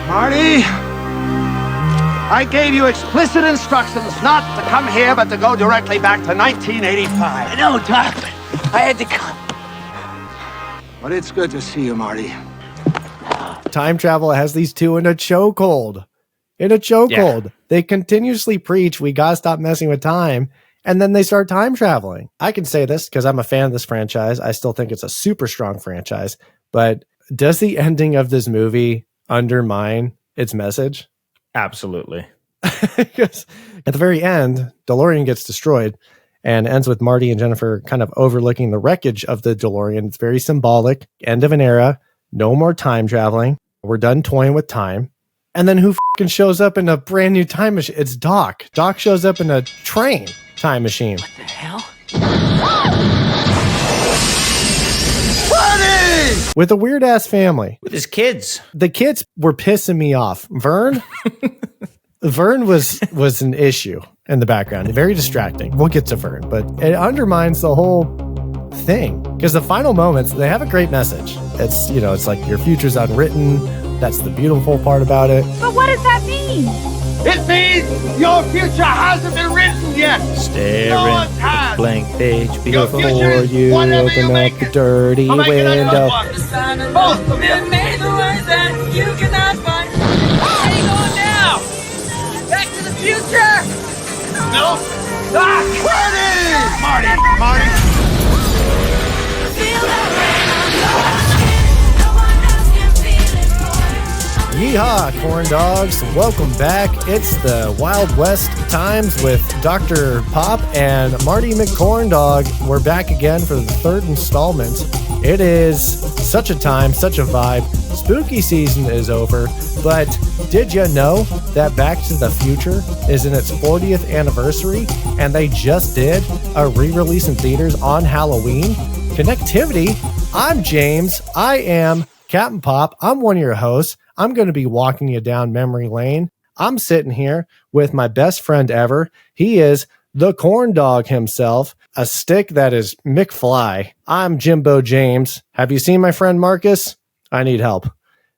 Marty, I gave you explicit instructions not to come here, but to go directly back to 1985. I know, Doc, but I had to come. But it's good to see you, Marty. Time travel has these two in a chokehold. Yeah. They continuously preach, we gotta stop messing with time, and then they start time traveling. I can say this because I'm a fan of this franchise. I still think it's a super strong franchise, but does the ending of this movie undermine its message? Absolutely. Because at the very end, DeLorean gets destroyed and ends with Marty and Jennifer kind of overlooking the wreckage of the DeLorean. It's very symbolic. End of an era. No more time traveling. We're done toying with time. And then who fucking shows up in a brand new time machine? It's Doc. Doc shows up in a train time machine. What the hell? Marty! With a weird ass family. With his kids. The kids were pissing me off. Vern was an issue in the background. Very distracting. We'll get to Vern, but it undermines the whole thing. Because the final moments, they have a great message. It's, it's like your future's unwritten. That's the beautiful part about it. But what does that mean? It means your future hasn't been written yet. Staring No one at the has. blank page Your before future is you whatever open you up make the it. dirty I'll make it a good window. one. Both of you. Made the words that you cannot find. Where are you going now? Back to the future? No. Ah, Marty! Yeehaw, corn dogs. Welcome back. It's the Wild West times with Dr. Pop and Marty McCorndog. We're back again for the third installment. It is such a time, such a vibe. Spooky season is over, but did you know that Back to the Future is in its 40th anniversary and they just did a re-release in theaters on Halloween? Connectivity. I'm James. I am Captain Pop. I'm one of your hosts. I'm going to be walking you down memory lane. I'm sitting here with my best friend ever. He is the corn dog himself, a stick that is McFly. I'm Jimbo James. Have you seen my friend Marcus? I need help.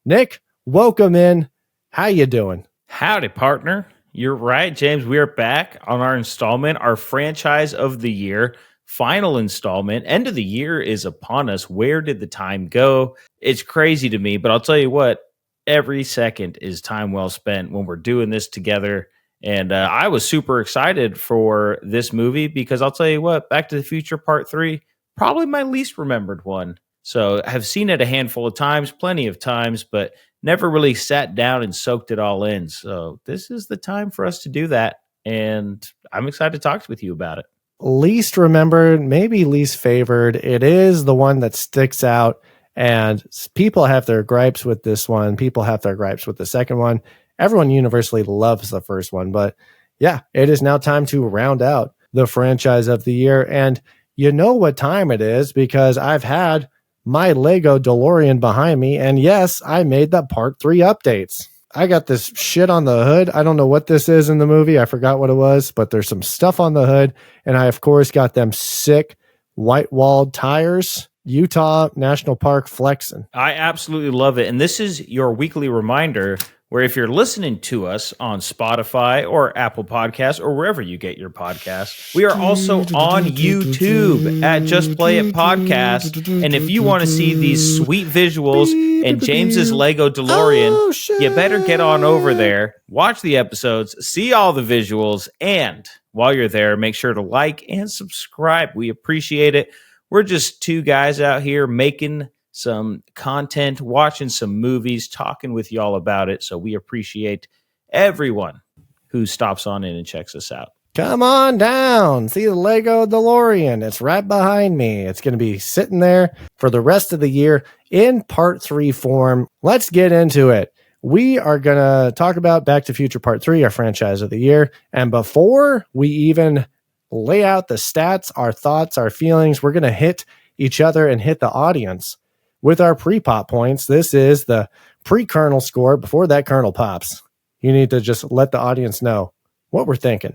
Nick, welcome in. How you doing? Howdy, partner. You're right, James. We are back on our installment, our franchise of the year, final installment. End of the year is upon us. Where did the time go? It's crazy to me, but I'll tell you what. Every second is time well spent when we're doing this together. And I was super excited for this movie because I'll tell you what, Back to the Future Part 3, probably my least remembered one. So I have seen it a handful of times, plenty of times, but never really sat down and soaked it all in. So this is the time for us to do that. And I'm excited to talk with you about it. Least remembered, maybe least favored. It is the one that sticks out. And people have their gripes with this one. People have their gripes with the second one. Everyone universally loves the first one. But yeah, it is now time to round out the franchise of the year. And you know what time it is because I've had my Lego DeLorean behind me. And yes, I made the part 3 updates. I got this shit on the hood. I don't know what this is in the movie. I forgot what it was, but there's some stuff on the hood. And I, of course, got them sick white-walled tires. Utah National Park flexing. I absolutely love it. And this is your weekly reminder where if you're listening to us on Spotify or Apple Podcasts or wherever you get your podcasts, we are also on YouTube at Just Play It Podcast. And if you want to see these sweet visuals and James's Lego DeLorean, you better get on over there, watch the episodes, see all the visuals, and while you're there, make sure to like and subscribe. We appreciate it. We're just two guys out here making some content, watching some movies, talking with y'all about it. So we appreciate everyone who stops on in and checks us out. Come on down. See the Lego DeLorean. It's right behind me. It's going to be sitting there for the rest of the year in part 3 form. Let's get into it. We are going to talk about Back to Future Part 3, our franchise of the year. And before we even lay out the stats, our thoughts, our feelings, we're going to hit each other and hit the audience with our pre-pop points. This is the pre-kernel score before that kernel pops. You need to just let the audience know what we're thinking.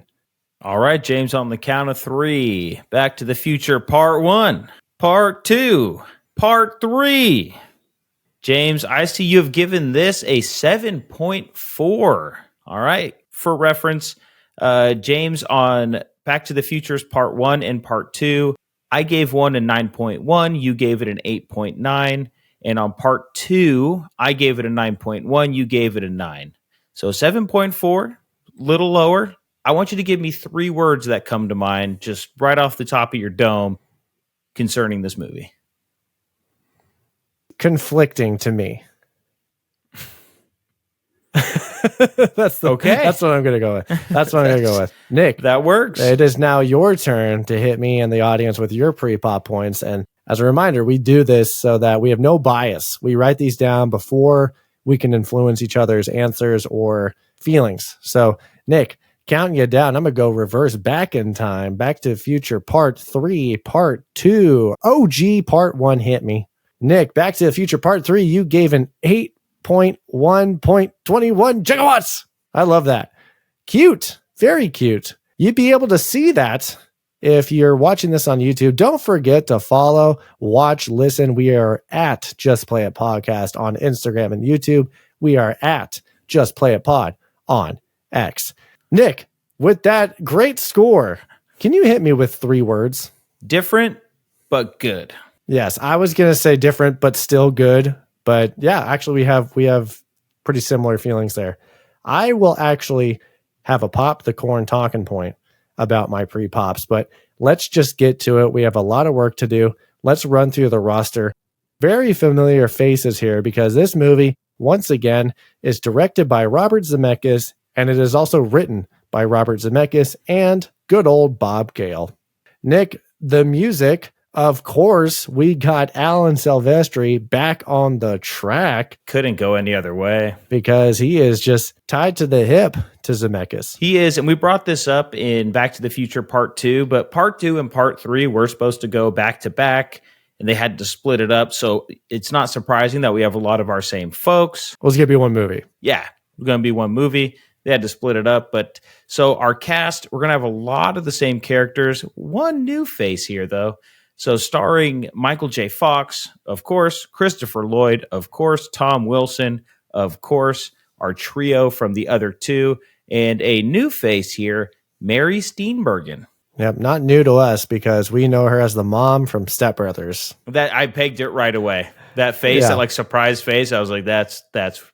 All right, James, on the count of 3. Back to the Future Part 1, Part 2, Part 3. James, I see you have given this a 7.4. All right. For reference, James, on Back to the Future's Part 1 and Part 2, I gave one a 9.1. You gave it an 8.9. And on Part 2, I gave it a 9.1. You gave it a 9. So 7.4, little lower. I want you to give me 3 words that come to mind just right off the top of your dome concerning this movie. Conflicting to me. That's what I'm going to go with. That's what I'm going to go with. Nick, that works. It is now your turn to hit me and the audience with your pre-pop points. And as a reminder, we do this so that we have no bias. We write these down before we can influence each other's answers or feelings. So, Nick, counting you down, I'm going to go reverse back in time. Back to the Future Part 3, Part 2. OG Part 1 hit me. Nick, Back to the Future Part 3, you gave an 8.1.21 gigawatts. I love that. Cute. Very cute. You'd be able to see that if you're watching this on YouTube. Don't forget to follow, watch, listen. We are at Just Play It Podcast on Instagram and YouTube. We are at Just Play It Pod on X. Nick, with that great score, can you hit me with 3 words? Different, but good. Yes, I was going to say different, but still good. But yeah, actually we have pretty similar feelings there. I will actually have a pop the corn talking point about my pre-pops, but let's just get to it. We have a lot of work to do. Let's run through the roster. Very familiar faces here because this movie, once again, is directed by Robert Zemeckis, and it is also written by Robert Zemeckis and good old Bob Gale. Nick, the music, of course, we got Alan Silvestri back on the track. Couldn't go any other way. Because he is just tied to the hip to Zemeckis. He is, and we brought this up in Back to the Future Part 2, but Part 2 and Part 3 were supposed to go back to back, and they had to split it up, so it's not surprising that we have a lot of our same folks. Well, it's going to be one movie. Yeah, it's going to be one movie. They had to split it up, but so our cast, we're going to have a lot of the same characters. One new face here, though. So starring Michael J. Fox, of course, Christopher Lloyd, of course, Tom Wilson, of course, our trio from the other 2, and a new face here, Mary Steenburgen. Yep, not new to us because we know her as the mom from Step Brothers. That I pegged it right away. That face, that like surprise face, I was like, that's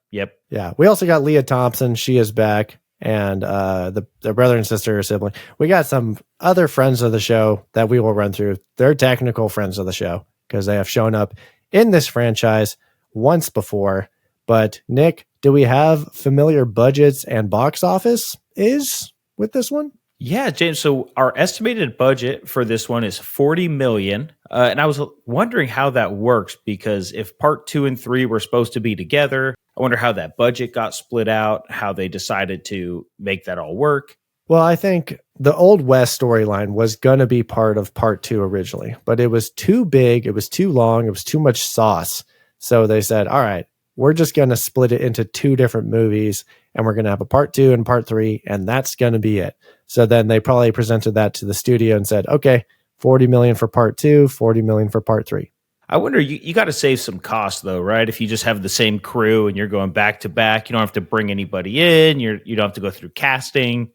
yep. Yeah, we also got Leah Thompson. She is back. And the brother and sister sibling. We got some other friends of the show that we will run through. They're technical friends of the show because they have shown up in this franchise once before. But Nick, do we have familiar budgets and box office is with this one? Yeah, James. So our estimated budget for this one is $40 million. And I was wondering how that works because if Part 2 and 3 were supposed to be together, I wonder how that budget got split out, how they decided to make that all work. Well, I think the Old West storyline was going to be part of Part 2 originally, but it was too big, it was too long, it was too much sauce. So they said, all right, we're just going to split it into 2 different movies, and we're going to have a Part 2 and Part 3, and that's going to be it. So then they probably presented that to the studio and said, okay, $40 million for Part 2, $40 million for Part 3. I wonder, you got to save some costs, though, right? If you just have the same crew and you're going back to back, you don't have to bring anybody in. You don't have to go through casting.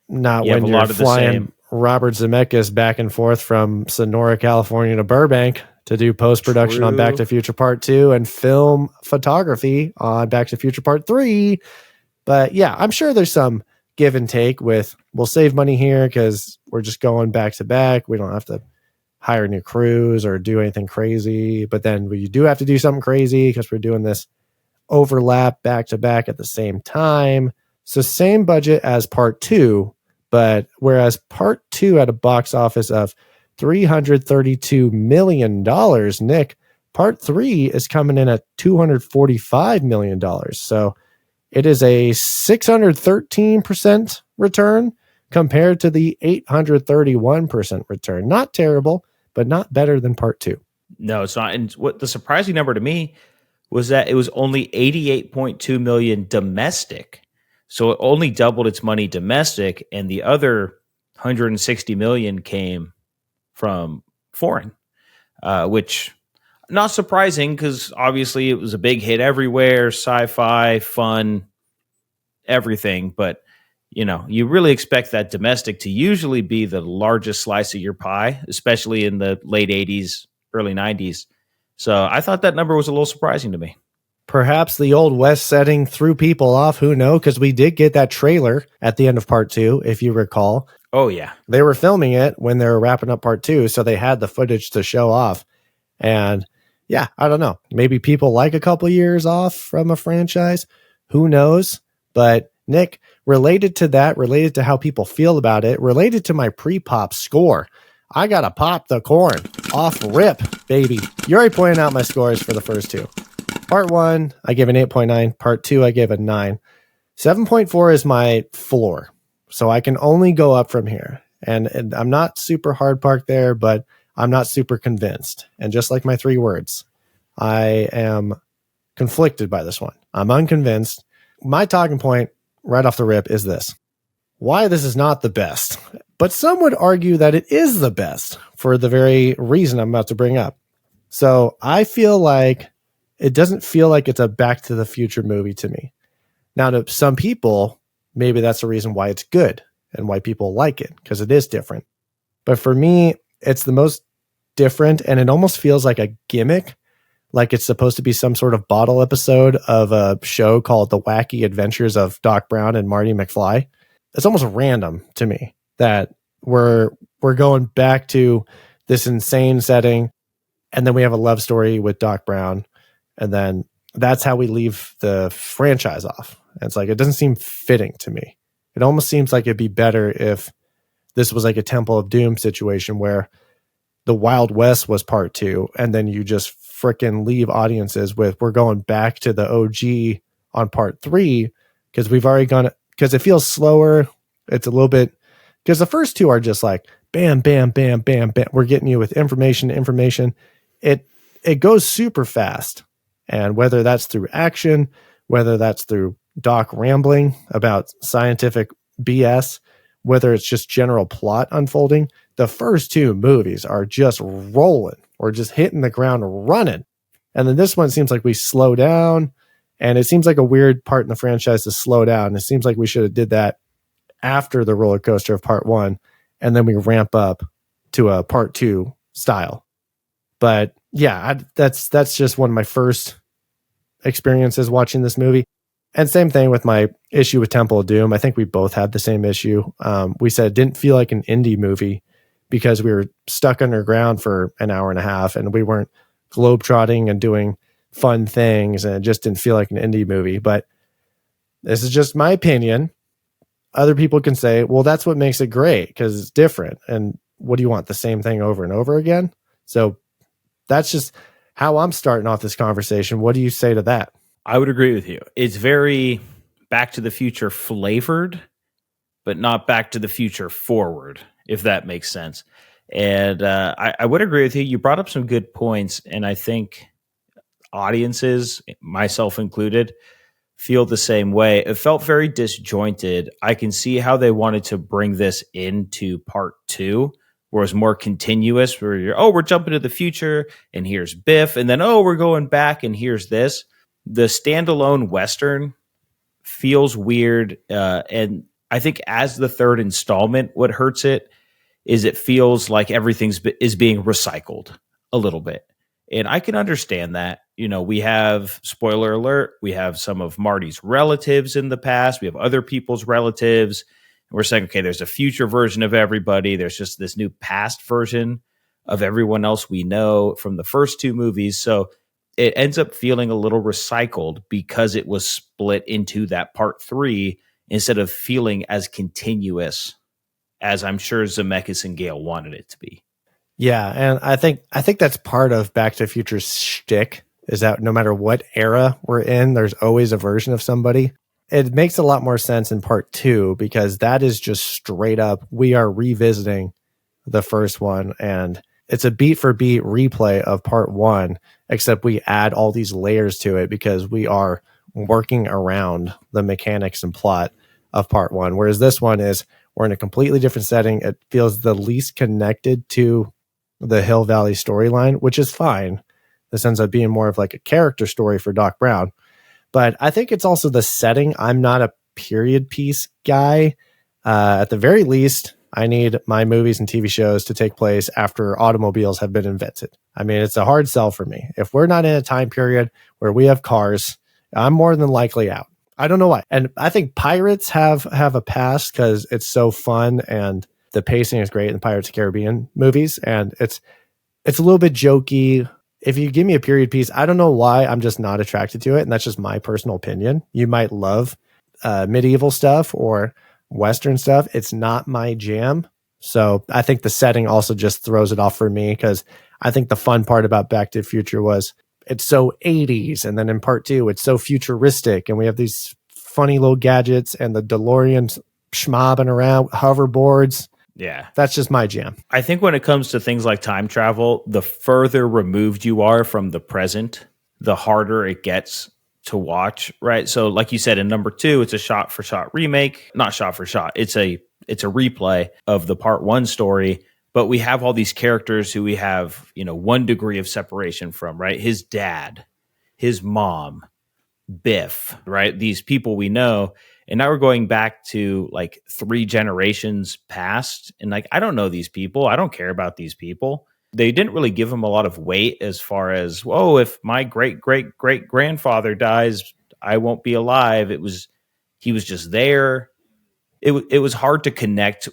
Not when you're flying Robert Zemeckis back and forth from Sonora, California to Burbank to do post-production on Back to the Future Part 2 and film photography on Back to the Future Part 3. But yeah, I'm sure there's some give and take with, we'll save money here because we're just going back to back. We don't have to hire new crews or do anything crazy, but then we do have to do something crazy because we're doing this overlap back to back at the same time. So same budget as Part 2, but whereas Part 2 had a box office of $332 million, Nick, Part 3 is coming in at $245 million. So it is a 613% return compared to the 831% return. Not terrible, but not better than Part 2. No, it's not. And what the surprising number to me was that it was only $88.2 million domestic. So it only doubled its money domestic, and the other $160 million came from foreign, which Not surprising because obviously it was a big hit everywhere, sci-fi, fun, everything. But, you really expect that domestic to usually be the largest slice of your pie, especially in the late 80s, early 90s. So I thought that number was a little surprising to me. Perhaps the Old West setting threw people off. Who knows? Because we did get that trailer at the end of part 2, if you recall. Oh, yeah. They were filming it when they were wrapping up part 2, so they had the footage to show off. And yeah, I don't know. Maybe people like a couple years off from a franchise. Who knows? But Nick, related to that, related to how people feel about it, related to my pre-pop score, I got to pop the corn off rip, baby. You already pointed out my scores for the first 2. Part 1, I gave an 8.9. Part 2, I gave a 9. 7.4 is my floor. So I can only go up from here. And I'm not super hard parked there, but I'm not super convinced. And just like my 3 words, I am conflicted by this one. I'm unconvinced. My talking point right off the rip is this. Why this is not the best, but some would argue that it is the best for the very reason I'm about to bring up. So I feel like it doesn't feel like it's a Back to the Future movie to me. Now, to some people, maybe that's the reason why it's good and why people like it, because it is different. But for me, it's the most different, and it almost feels like a gimmick, like it's supposed to be some sort of bottle episode of a show called The Wacky Adventures of Doc Brown and Marty McFly. It's almost random to me that we're going back to this insane setting, and then we have a love story with Doc Brown, and then that's how we leave the franchise off. And it's like, it doesn't seem fitting to me. It almost seems like it'd be better if this was like a Temple of Doom situation where the Wild West was part 2, and then you just frickin' leave audiences with, we're going back to the OG on part 3, because we've already gone, because it feels slower. It's a little bit, because the first 2 are just like, bam, bam, bam, bam, bam. We're getting you with information. It goes super fast. And whether that's through action, whether that's through Doc rambling about scientific BS, whether it's just general plot unfolding, the first 2 movies are just rolling or just hitting the ground running. And then this one seems like we slow down, and it seems like a weird part in the franchise to slow down. It seems like we should have did that after the roller coaster of part 1, and then we ramp up to a part 2 style. But yeah, that's just one of my first experiences watching this movie. And same thing with my issue with Temple of Doom. I think we both had the same issue. We said it didn't feel like an indie movie because we were stuck underground for an hour and a half, and we weren't globetrotting and doing fun things, and it just didn't feel like an indie movie. But this is just my opinion. Other people can say, well, that's what makes it great because it's different. And what do you want? The same thing over and over again? So that's just how I'm starting off this conversation. What do you say to that? I would agree with you. It's very Back to the Future flavored, but not Back to the Future forward, if that makes sense. And I would agree with you. You brought up some good points, and I think audiences, myself included, feel the same way. It felt very disjointed. I can see how they wanted to bring this into part 2, where it's more continuous, where we're jumping to the future, and here's Biff, and then, we're going back, and here's this. The standalone Western feels weird, and I think as the third installment, what hurts it is it feels like everything is being recycled a little bit. And I can understand that. We have, spoiler alert, we have some of Marty's relatives in the past. We have other people's relatives. And we're saying, okay, there's a future version of everybody. There's just this new past version of everyone else we know from the first 2 movies. So it ends up feeling a little recycled because it was split into that part 3 instead of feeling as continuous as I'm sure Zemeckis and Gale wanted it to be. Yeah, and I think that's part of Back to the Future's shtick, is that no matter what era we're in, there's always a version of somebody. It makes a lot more sense in part 2 because that is just straight up, we are revisiting the first one, and it's a beat for beat replay of part 1, except we add all these layers to it because we are working around the mechanics and plot of part 1. Whereas this one is, we're in a completely different setting. It feels the least connected to the Hill Valley storyline, which is fine. This ends up being more of like a character story for Doc Brown. But I think it's also the setting. I'm not a period piece guy. At the very least, I need my movies and TV shows to take place after automobiles have been invented. I mean, it's a hard sell for me. If we're not in a time period where we have cars, I'm more than likely out. I don't know why. And I think Pirates have a pass because it's so fun and the pacing is great in Pirates of the Caribbean movies. And it's a little bit jokey. If you give me a period piece, I don't know why I'm just not attracted to it. And that's just my personal opinion. You might love medieval stuff or Western stuff. It's not my jam. So I think the setting also just throws it off for me because I think the fun part about Back to the Future was it's so 80s. And then in part 2, it's so futuristic. And we have these funny little gadgets and the DeLoreans schmobbing around, hoverboards. Yeah. That's just my jam. I think when it comes to things like time travel, the further removed you are from the present, the harder it gets to watch, right? So like you said, in number 2, it's a shot for shot remake, not shot for shot. It's a replay of the part 1 story, but we have all these characters who we have, 1 degree of separation from, right? His dad, his mom, Biff, right? These people we know. And now we're going back to like 3 generations past. And like, I don't know these people. I don't care about these people. They didn't really give him a lot of weight as far as, whoa, if my great, great, great grandfather dies, I won't be alive. He was just there. It was hard to connect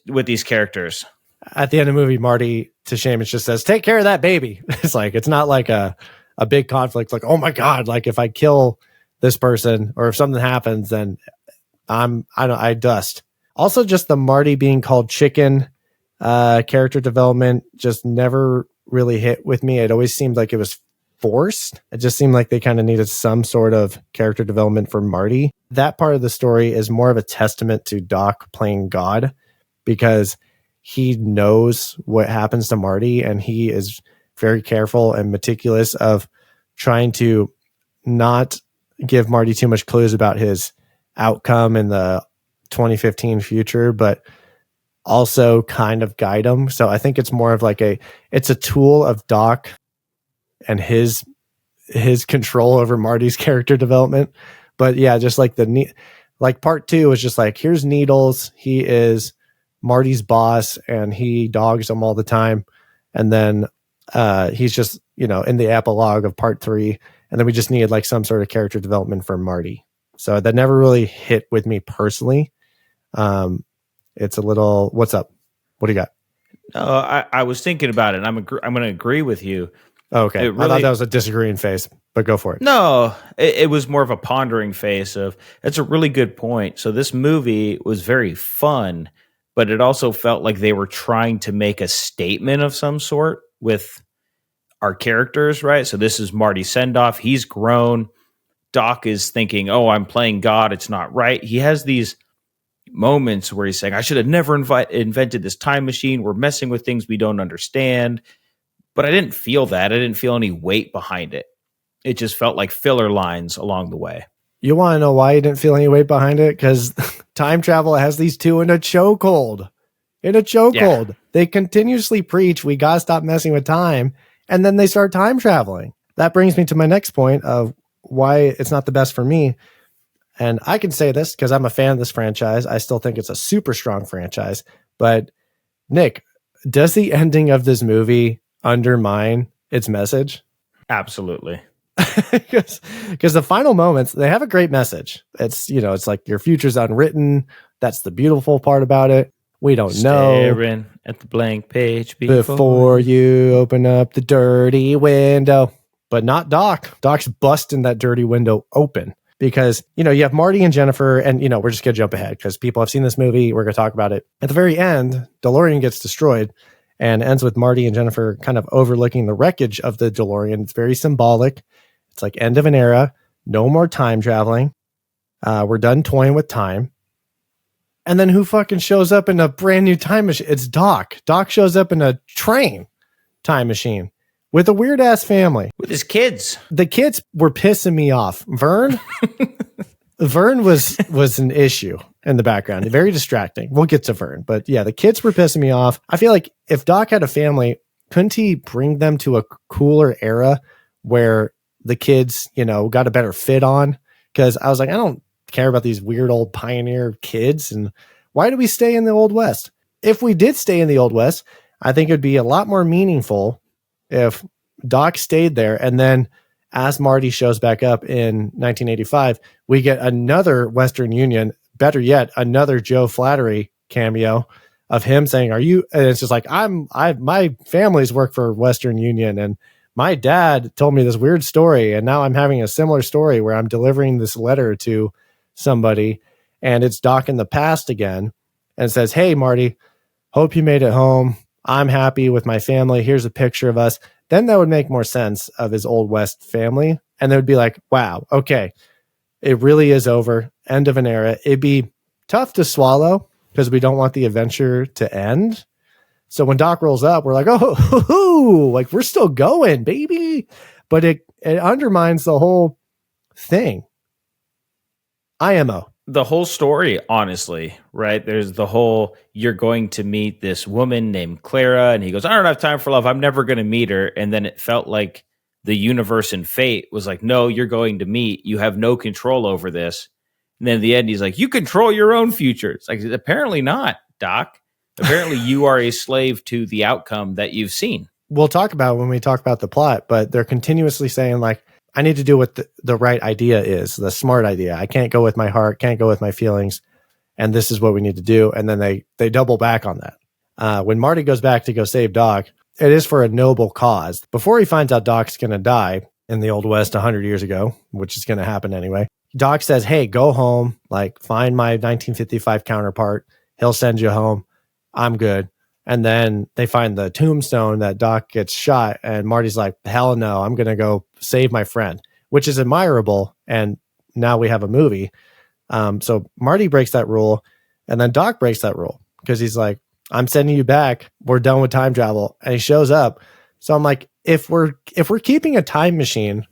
with these characters. At the end of the movie, Marty, to Seamus, just says, take care of that baby. It's not like a big conflict. Like, oh my God, like if I kill this person or if something happens, then I dust. Also, just the Marty being called chicken character development just never really hit with me. It always seemed like it was forced. It just seemed like they kind of needed some sort of character development for Marty. That part of the story is more of a testament to Doc playing God because he knows what happens to Marty and he is very careful and meticulous of trying to not give Marty too much clues about his outcome in the 2015 future, but also kind of guide him. So I think it's more of like it's a tool of Doc and his control over Marty's character development. But yeah, just like part 2 is just like, here's Needles. He is Marty's boss and he dogs him all the time. And then he's just, in the epilogue of part 3. And then we just needed like some sort of character development for Marty. So that never really hit with me personally. It's a little, what's up? What do you got? I was thinking about it. And I'm going to agree with you. Okay. I thought that was a disagreeing face, but go for it. No, it was more of a pondering face of, that's a really good point. So this movie was very fun, but it also felt like they were trying to make a statement of some sort with our characters, right? So this is Marty's send-off. He's grown. Doc is thinking, oh, I'm playing God. It's not right. He has these moments where he's saying, I should have never invented this time machine. We're messing with things we don't understand. But I didn't feel that. I didn't feel any weight behind it. It just felt like filler lines along the way. You want to know why you didn't feel any weight behind it? Because time travel has these 2 in a chokehold. Yeah. They continuously preach, we got to stop messing with time. And then they start time traveling. That brings me to my next point of why it's not the best for me. And I can say this because I'm a fan of this franchise. I still think it's a super strong franchise. But Nick, does the ending of this movie undermine its message? Absolutely. Because the final moments, they have a great message. It's, it's like your future's unwritten. That's the beautiful part about it. We don't know. Staring at the blank page before you open up the dirty window. But not Doc. Doc's busting that dirty window open because, you have Marty and Jennifer and, we're just going to jump ahead because people have seen this movie. We're going to talk about it. At the very end, DeLorean gets destroyed and ends with Marty and Jennifer kind of overlooking the wreckage of the DeLorean. It's very symbolic. It's like end of an era. No more time traveling. We're done toying with time. And then who fucking shows up in a brand new time machine? It's Doc. Doc shows up in a train time machine with a weird ass family. With his kids. The kids were pissing me off. Vern was an issue in the background. Very distracting. We'll get to Vern. But yeah, the kids were pissing me off. I feel like if Doc had a family, couldn't he bring them to a cooler era where the kids, got a better fit on. Because I was like, I don't care about these weird old pioneer kids. And why do we stay in the Old West? If we did stay in the Old West, I think it'd be a lot more meaningful if Doc stayed there. And then as Marty shows back up in 1985, we get another Western Union, better yet, another Joe Flattery cameo of him saying, and it's just like, my family's work for Western Union, and my dad told me this weird story, and now I'm having a similar story where I'm delivering this letter to somebody, and it's Doc in the past again, and says, hey, Marty, hope you made it home. I'm happy with my family. Here's a picture of us. Then that would make more sense of his Old West family. And they would be like, wow, okay, it really is over. End of an era. It'd be tough to swallow because we don't want the adventure to end. So when Doc rolls up, we're like, oh, like we're still going, baby. But it undermines the whole thing. IMO. The whole story, honestly, right? There's the whole, you're going to meet this woman named Clara, and he goes, I don't have time for love. I'm never going to meet her. And then it felt like the universe and fate was like, no, you're going to meet. You have no control over this. And then at the end, he's like, you control your own future. It's like, apparently not, Doc. Apparently you are a slave to the outcome that you've seen. We'll talk about when we talk about the plot, but they're continuously saying like, I need to do what the right idea is, the smart idea. I can't go with my heart, can't go with my feelings. And this is what we need to do. And then they double back on that. When Marty goes back to go save Doc, it is for a noble cause. Before he finds out Doc's going to die in the Old West 100 years ago, which is going to happen anyway, Doc says, hey, go home, like find my 1955 counterpart. He'll send you home. I'm good. And then they find the tombstone that Doc gets shot. And Marty's like, hell no, I'm going to go save my friend, which is admirable. And now we have a movie. So Marty breaks that rule. And then Doc breaks that rule because he's like, I'm sending you back. We're done with time travel. And he shows up. So I'm like, if we're keeping a time machine,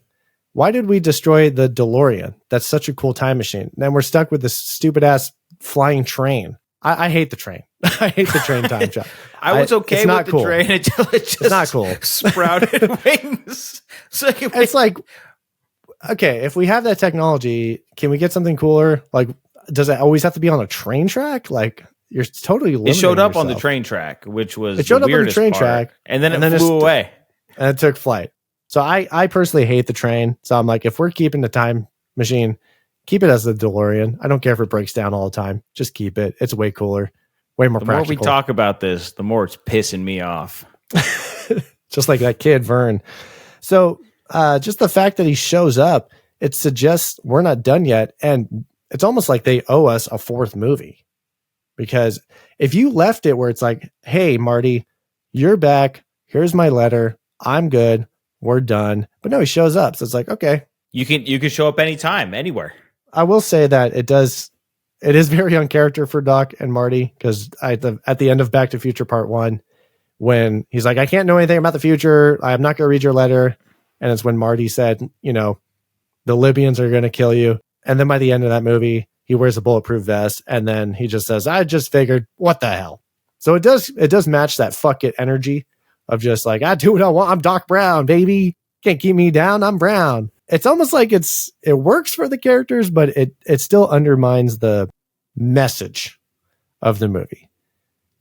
why did we destroy the DeLorean? That's such a cool time machine. And then we're stuck with this stupid ass flying train. I hate the train. I hate the train time travel. I was okay with the train until it just it's not cool. sprouted wings. So it's like, okay, if we have that technology, can we get something cooler? Like, does it always have to be on a train track? Like, you're totally limiting It showed up yourself. on the train track, which was it showed the up on the train part. track, and then it flew away. And it took flight. So I personally hate the train. So I'm like, if we're keeping the time machine, keep it as the DeLorean. I don't care if it breaks down all the time. Just keep it. It's way cooler, way more practical. The more we talk about this, the more it's pissing me off. Just like that kid, Vern. So just the fact that he shows up, it suggests we're not done yet. And it's almost like they owe us a fourth movie. Because if you left it where it's like, hey, Marty, you're back. Here's my letter. I'm good. We're done. But no, he shows up. So it's like, okay. You can show up anytime, anywhere. I will say that it is very on character for Doc and Marty, because at the end of Back to the Future Part 1, when he's like, I can't know anything about the future. I'm not going to read your letter. And it's when Marty said, the Libyans are going to kill you. And then by the end of that movie, he wears a bulletproof vest. And then he just says, I just figured, what the hell? So it does match that fuck it energy of just like, I do what I want. I'm Doc Brown, baby. Can't keep me down. I'm Brown. It's almost like it works for the characters, but it still undermines the message of the movie.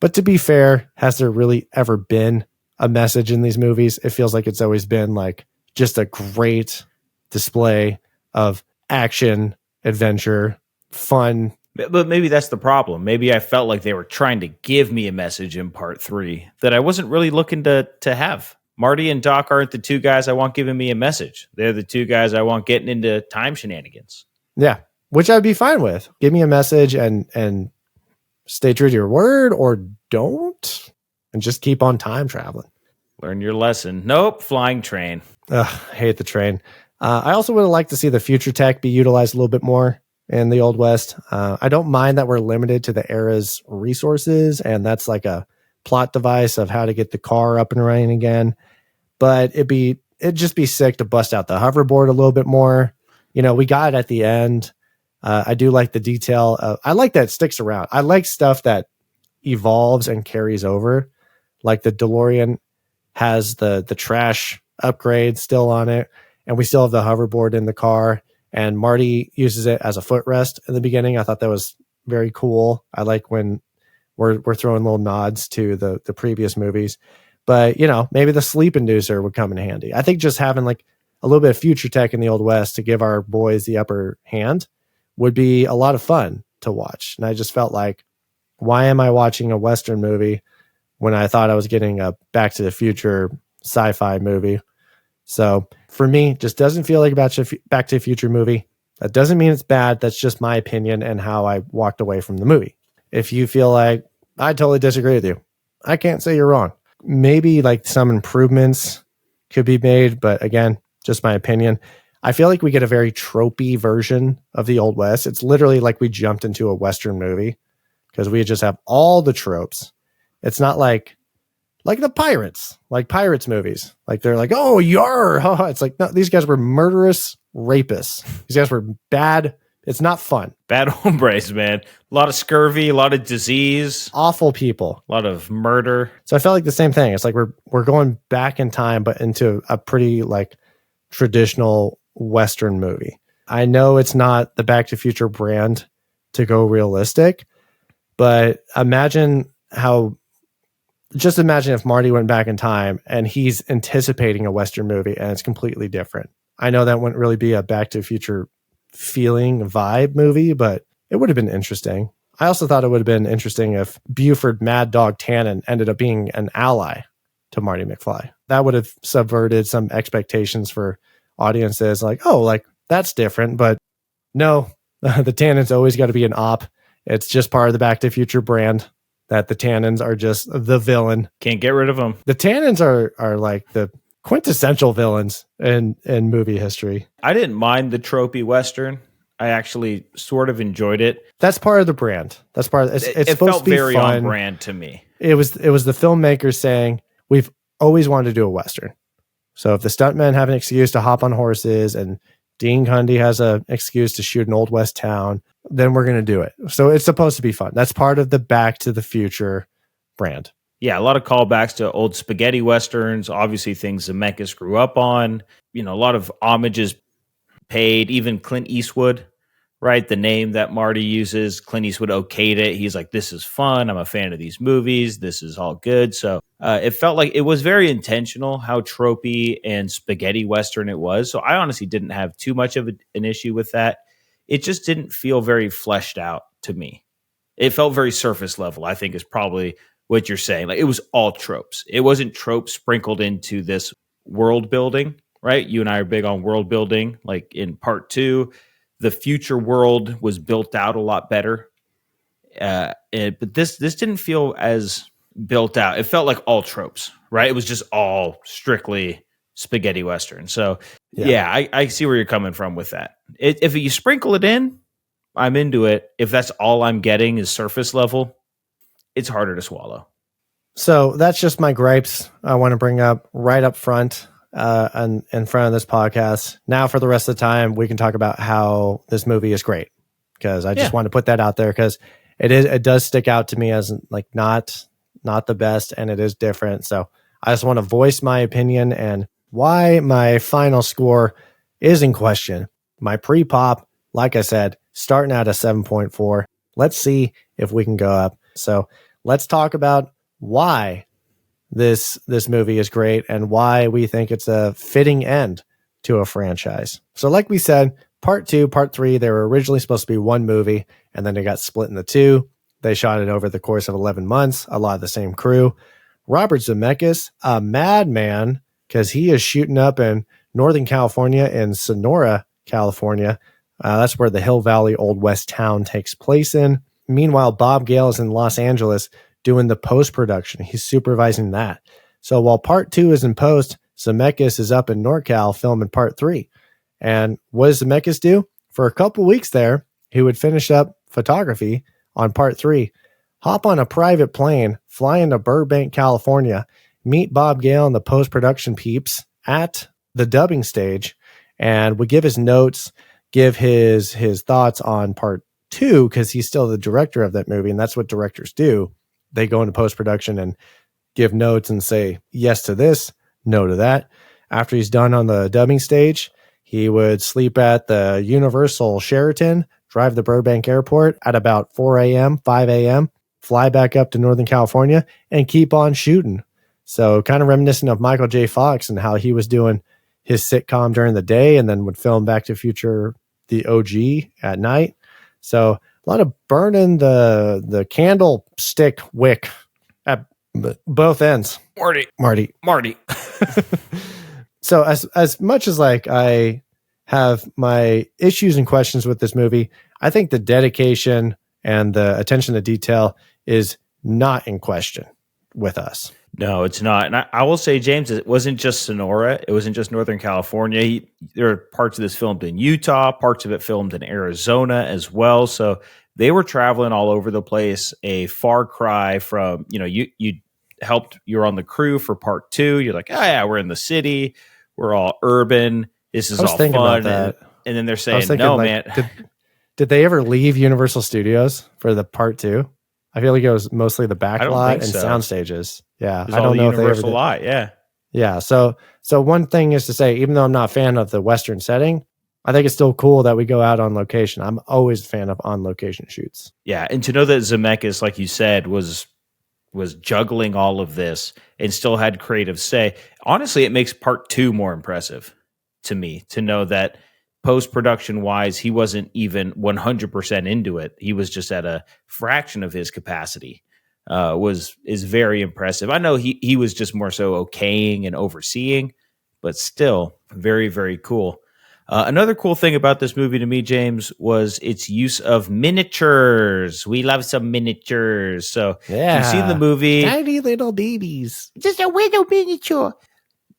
But to be fair, has there really ever been a message in these movies? It feels like it's always been like just a great display of action, adventure, fun. But maybe that's the problem. Maybe I felt like they were trying to give me a message in Part 3 that I wasn't really looking to have. Marty and Doc aren't the two guys I want giving me a message. They're the two guys I want getting into time shenanigans. Yeah, which I'd be fine with. Give me a message and stay true to your word, or don't, and just keep on time traveling. Learn your lesson. Nope, flying train. Ugh, I hate the train. I also would have liked to see the future tech be utilized a little bit more in the Old West. I don't mind that we're limited to the era's resources, and that's like a plot device of how to get the car up and running again. But it'd just be sick to bust out the hoverboard a little bit more. We got it at the end. I do like the detail. I like that it sticks around. I like stuff that evolves and carries over. Like the DeLorean has the trash upgrade still on it. And we still have the hoverboard in the car. And Marty uses it as a footrest in the beginning. I thought that was very cool. I like when we're throwing little nods to the previous movies. But, maybe the sleep inducer would come in handy. I think just having like a little bit of future tech in the Old West to give our boys the upper hand would be a lot of fun to watch. And I just felt like, why am I watching a Western movie when I thought I was getting a Back to the Future sci-fi movie? So for me, just doesn't feel like a Back to the Future movie. That doesn't mean it's bad. That's just my opinion and how I walked away from the movie. If you feel like I totally disagree with you, I can't say you're wrong. Maybe like some improvements could be made, but again, just my opinion. I feel like we get a very tropey version of the Old West. It's literally like we jumped into a Western movie because we just have all the tropes. It's not like the pirates movies. Like they're like, oh, yar. It's like, no, these guys were murderous rapists. These guys were bad. It's not fun. Bad hombres, man. A lot of scurvy, a lot of disease. Awful people. A lot of murder. So I felt like the same thing. It's like we're going back in time, but into a pretty like traditional Western movie. I know it's not the Back to the Future brand to go realistic, but imagine if Marty went back in time and he's anticipating a Western movie and it's completely different. I know that wouldn't really be a Back to the Future feeling vibe movie, but it would have been interesting. I also thought it would have been interesting if Buford Mad Dog Tannen ended up being an ally to Marty McFly. That would have subverted some expectations for audiences like, oh, like that's different. But no, the Tannen's always got to be an op. It's just part of the Back to the Future brand that the Tannens are just the villain. Can't get rid of them. The Tannens are like the quintessential villains in movie history. I didn't mind the tropey Western. I actually sort of enjoyed it. That's part of the brand. That's part of it's it supposed felt to be very fun. on brand to me. It was the filmmakers saying, we've always wanted to do a Western. So if the stuntmen have an excuse to hop on horses and Dean Cundy has an excuse to shoot an Old West town, then we're going to do it. So it's supposed to be fun. That's part of the Back to the Future brand. Yeah, a lot of callbacks to old spaghetti westerns, obviously things Zemeckis grew up on. A lot of homages paid, even Clint Eastwood, right? The name that Marty uses, Clint Eastwood okayed it. He's like, this is fun. I'm a fan of these movies. This is all good. So it felt like it was very intentional how tropey and spaghetti western it was. So I honestly didn't have too much of an issue with that. It just didn't feel very fleshed out to me. It felt very surface level, I think is probably what you're saying. Like it was all tropes. It wasn't tropes sprinkled into this world building, right? You and I are big on world building. Like in part 2, the future world was built out a lot better. But this didn't feel as built out. It felt like all tropes, right? It was just all strictly spaghetti western. So yeah, I see where you're coming from with that. If you sprinkle it in, I'm into it. If that's all I'm getting is surface level, it's harder to swallow. So that's just my gripes I want to bring up right up front and in front of this podcast. Now for the rest of the time, we can talk about how this movie is great, because I just want to put that out there because it does stick out to me as like not the best, and it is different. So I just want to voice my opinion and why my final score is in question. My pre-pop, like I said, starting at a 7.4. Let's see if we can go up. So let's talk about why this movie is great and why we think it's a fitting end to a franchise. So like we said, part 2, part 3, they were originally supposed to be one movie, and then it got split into 2. They shot it over the course of 11 months, a lot of the same crew. Robert Zemeckis, a madman, because he is shooting up in Northern California, in Sonora, California. That's where the Hill Valley Old West town takes place in. Meanwhile, Bob Gale is in Los Angeles doing the post-production. He's supervising that. So while part 2 is in post, Zemeckis is up in NorCal filming part 3. And what does Zemeckis do? For a couple weeks there, he would finish up photography on part 3, hop on a private plane, fly into Burbank, California, meet Bob Gale and the post-production peeps at the dubbing stage, and would give his notes, give his thoughts on part 2, because he's still the director of that movie, and that's what directors do. They go into post-production and give notes and say yes to this, no to that. after he's done on the dubbing stage, he would sleep at the Universal Sheraton, drive to Burbank Airport at about 4 a.m., 5 a.m., fly back up to Northern California, and keep on shooting. So kind of reminiscent of Michael J. Fox and how he was doing his sitcom during the day and then would film Back to the Future, the OG, at night. So a lot of burning the candlestick wick at both ends. Marty. So as much as like I have my issues and questions with this movie, I think the dedication and the attention to detail is not in question with us. No, it's not. And I will say, James, it wasn't just Sonora. It wasn't just Northern California. There are parts of this filmed in Utah, parts of it filmed in Arizona as well. So they were traveling all over the place, a far cry from, you helped, you're on the crew for part 2. You're like, oh yeah, we're in the city. We're all urban. This is all fun. And then they're saying, no, like, man. Did they ever leave Universal Studios for the part 2? I feel like it was mostly the back lot and sound stages. Yeah. I don't know if they ever did. Lot, yeah. Yeah. So one thing is to say, even though I'm not a fan of the Western setting, I think it's still cool that we go out on location. I'm always a fan of on location shoots. Yeah. And to know that Zemeckis, like you said, was juggling all of this and still had creative say. Honestly, it makes part 2 more impressive to me to know that post-production wise, he wasn't even 100% into it. He was just at a fraction of his capacity. Is very impressive. I know he was just more so okaying and overseeing, but still very, very cool. Another cool thing about this movie to me, James, was its use of miniatures. We love some miniatures. So yeah. You've seen the movie. Tiny little babies. Just a little miniature.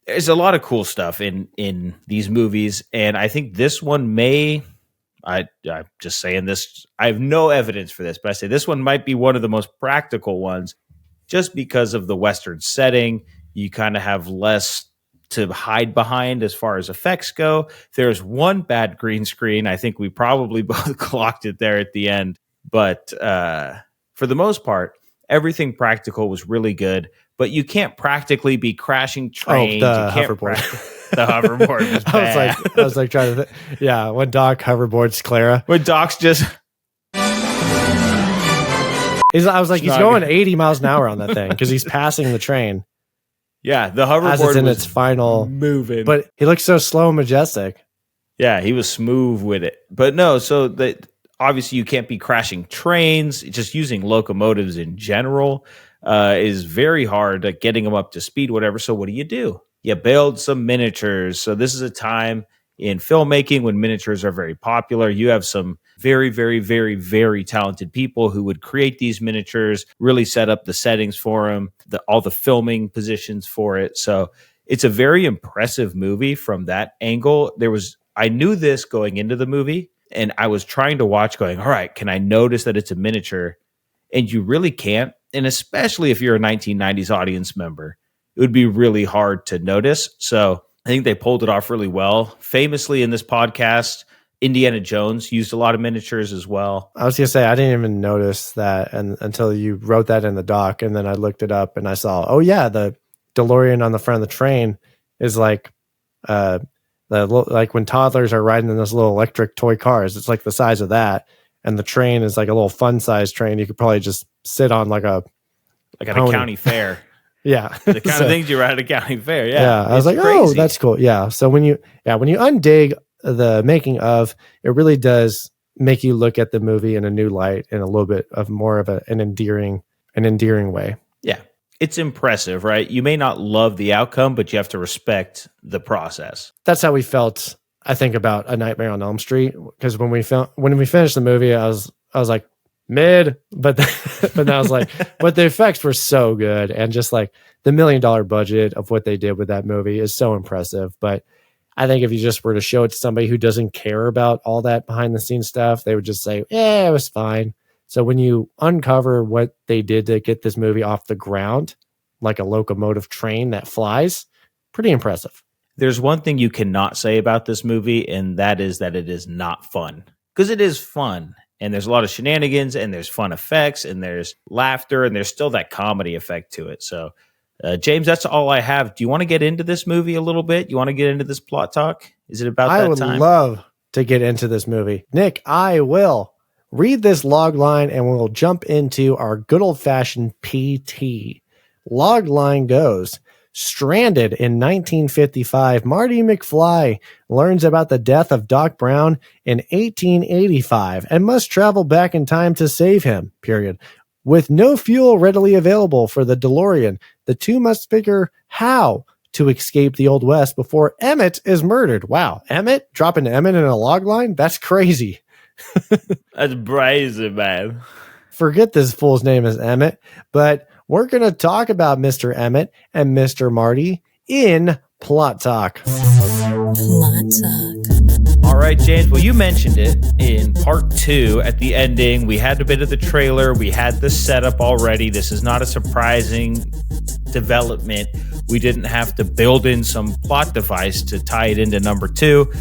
There's a lot of cool stuff in these movies. And I think this one I'm just saying this. I have no evidence for this, but I say this one might be one of the most practical ones just because of the Western setting. You kind of have less to hide behind as far as effects go. There's one bad green screen. I think we probably both clocked it there at the end. But for the most part, everything practical was really good. But you can't practically be crashing trains. Oh, you can't hoverboard. The hoverboard was bad. I was like trying to yeah, when Doc hoverboards Clara. When Doc's just... I was like, he's going 80 miles an hour on that thing because he's passing the train. Yeah, the hoverboard as it's in its final moving. But he looks so slow and majestic. Yeah, he was smooth with it. But no, so that obviously you can't be crashing trains. Just using locomotives in general is very hard at getting them up to speed, whatever. So what do? You build some miniatures. So this is a time in filmmaking when miniatures are very popular. You have some very, very, very, very talented people who would create these miniatures, really set up the settings for them, all the filming positions for it. So it's a very impressive movie from that angle. I knew this going into the movie, and I was trying to watch going, all right, can I notice that it's a miniature? And you really can't. And especially if you're a 1990s audience member, it would be really hard to notice. So I think they pulled it off really well. Famously in this podcast, Indiana Jones used a lot of miniatures as well. I was going to say, I didn't even notice that until you wrote that in the doc. And then I looked it up and I saw, oh yeah, the DeLorean on the front of the train is like when toddlers are riding in those little electric toy cars. It's like the size of that. And the train is like a little fun size train. You could probably just sit on like at a county fair. Yeah. The kind of things you ride at a county fair. Yeah. I was like, crazy. Oh, that's cool. Yeah. So when you undig the making of, it really does make you look at the movie in a new light in a little bit of more of an endearing way. Yeah. It's impressive, right? You may not love the outcome, but you have to respect the process. That's how we felt, I think, about A Nightmare on Elm Street. Because when we finished the movie, I was like, mid, but then I was like, but the effects were so good, and just like the $1 million budget of what they did with that movie is so impressive. But I think if you just were to show it to somebody who doesn't care about all that behind the scenes stuff, they would just say, it was fine. So when you uncover what they did to get this movie off the ground, like a locomotive train that flies, pretty impressive. There's one thing you cannot say about this movie, and that is that it is not fun. Because it is fun. And there's a lot of shenanigans, and there's fun effects, and there's laughter, and there's still that comedy effect to it. So James, that's all I have. Do you want to get into this movie a little bit? You want to get into this plot talk? Is it about I that would time? love to get into this movie. Nick, I will read this log line and we'll jump into our good old-fashioned PT. Log line goes, stranded in 1955, Marty McFly learns about the death of Doc Brown in 1885 and must travel back in time to save him, period. With no fuel readily available for the DeLorean, the two must figure how to escape the Old West before Emmett is murdered. Wow, Emmett? Dropping Emmett in a log line? That's crazy. That's brazen, man. Forget this fool's name is Emmett, but we're going to talk about Mr. Emmett and Mr. Marty in Plot Talk. Plot Talk. All right, James. Well, you mentioned it in part 2 at the ending. We had a bit of the trailer. We had the setup already. This is not a surprising development. We didn't have to build in some plot device to tie it into number 2.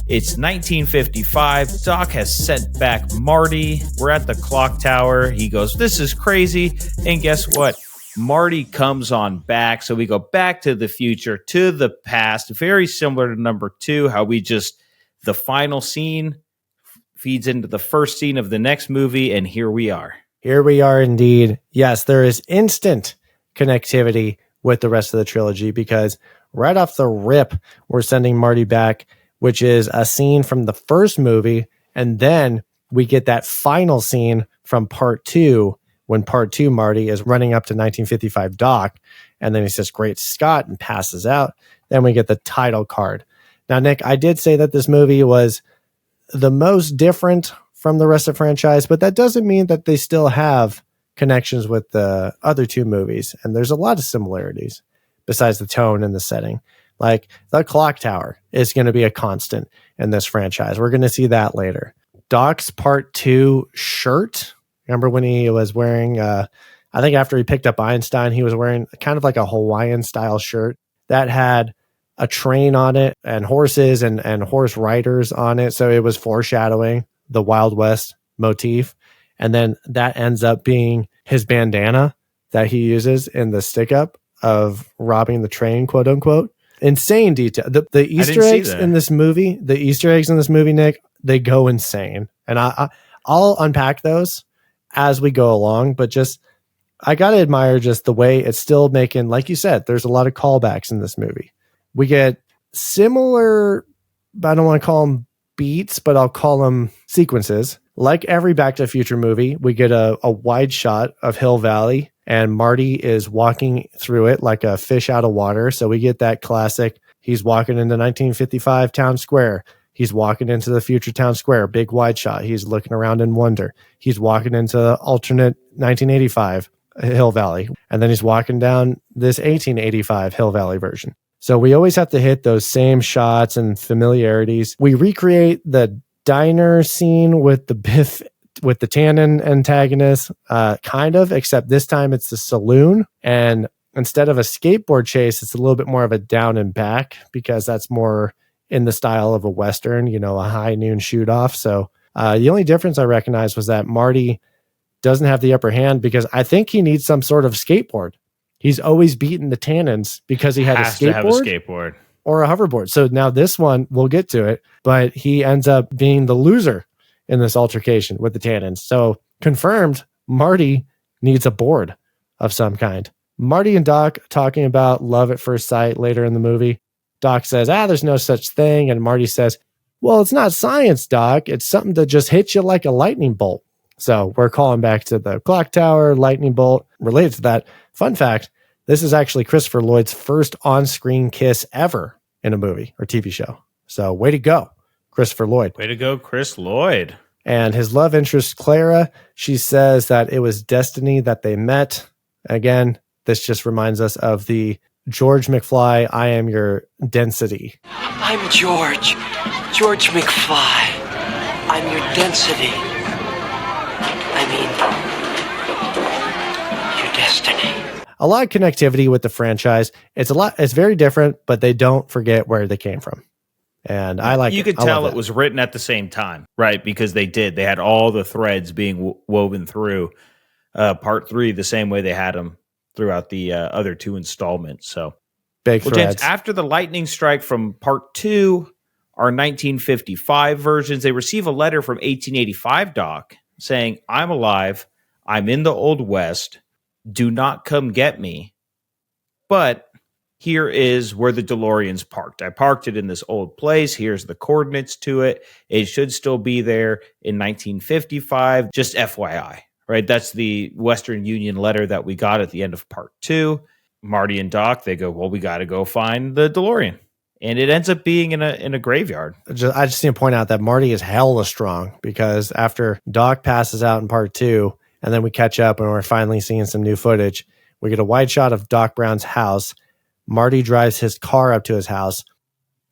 It's 1955. Doc has sent back Marty. We're at the clock tower. He goes, "This is crazy." And guess what? Marty comes on back. So we go back to the future, to the past. Very similar to number 2, how we just, the final scene feeds into the first scene of the next movie. And here we are. Here we are indeed. Yes, there is instant connectivity with the rest of the trilogy because right off the rip, we're sending Marty back, which is a scene from the first movie. And then we get that final scene from part 2, when part 2 Marty is running up to 1955 Doc. And then he says, "Great Scott," and passes out. Then we get the title card. Now, Nick, I did say that this movie was the most different from the rest of the franchise, but that doesn't mean that they still have connections with the other 2 movies. And there's a lot of similarities besides the tone and the setting. Like the clock tower is going to be a constant in this franchise. We're going to see that later. Doc's part 2 shirt. Remember when he was wearing, I think after he picked up Einstein, he was wearing kind of like a Hawaiian style shirt that had a train on it and horses and horse riders on it. So it was foreshadowing the Wild West motif. And then that ends up being his bandana that he uses in the stick up of robbing the train, quote unquote. Insane detail. The Easter eggs in this movie, Nick, they go insane. And I'll unpack those as we go along, but just, I got to admire just the way it's still making, like you said, there's a lot of callbacks in this movie. We get similar, I don't want to call them beats, but I'll call them sequences. Like every Back to the Future movie, we get a wide shot of Hill Valley and Marty is walking through it like a fish out of water. So we get that classic, he's walking into 1955 Town Square. He's walking into the future Town Square, big wide shot. He's looking around in wonder. He's walking into alternate 1985 Hill Valley. And then he's walking down this 1885 Hill Valley version. So we always have to hit those same shots and familiarities. We recreate the diner scene with the Biff, with the Tannen antagonist, kind of, except this time it's the saloon. And instead of a skateboard chase, it's a little bit more of a down and back because that's more in the style of a Western, you know, a high noon shoot off. So the only difference I recognized was that Marty doesn't have the upper hand because I think he needs some sort of skateboard. He's always beaten the Tannens because he had a skateboard or a hoverboard. So now this one, we'll get to it, but he ends up being the loser in this altercation with the Tannens. So confirmed, Marty needs a board of some kind. Marty and Doc talking about love at first sight later in the movie. Doc says, there's no such thing. And Marty says, well, it's not science, Doc. It's something that just hits you like a lightning bolt. So we're calling back to the clock tower, lightning bolt. Related to that, fun fact, this is actually Christopher Lloyd's first on-screen kiss ever in a movie or TV show. So way to go, Christopher Lloyd. Way to go, Chris Lloyd. And his love interest, Clara, she says that it was destiny that they met. Again, this just reminds us of the George McFly, I am your density. I'm George McFly. I'm your density. I mean, your destiny. A lot of connectivity with the franchise. It's very different, but they don't forget where they came from. And I like you could tell it was written at the same time, right? Because they had all the threads being woven through part 3 the same way they had them throughout the other two installments. So, Big well, threads. James, after the lightning strike from part 2, our 1955 versions, they receive a letter from 1885 Doc saying, "I'm alive. I'm in the Old West. Do not come get me. But here is where the DeLorean's parked. I parked it in this old place. Here's the coordinates to it. It should still be there in 1955. Just FYI." Right? That's the Western Union letter that we got at the end of part 2. Marty and Doc, they go, well, we got to go find the DeLorean. And it ends up being in a graveyard. I just need to point out that Marty is hella strong, because after Doc passes out in part 2, and then we catch up and we're finally seeing some new footage, we get a wide shot of Doc Brown's house. Marty drives his car up to his house,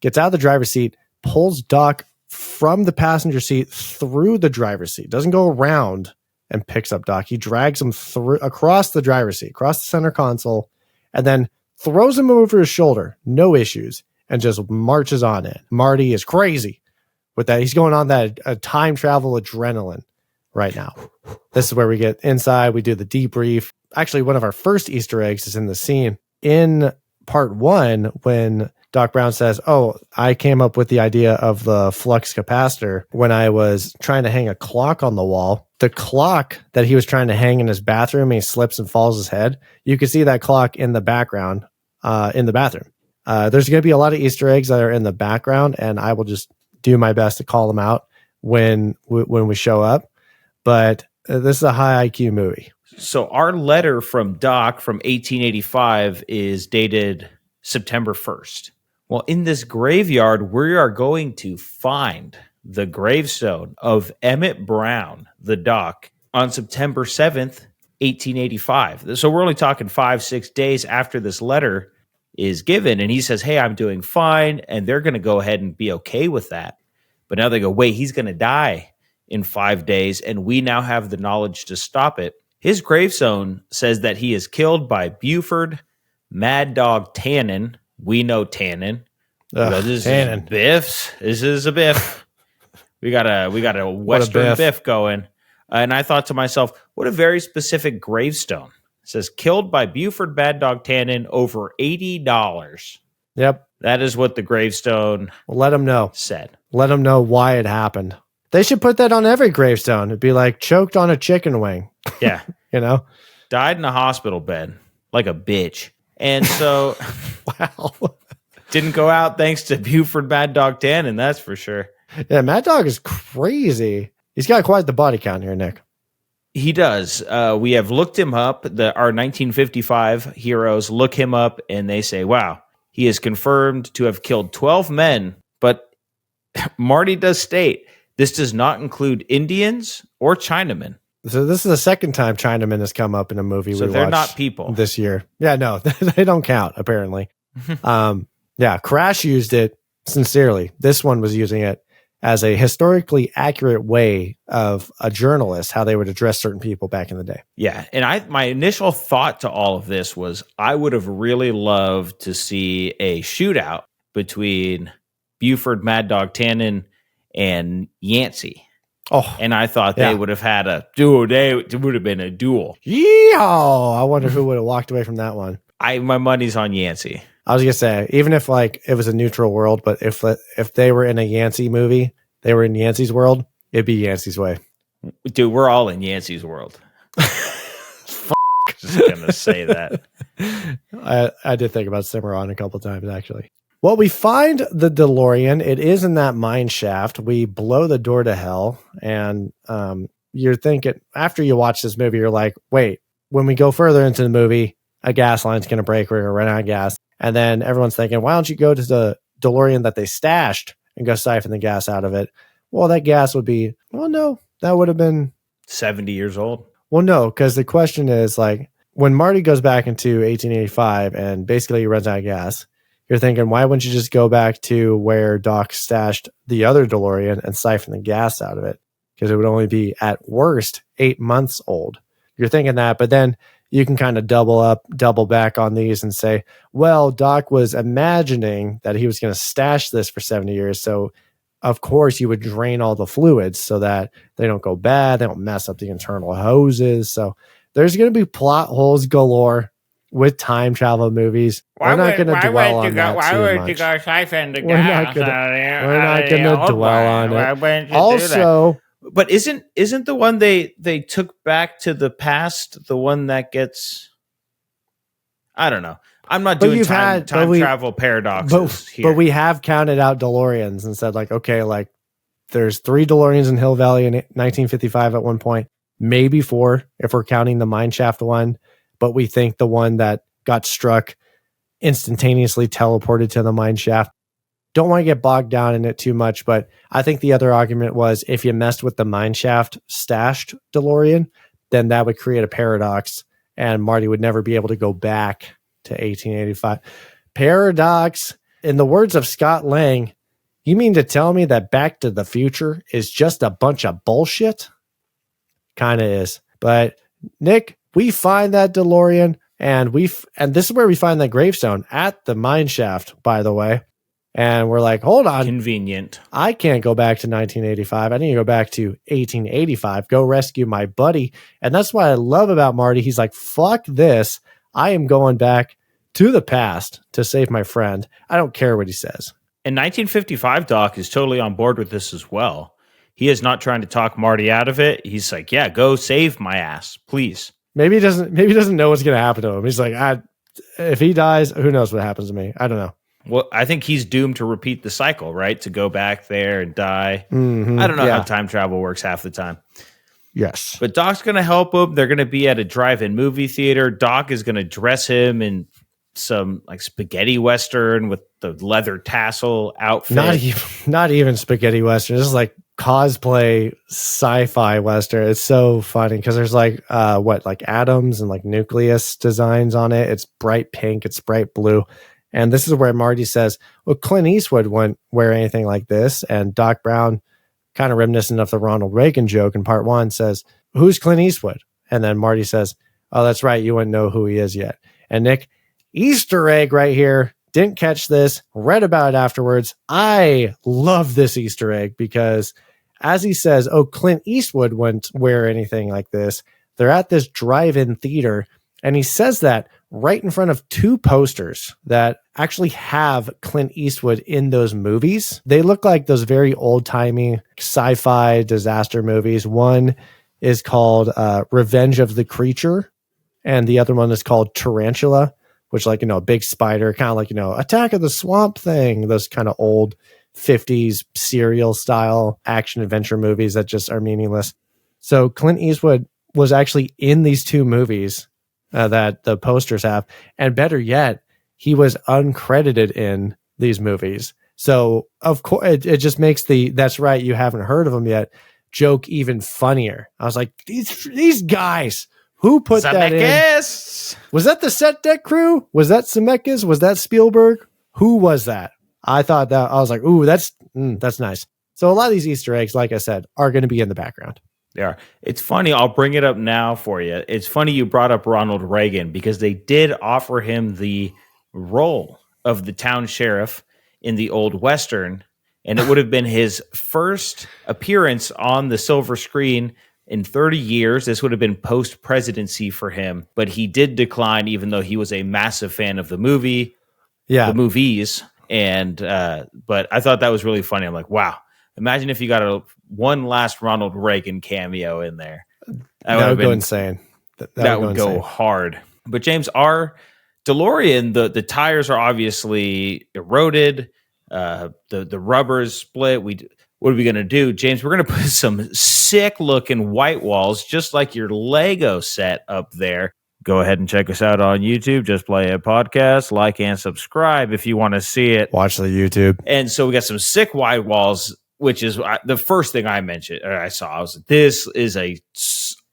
gets out of the driver's seat, pulls Doc from the passenger seat through the driver's seat, doesn't go around, and picks up Doc. He drags him through across the driver's seat, across the center console, and then throws him over his shoulder. No issues. And just marches on in. Marty is crazy with that. He's going on that time travel adrenaline right now. This is where we get inside. We do the debrief. Actually, one of our first Easter eggs is in the scene in part 1 when Doc Brown says, "Oh, I came up with the idea of the flux capacitor when I was trying to hang a clock on the wall." The clock that he was trying to hang in his bathroom, he slips and falls his head. You can see that clock in the background in the bathroom. There's going to be a lot of Easter eggs that are in the background, and I will just do my best to call them out when we show up. But this is a high IQ movie. So our letter from Doc from 1885 is dated September 1st. Well, in this graveyard, we are going to find the gravestone of Emmett Brown, the Doc, on September 7th, 1885. So we're only talking 5-6 days after this letter is given, and he says, "Hey, I'm doing fine," and they're going to go ahead and be okay with that. But now they go, "Wait, he's going to die in 5 days, and we now have the knowledge to stop it." His gravestone says that he is killed by Buford Mad Dog Tannen. We know Tannen. This Tannen. is Biff's. This is a Biff. We got a Western Biff going. And I thought to myself, what a very specific gravestone. It says, killed by Buford Mad Dog Tannen, over $80. Yep. That is what the gravestone Let them know. said. Let them know why it happened. They should put that on every gravestone. It'd be like choked on a chicken wing. Yeah. You know? Died in a hospital bed like a bitch. And so Wow. didn't go out thanks to Buford Mad Dog Tannen, that's for sure. Yeah, Mad Dog is crazy. He's got quite the body count here, Nick. He does. We have looked him up. Our 1955 heroes look him up and they say, wow, he is confirmed to have killed 12 men. But Marty does state this does not include Indians or Chinamen. So this is the second time Chinaman has come up in a movie So we they're watched not people. this year. Yeah, no, they don't count, apparently. Yeah, Crash used it sincerely. This one was using it as a historically accurate way of a journalist, how they would address certain people back in the day. Yeah, and my initial thought to all of this was I would have really loved to see a shootout between Buford Mad Dog Tannen and Yancey. Oh, And I thought Yeah. they would have had a duel. It would have been a duel. yeehaw! I wonder who would have walked away from that one. My money's on Yancey. I was gonna say, even if like it was a neutral world, but if they were in a Yancey movie, they were in Yancey's world, it'd be Yancey's way. Dude, we're all in Yancey's world. Just gonna say that. I did think about Cimarron a couple times, actually. Well, we find the DeLorean. It is in that mine shaft. We blow the door to hell. And you're thinking, after you watch this movie, you're like, wait, when we go further into the movie, a gas line's going to break. We're going to run out of gas. And then everyone's thinking, why don't you go to the DeLorean that they stashed and go siphon the gas out of it? Well, that gas would be, well, no, that would have been 70 years old. Well, no, because the question is like when Marty goes back into 1885 and basically he runs out of gas, you're thinking, why wouldn't you just go back to where Doc stashed the other DeLorean and siphon the gas out of it? Because it would only be at worst 8 months old. You're thinking that, but then you can kind of double back on these and say, well, Doc was imagining that he was going to stash this for 70 years. So of course you would drain all the fluids so that they don't go bad. They don't mess up the internal hoses. So there's going to be plot holes galore with time travel movies. We're not going to dwell on that too much. We're not going to dwell on it. Also, but isn't the one they took back to the past the one that gets? I don't know. I'm not doing time travel paradoxes here. But we have counted out DeLoreans and said, like, okay, like there's 3 DeLoreans in Hill Valley in 1955 at one point, maybe 4 if we're counting the mine shaft one. But we think the one that got struck instantaneously teleported to the mine shaft. Don't want to get bogged down in it too much, but I think the other argument was if you messed with the mine shaft stashed DeLorean, then that would create a paradox and Marty would never be able to go back to 1885. Paradox. In the words of Scott Lang, you mean to tell me that Back to the Future is just a bunch of bullshit? Kind of is. But Nick, we find that DeLorean and this is where we find that gravestone at the mine shaft, by the way. And we're like, hold on. Convenient. I can't go back to 1985. I need to go back to 1885. Go rescue my buddy. And that's what I love about Marty. He's like, fuck this. I am going back to the past to save my friend. I don't care what he says. And 1955 Doc is totally on board with this as well. He is not trying to talk Marty out of it. He's like, yeah, go save my ass, please. Maybe he doesn't know what's going to happen to him. He's like, if he dies, who knows what happens to me? I don't know. Well, I think he's doomed to repeat the cycle, right? To go back there and die. Mm-hmm. I don't know how time travel works half the time. Yes. But Doc's going to help him. They're going to be at a drive-in movie theater. Doc is going to dress him in some like spaghetti western with the leather tassel outfit. Not even spaghetti western. This is like cosplay sci-fi western. It's so funny because there's like like atoms and like nucleus designs on it. It's bright pink. It's bright blue. And this is where Marty says, well, Clint Eastwood wouldn't wear anything like this. And Doc Brown, kind of reminiscent of the Ronald Reagan joke in part 1, says, who's Clint Eastwood? And then Marty says, oh, that's right. You wouldn't know who he is yet. And Nick, Easter egg right here. Didn't catch this. Read about it afterwards. I love this Easter egg because as he says, oh, Clint Eastwood wouldn't wear anything like this. They're at this drive-in theater. And he says that right in front of 2 posters that actually have Clint Eastwood in those movies. They look like those very old-timey sci-fi disaster movies. One is called Revenge of the Creature, and the other one is called Tarantula, which like, a big spider, kind of like, Attack of the Swamp Thing, those kind of old 50s serial style action adventure movies that just are meaningless. So Clint Eastwood was actually in these 2 movies that the posters have. And better yet, he was uncredited in these movies. So of course, it just makes that's right, you haven't heard of him yet joke even funnier. I was like, these guys, who put that in? Was that the set deck crew? Was that Zemeckis? Was that Spielberg? Who was that? I thought that, I was like, ooh, that's nice. So a lot of these Easter eggs, like I said, are going to be in the background. They are. It's funny. I'll bring it up now for you. It's funny you brought up Ronald Reagan because they did offer him the role of the town sheriff in the old Western, and it would have been his first appearance on the silver screen in 30 years. This would have been post-presidency for him, but he did decline even though he was a massive fan of the movie, the movies. And but I thought that was really funny. I'm like, wow. Imagine if you got one last Ronald Reagan cameo in there. That would go insane. That would go hard. But James, our DeLorean, the tires are obviously eroded. The rubber's split. What are we going to do? James, we're going to put some sick looking white walls, just like your Lego set up there. Go ahead and check us out on YouTube. Just Play a Podcast. Like and subscribe if you want to see it. Watch the YouTube. And so we got some sick white walls, which is the first thing I mentioned, or I saw. I was like, this is a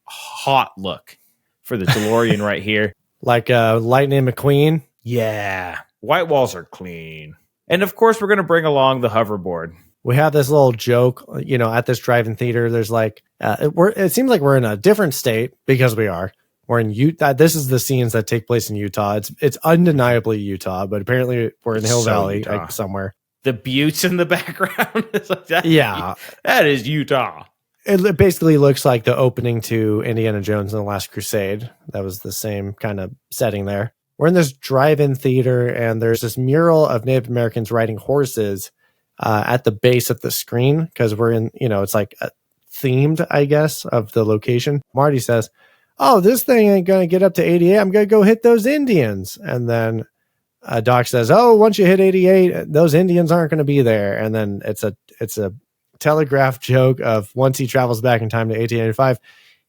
hot look for the DeLorean right here. Like Lightning McQueen? Yeah. White walls are clean. And of course, we're going to bring along the hoverboard. We have this little joke, at this drive-in theater. There's like, it seems like we're in a different state because we are. We're in Utah. This is the scenes that take place in Utah. It's undeniably Utah, but apparently we're in Hill Valley somewhere. The buttes in the background. It's like that. Yeah. That is Utah. It basically looks like the opening to Indiana Jones and the Last Crusade. That was the same kind of setting there. we're in this drive-in theater, and there's this mural of Native Americans riding horses at the base of the screen, because we're in, it's like themed, I guess, of the location. Marty says, "Oh, this thing ain't going to get up to 88. I'm going to go hit those Indians." And then Doc says, "Oh, once you hit 88, those Indians aren't going to be there." And then it's a telegraph joke of once he travels back in time to 1885,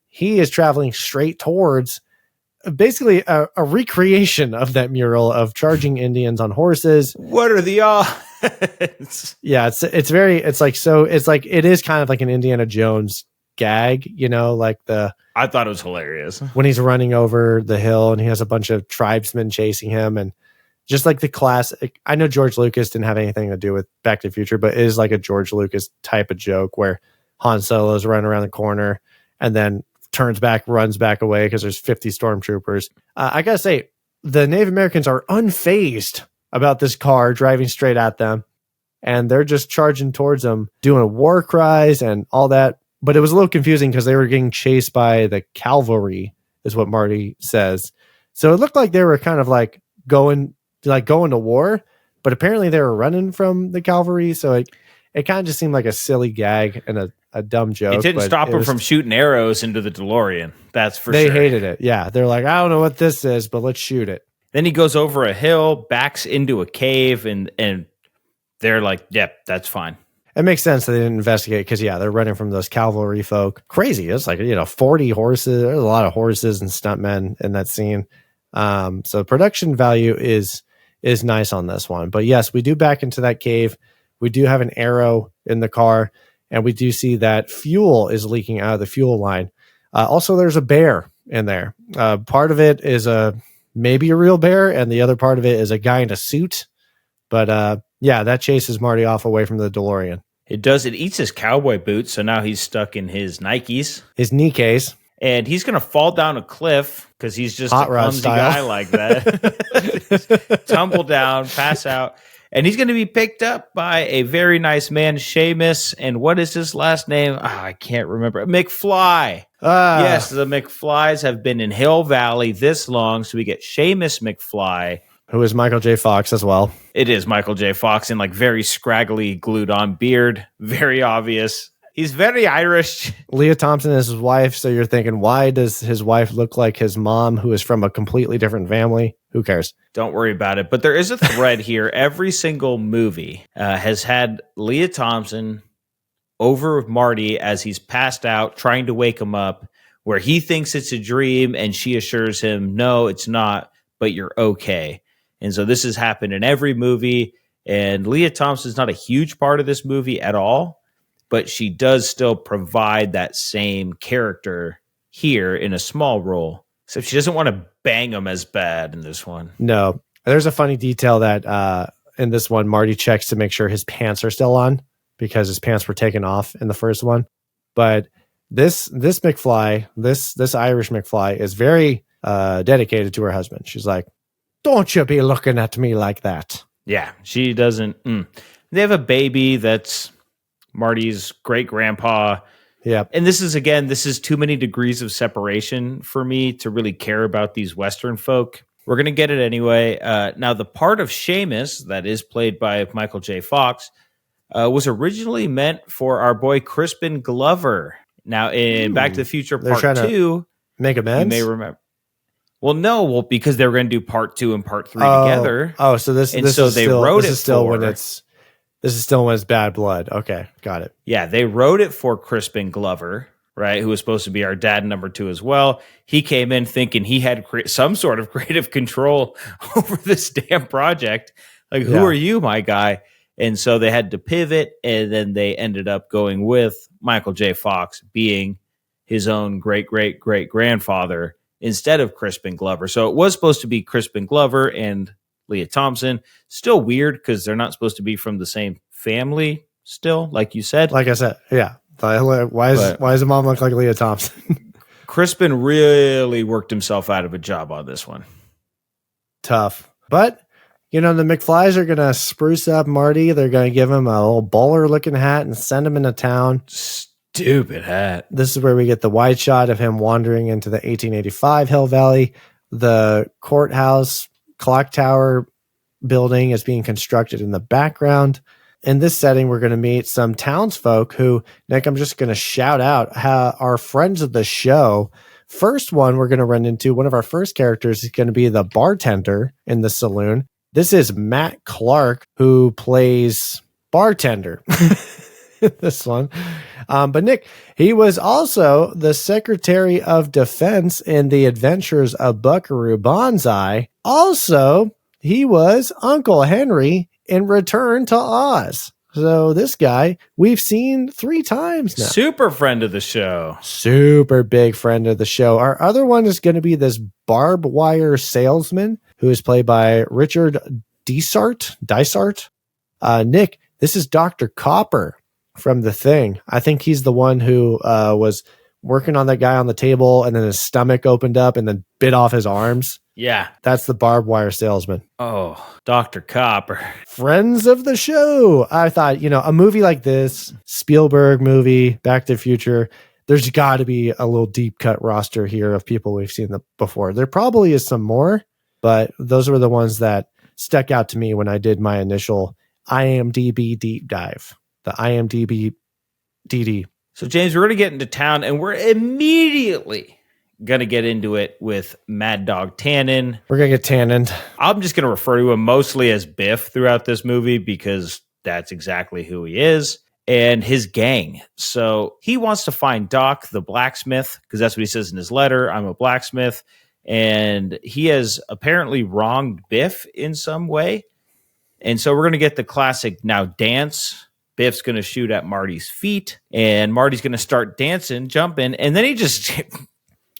he is traveling straight towards basically a recreation of that mural of charging Indians on horses. What are the odds? Yeah, it is kind of like an Indiana Jones gag, I thought it was hilarious when he's running over the hill and he has a bunch of tribesmen chasing him, and just like the classic. I know George Lucas didn't have anything to do with Back to the Future, but it is like a George Lucas type of joke where Han Solo's running around the corner and then turns back, runs back away because there's 50 stormtroopers. I gotta say, the Native Americans are unfazed about this car driving straight at them, and they're just charging towards them, doing war cries and all that. But it was a little confusing because they were getting chased by the cavalry, is what Marty says. So it looked like they were kind of like going to war, but apparently they were running from the cavalry. So it kind of just seemed like a silly gag and a dumb joke. It didn't stop them from shooting arrows into the DeLorean. That's for sure. They hated it. Yeah. They're like, "I don't know what this is, but let's shoot it." Then he goes over a hill, backs into a cave, and they're like, "Yep, that's fine." It makes sense that they didn't investigate because, they're running from those cavalry folk. Crazy. It's like, 40 horses. There's a lot of horses and stuntmen in that scene. So production value is nice on this one. But yes, we do back into that cave. We do have an arrow in the car, and we do see that fuel is leaking out of the fuel line. Also, there's a bear in there. Part of it is maybe a real bear, and the other part of it is a guy in a suit. But that chases Marty off away from the DeLorean. It does. It eats his cowboy boots, so now he's stuck in his Nikes. His Nee-Kays. And he's going to fall down a cliff because he's just Hot a rod clumsy style. guy like that. Tumble down, pass out. And he's going to be picked up by a very nice man, Seamus. And what is his last name? I can't remember. McFly. Yes, the McFlys have been in Hill Valley this long. So we get Seamus McFly. Who is Michael J. Fox as well. It is Michael J. Fox in like very scraggly, glued on beard. Very obvious. He's very Irish. Leah Thompson is his wife. So you're thinking, why does his wife look like his mom, who is from a completely different family? Who cares? Don't worry about it. But there is a thread here. Every single movie has had Leah Thompson over Marty as he's passed out, trying to wake him up, where he thinks it's a dream and she assures him, "No, it's not, but you're okay." And so this has happened in every movie. And Leah Thompson's not a huge part of this movie at all, but she does still provide that same character here in a small role. So she doesn't want to bang him as bad in this one. No. There's a funny detail that in this one, Marty checks to make sure his pants are still on because his pants were taken off in the first one. But this McFly, this Irish McFly is very dedicated to her husband. She's like, "Don't you be looking at me like that." Yeah, she doesn't. They have a baby that's Marty's great grandpa. Yeah. And this is too many degrees of separation for me to really care about these Western folk. We're going to get it anyway. Now, the part of Seamus that is played by Michael J. Fox was originally meant for our boy Crispin Glover. Now, in Back to the Future Part 2, make amends? you may remember. Well, no, because they were going to do Part 2 and Part 3 together. Oh, so this is still when it's Bad Blood. Okay, got it. Yeah, they wrote it for Crispin Glover, right, who was supposed to be our dad number 2 as well. He came in thinking he had some sort of creative control over this damn project. Like, who are you, my guy? And so they had to pivot, and then they ended up going with Michael J. Fox being his own great-great-great-grandfather instead of Crispin Glover. So it was supposed to be Crispin Glover and Leah Thompson. Still weird because they're not supposed to be from the same family still, like you said. Like I said, yeah. Why does the mom look like Leah Thompson? Crispin really worked himself out of a job on this one. Tough. But, the McFlys are going to spruce up Marty. They're going to give him a little bowler-looking hat and send him into town. Stupid hat. This is where we get the wide shot of him wandering into the 1885 Hill Valley. The courthouse clock tower building is being constructed in the background. In this setting, we're going to meet some townsfolk who, Nick, I'm just going to shout out how our friends of the show. First one we're going to run into, one of our first characters is going to be the bartender in the saloon. This is Matt Clark, who plays bartender. This one. But Nick, he was also the Secretary of Defense in The Adventures of Buckaroo Banzai. Also, he was Uncle Henry in Return to Oz. So this guy we've seen 3 times now. Super friend of the show. Super big friend of the show. Our other one is going to be this barbed wire salesman who is played by Richard Dysart. Nick, this is Dr. Copper from The Thing. I think he's the one who was working on that guy on the table, and then his stomach opened up and then bit off his arms. Yeah. That's the barbed wire salesman. Oh, Dr. Copper. Friends of the show. I thought, a movie like this, Spielberg movie, Back to the Future, there's got to be a little deep cut roster here of people we've seen before. There probably is some more, but those were the ones that stuck out to me when I did my initial IMDb deep dive. The IMDb DD. So, James, we're going to get into town, and we're immediately going to get into it with Mad Dog Tannen. We're going to get Tannen. I'm just going to refer to him mostly as Biff throughout this movie because that's exactly who he is, and his gang. So he wants to find Doc, the blacksmith, because that's what he says in his letter. I'm a blacksmith. And he has apparently wronged Biff in some way. And so we're going to get the classic now dance. Biff's going to shoot at Marty's feet, and Marty's going to start dancing, jumping, and then he just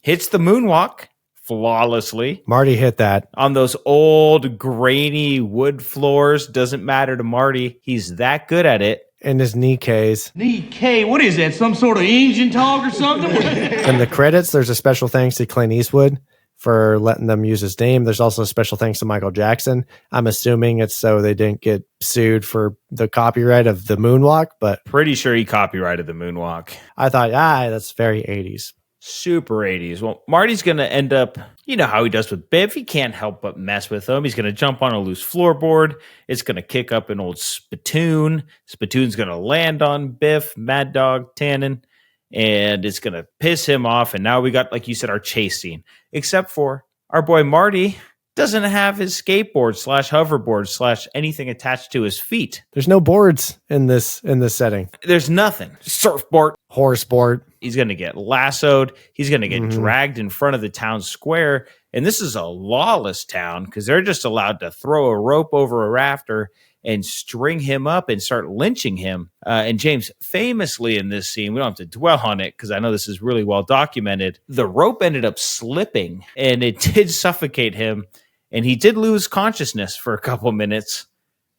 hits the moonwalk flawlessly. Marty hit that. On those old, grainy wood floors. Doesn't matter to Marty. He's that good at it. And his Nee-Kays. Nee-Kay, what is that, some sort of engine talk or something? In the credits, there's a special thanks to Clint Eastwood for letting them use his name. There's also a special thanks to Michael Jackson. I'm assuming it's so they didn't get sued for the copyright of the moonwalk, but pretty sure he copyrighted the moonwalk. I thought, that's very 80s. Super 80s. Well, Marty's going to end up, you know how he does with Biff. He can't help but mess with him. He's going to jump on a loose floorboard. It's going to kick up an old spittoon. Spittoon's going to land on Biff, Mad Dog, Tannen, and it's going to piss him off. And now we got, like you said, our chase scene. Except for our boy Marty doesn't have his skateboard / hoverboard / anything attached to his feet. There's no boards in this setting. There's nothing. Surfboard. Horseboard. He's going to get lassoed. He's going to get dragged in front of the town square. And this is a lawless town because they're just allowed to throw a rope over a rafter and string him up and start lynching him. And James, famously in this scene, we don't have to dwell on it because I know this is really well documented. The rope ended up slipping and it did suffocate him. And he did lose consciousness for a couple minutes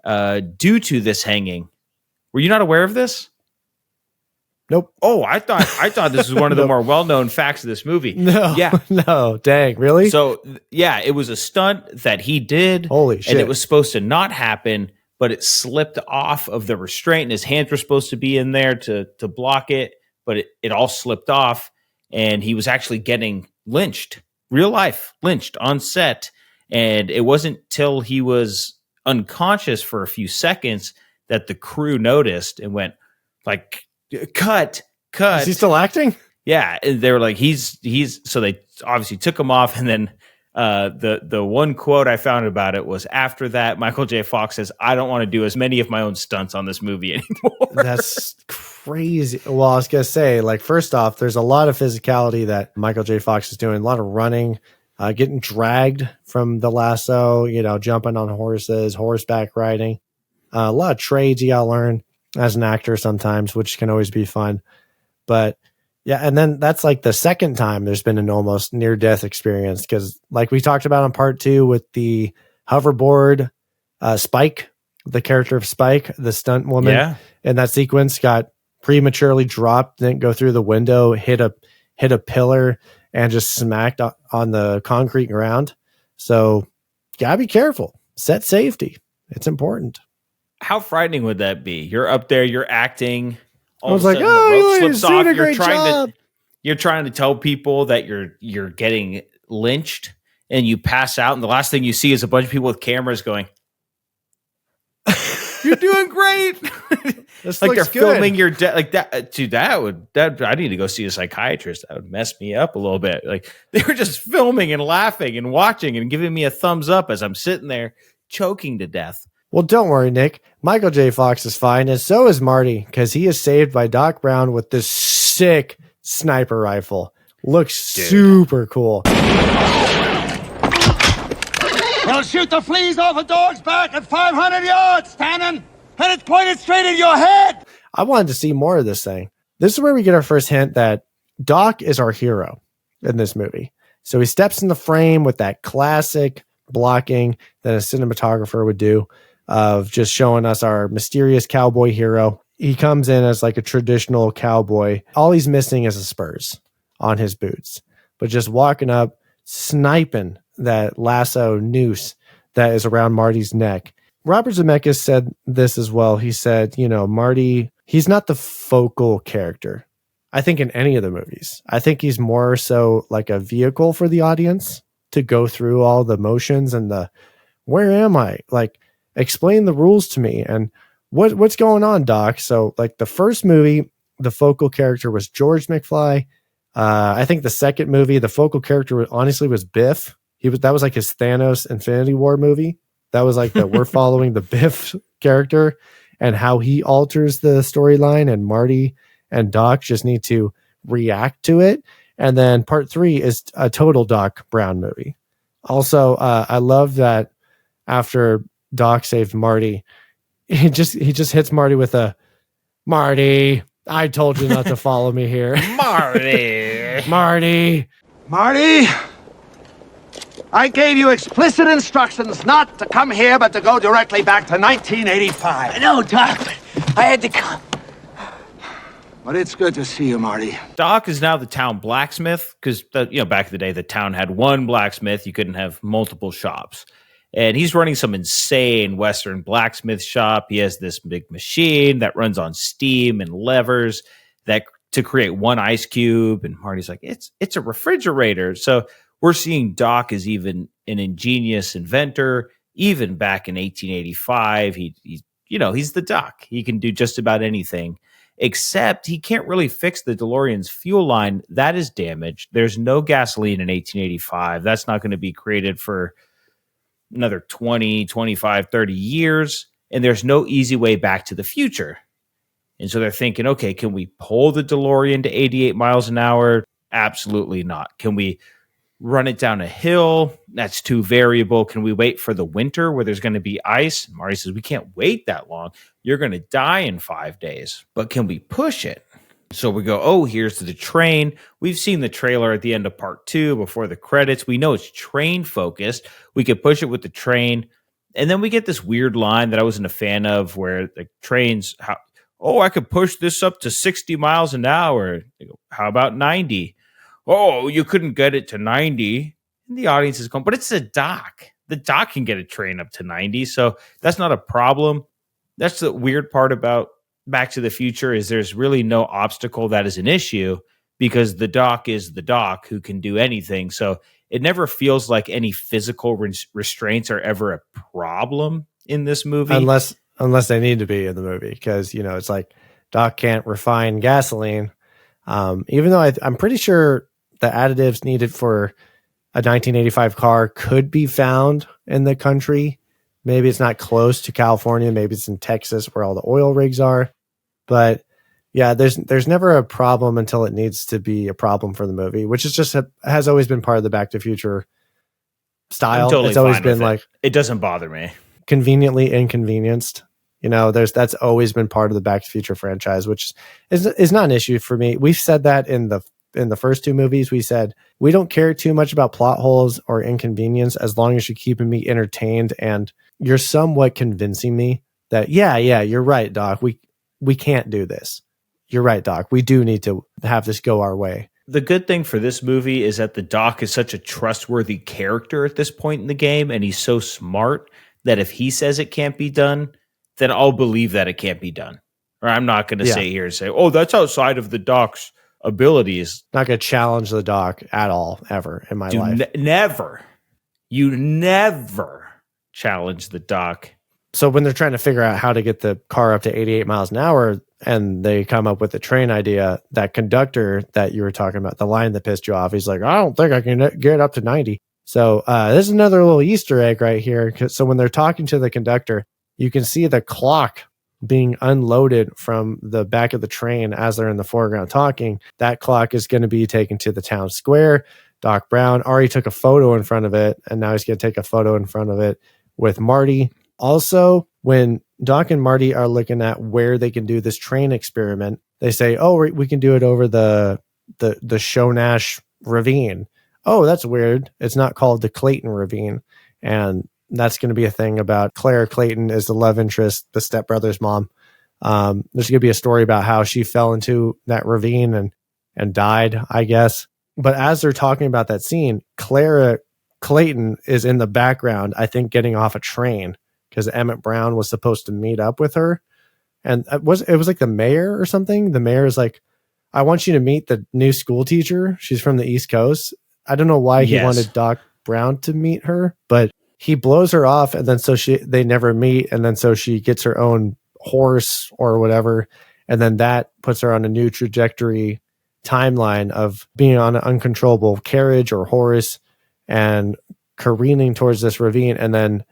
due to this hanging. Were you not aware of this? Nope. Oh, I thought this was one of the more well-known facts of this movie. No. Yeah. No. Dang. Really? So, yeah, it was a stunt that he did. Holy shit. And it was supposed to not happen, but it slipped off of the restraint, and his hands were supposed to be in there to block it, but it all slipped off, and he was actually getting lynched. Real life, lynched on set. And it wasn't till he was unconscious for a few seconds that the crew noticed and went like, cut. Is he still acting? Yeah. And they were like, he's, so they obviously took him off. And then the one quote I found about it was after that, Michael J. Fox says, I don't want to do as many of my own stunts on this movie anymore. That's crazy. Well, I was going to say, like, first off, there's a lot of physicality that Michael J. Fox is doing, a lot of running, getting dragged from the lasso, jumping on horses, horseback riding, a lot of trades you got to learn as an actor sometimes, which can always be fun. But yeah, and then that's like the second time there's been an almost near-death experience because like we talked about on part 2 with the hoverboard, Spike, the character of Spike, the stunt woman in that sequence got prematurely dropped, didn't go through the window, hit a pillar and just smacked on the concrete ground. So gotta be careful. Set safety. It's important. How frightening would that be? You're up there, you're acting. I was like, the rope slips off. You're trying to tell people that you're getting lynched, and you pass out, and the last thing you see is a bunch of people with cameras going, "You're doing great." This Like they're looks good. filming your death. Like that, dude. That I need to go see a psychiatrist. That would mess me up a little bit. Like they were just filming and laughing and watching and giving me a thumbs up as I'm sitting there choking to death. Well, don't worry, Nick. Michael J. Fox is fine, and so is Marty, because he is saved by Doc Brown with this sick sniper rifle. Looks super cool. Well, shoot the fleas off a dog's back at 500 yards, Tannen, and it's pointed straight at your head. I wanted to see more of this thing. This is where we get our first hint that Doc is our hero in this movie. So he steps in the frame with that classic blocking that a cinematographer would do of just showing us our mysterious cowboy hero. He comes in as like a traditional cowboy. All he's missing is a spurs on his boots, but just walking up, sniping that lasso noose that is around Marty's neck. Robert Zemeckis said this as well. He said, Marty, he's not the focal character, I think, in any of the movies. I think he's more so like a vehicle for the audience to go through all the motions and the, where am I? Like, explain the rules to me and what's going on, Doc? So like the first movie, the focal character was George McFly. I think the second movie, the focal character honestly was Biff. That was like his Thanos Infinity War movie. That was like we're following the Biff character and how he alters the storyline, and Marty and Doc just need to react to it. And then part 3 is a total Doc Brown movie. Also, I love that after Doc saved Marty, he just hits Marty with a, "Marty, I told you not to follow me here." Marty. Marty, I gave you explicit instructions not to come here, but to go directly back to 1985. No, Doc, but I had to come. But it's good to see you, Marty. Doc is now the town blacksmith because, back in the day, the town had one blacksmith. You couldn't have multiple shops. And he's running some insane Western blacksmith shop. He has this big machine that runs on steam and levers that to create one ice cube. And Marty's like, it's a refrigerator. So we're seeing Doc as even an ingenious inventor. Even back in 1885, he's the Doc. He can do just about anything. Except he can't really fix the DeLorean's fuel line. That is damaged. There's no gasoline in 1885. That's not going to be created for another 20, 25, 30 years. And there's no easy way back to the future. And so they're thinking, okay, can we pull the DeLorean to 88 miles an hour? Absolutely not. Can we run it down a hill? That's too variable. Can we wait for the winter where there's going to be ice? And Marty says, we can't wait that long. You're going to die in 5 days. But can we push it? So we go, oh, here's the train. We've seen the trailer at the end of part 2 before the credits. We know it's train focused. We could push it with the train. And then we get this weird line that I wasn't a fan of where the trains, I could push this up to 60 miles an hour. They go, how about 90? Oh, you couldn't get it to 90. And the audience is going, but it's a Doc. The Doc can get a train up to 90. So that's not a problem. That's the weird part about Back to the Future is there's really no obstacle that is an issue because the Doc is the Doc who can do anything. So it never feels like any physical restraints are ever a problem in this movie. Unless they need to be in the movie because, it's like Doc can't refine gasoline. Even though I'm pretty sure the additives needed for a 1985 car could be found in the country. Maybe it's not close to California. Maybe it's in Texas where all the oil rigs are. But yeah, there's never a problem until it needs to be a problem for the movie, which is just has always been part of the Back to the Future style. Totally it's always fine been with like it doesn't bother me. Conveniently inconvenienced. That's always been part of the Back to the Future franchise, which is not an issue for me. We've said that in the first 2 movies. We said we don't care too much about plot holes or inconvenience as long as you're keeping me entertained and you're somewhat convincing me that yeah, you're right, Doc. We can't do this. You're right, Doc. We do need to have this go our way. The good thing for this movie is that the Doc is such a trustworthy character at this point in the game, and he's so smart that if he says it can't be done, then I'll believe that it can't be done. Or I'm not going to sit here and say, oh, that's outside of the Doc's abilities. Not going to challenge the Doc at all, ever in my life. Never. You never challenge the doc. So when they're trying to figure out how to get the car up to 88 miles an hour and they come up with the train idea, that conductor that you were talking about, the line that pissed you off, he's like, I don't think I can get up to 90. So this is another little Easter egg right here. So when they're talking to the conductor, you can see the clock being unloaded from the back of the train as they're in the foreground talking. That clock is going to be taken to the town square. Doc Brown already took a photo in front of it, and now he's going to take a photo in front of it with Marty. Also, when Doc and Marty are looking at where they can do this train experiment, they say, oh, we can do it over the Shonash Ravine. Oh, that's weird. It's not called the Clayton Ravine. And that's going to be a thing about Clara Clayton is the love interest, the stepbrother's mom. There's going to be a story about how she fell into that ravine and died, I guess. But as they're talking about that scene, Clara Clayton is in the background, I think, getting off a train because Emmett Brown was supposed to meet up with her. And it was like the mayor or something. The mayor is like, I want you to meet the new school teacher. She's from the East Coast. I don't know why he wanted Doc Brown to meet her, but he blows her off. And then they never meet. And then so she gets her own horse or whatever. And then that puts her on a new trajectory timeline of being on an uncontrollable carriage or horse and careening towards this ravine. And then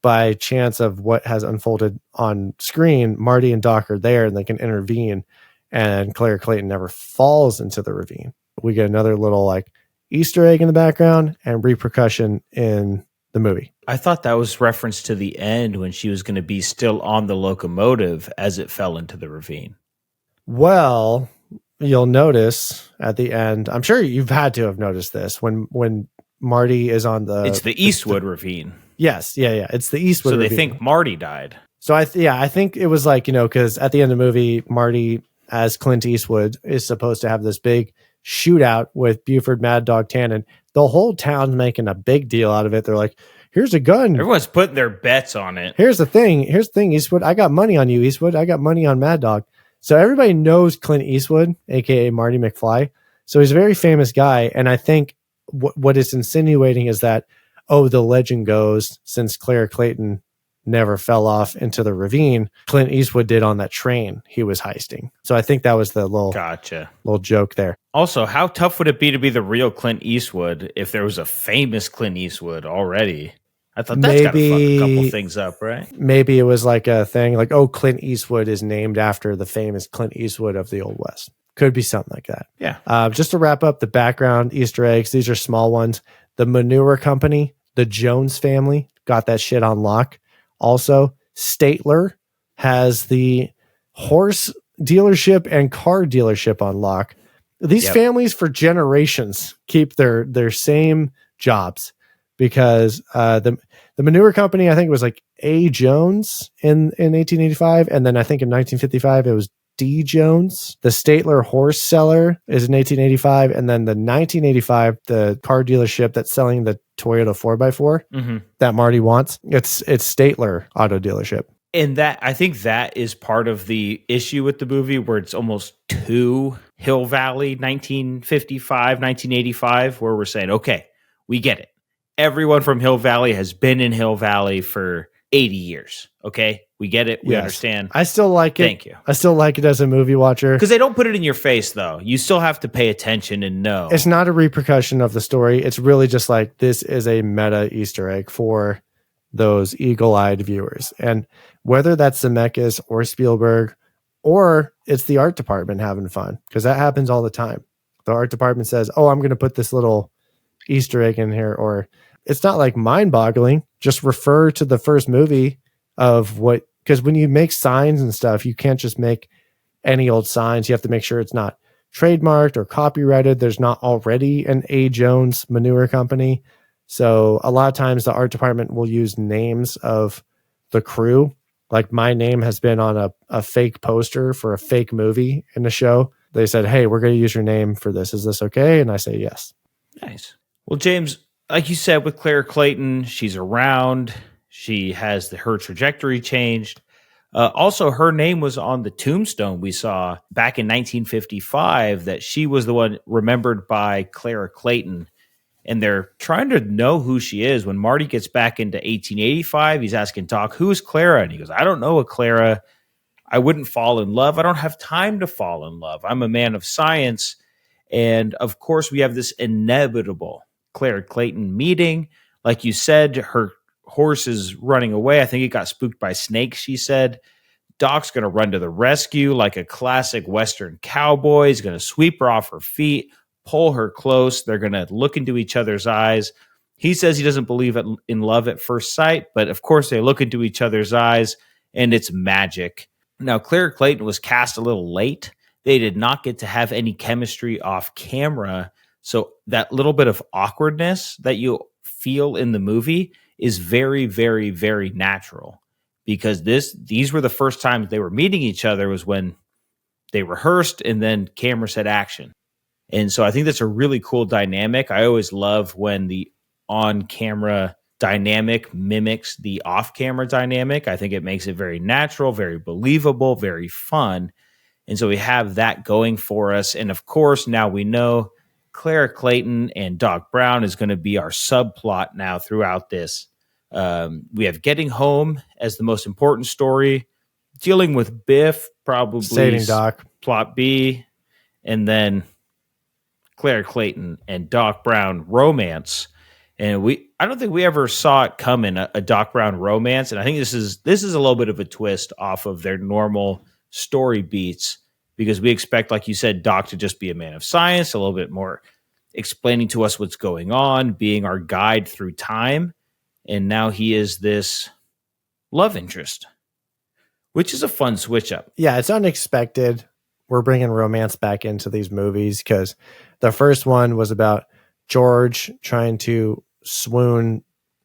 by chance of what has unfolded on screen, Marty and Doc are there and they can intervene, and Clara Clayton never falls into the ravine. We get another little like Easter egg in the background and repercussion in the movie. I thought that was reference to the end when she was going to be still on the locomotive as it fell into the ravine. Well, you'll notice at the end, I'm sure you've had to have noticed this, when Marty is on it's the Eastwood Ravine. Yes. Yeah. It's the Eastwood Ravine. So they think Marty died. So I think it was like, because at the end of the movie, Marty as Clint Eastwood is supposed to have this big shootout with Buford Mad Dog Tannen. The whole town's making a big deal out of it. They're like, here's a gun. Everyone's putting their bets on it. Here's the thing, Eastwood. I got money on you, Eastwood. I got money on Mad Dog. So everybody knows Clint Eastwood, a.k.a. Marty McFly. So he's a very famous guy. And I think what it's insinuating is that, the legend goes, since Clara Clayton never fell off into the ravine, Clint Eastwood did on that train he was heisting. So I think that was the little joke there. Also, how tough would it be to be the real Clint Eastwood if there was a famous Clint Eastwood already? I thought that's got to fuck a couple things up, right? Maybe it was like a thing like, Clint Eastwood is named after the famous Clint Eastwood of the Old West. Could be something like that. Yeah. Just to wrap up the background Easter eggs, these are small ones. The manure company, the Jones family, got that shit on lock. Also, Statler has the horse dealership and car dealership on lock. These families for generations keep their same jobs because the manure company, I think it was like A. Jones in 1885. And then I think in 1955, it was D. Jones. The Statler horse seller is in 1885. And then the 1985, the car dealership that's selling the Toyota 4x4 that Marty wants, it's Statler auto dealership. And that, I think that is part of the issue with the movie, where it's almost too Hill Valley 1955, 1985, where we're saying, okay, we get it. Everyone from Hill Valley has been in Hill Valley for 80 years. Okay, we get it. We understand. I still like it. Thank you. I still like it as a movie watcher. Because they don't put it in your face, though. You still have to pay attention and know. It's not a repercussion of the story. It's really just like, this is a meta Easter egg for those eagle-eyed viewers. And whether that's Zemeckis or Spielberg, or it's the art department having fun, because that happens all the time. The art department says, I'm going to put this little Easter egg in here, or it's not like mind-boggling. Just refer to the first movie of what, because when you make signs and stuff, you can't just make any old signs. You have to make sure it's not trademarked or copyrighted. There's not already an A. Jones manure company. So a lot of times the art department will use names of the crew. Like my name has been on a fake poster for a fake movie in the show. They said, hey, we're going to use your name for this. Is this okay? And I say, yes. Nice. Well, James, like you said, with Clara Clayton, she's around. She has her trajectory changed. Also, her name was on the tombstone we saw back in 1955, that she was the one remembered by Clara Clayton and they're trying to know who she is. When Marty gets back into 1885, he's asking Doc, who is Clara? And he goes, I don't know a Clara. I wouldn't fall in love. I don't have time to fall in love. I'm a man of science. And of course, we have this inevitable Clara Clayton meeting. Like you said, her horse is running away. I think it got spooked by snakes, she said. Doc's going to run to the rescue like a classic Western cowboy. He's going to sweep her off her feet, pull her close. They're going to look into each other's eyes. He says he doesn't believe in love at first sight, but of course they look into each other's eyes and it's magic. Now, Clara Clayton was cast a little late. They did not get to have any chemistry off camera. So that little bit of awkwardness that you feel in the movie is very, very, very natural, because these were the first times they were meeting each other was when they rehearsed and then camera set action. And so I think that's a really cool dynamic. I always love when the on-camera dynamic mimics the off-camera dynamic. I think it makes it very natural, very believable, very fun. And so we have that going for us. And of course, now we know Clara Clayton and Doc Brown is going to be our subplot now throughout this. We have getting home as the most important story, dealing with Biff, probably saving Doc, plot B, and then Clara Clayton and Doc Brown romance. And I don't think we ever saw it coming, a Doc Brown romance. And I think this is a little bit of a twist off of their normal story beats, because we expect, like you said, Doc to just be a man of science, a little bit more explaining to us what's going on, being our guide through time. And now he is this love interest, which is a fun switch up. Yeah, it's unexpected. We're bringing romance back into these movies because the first one was about George trying to swoon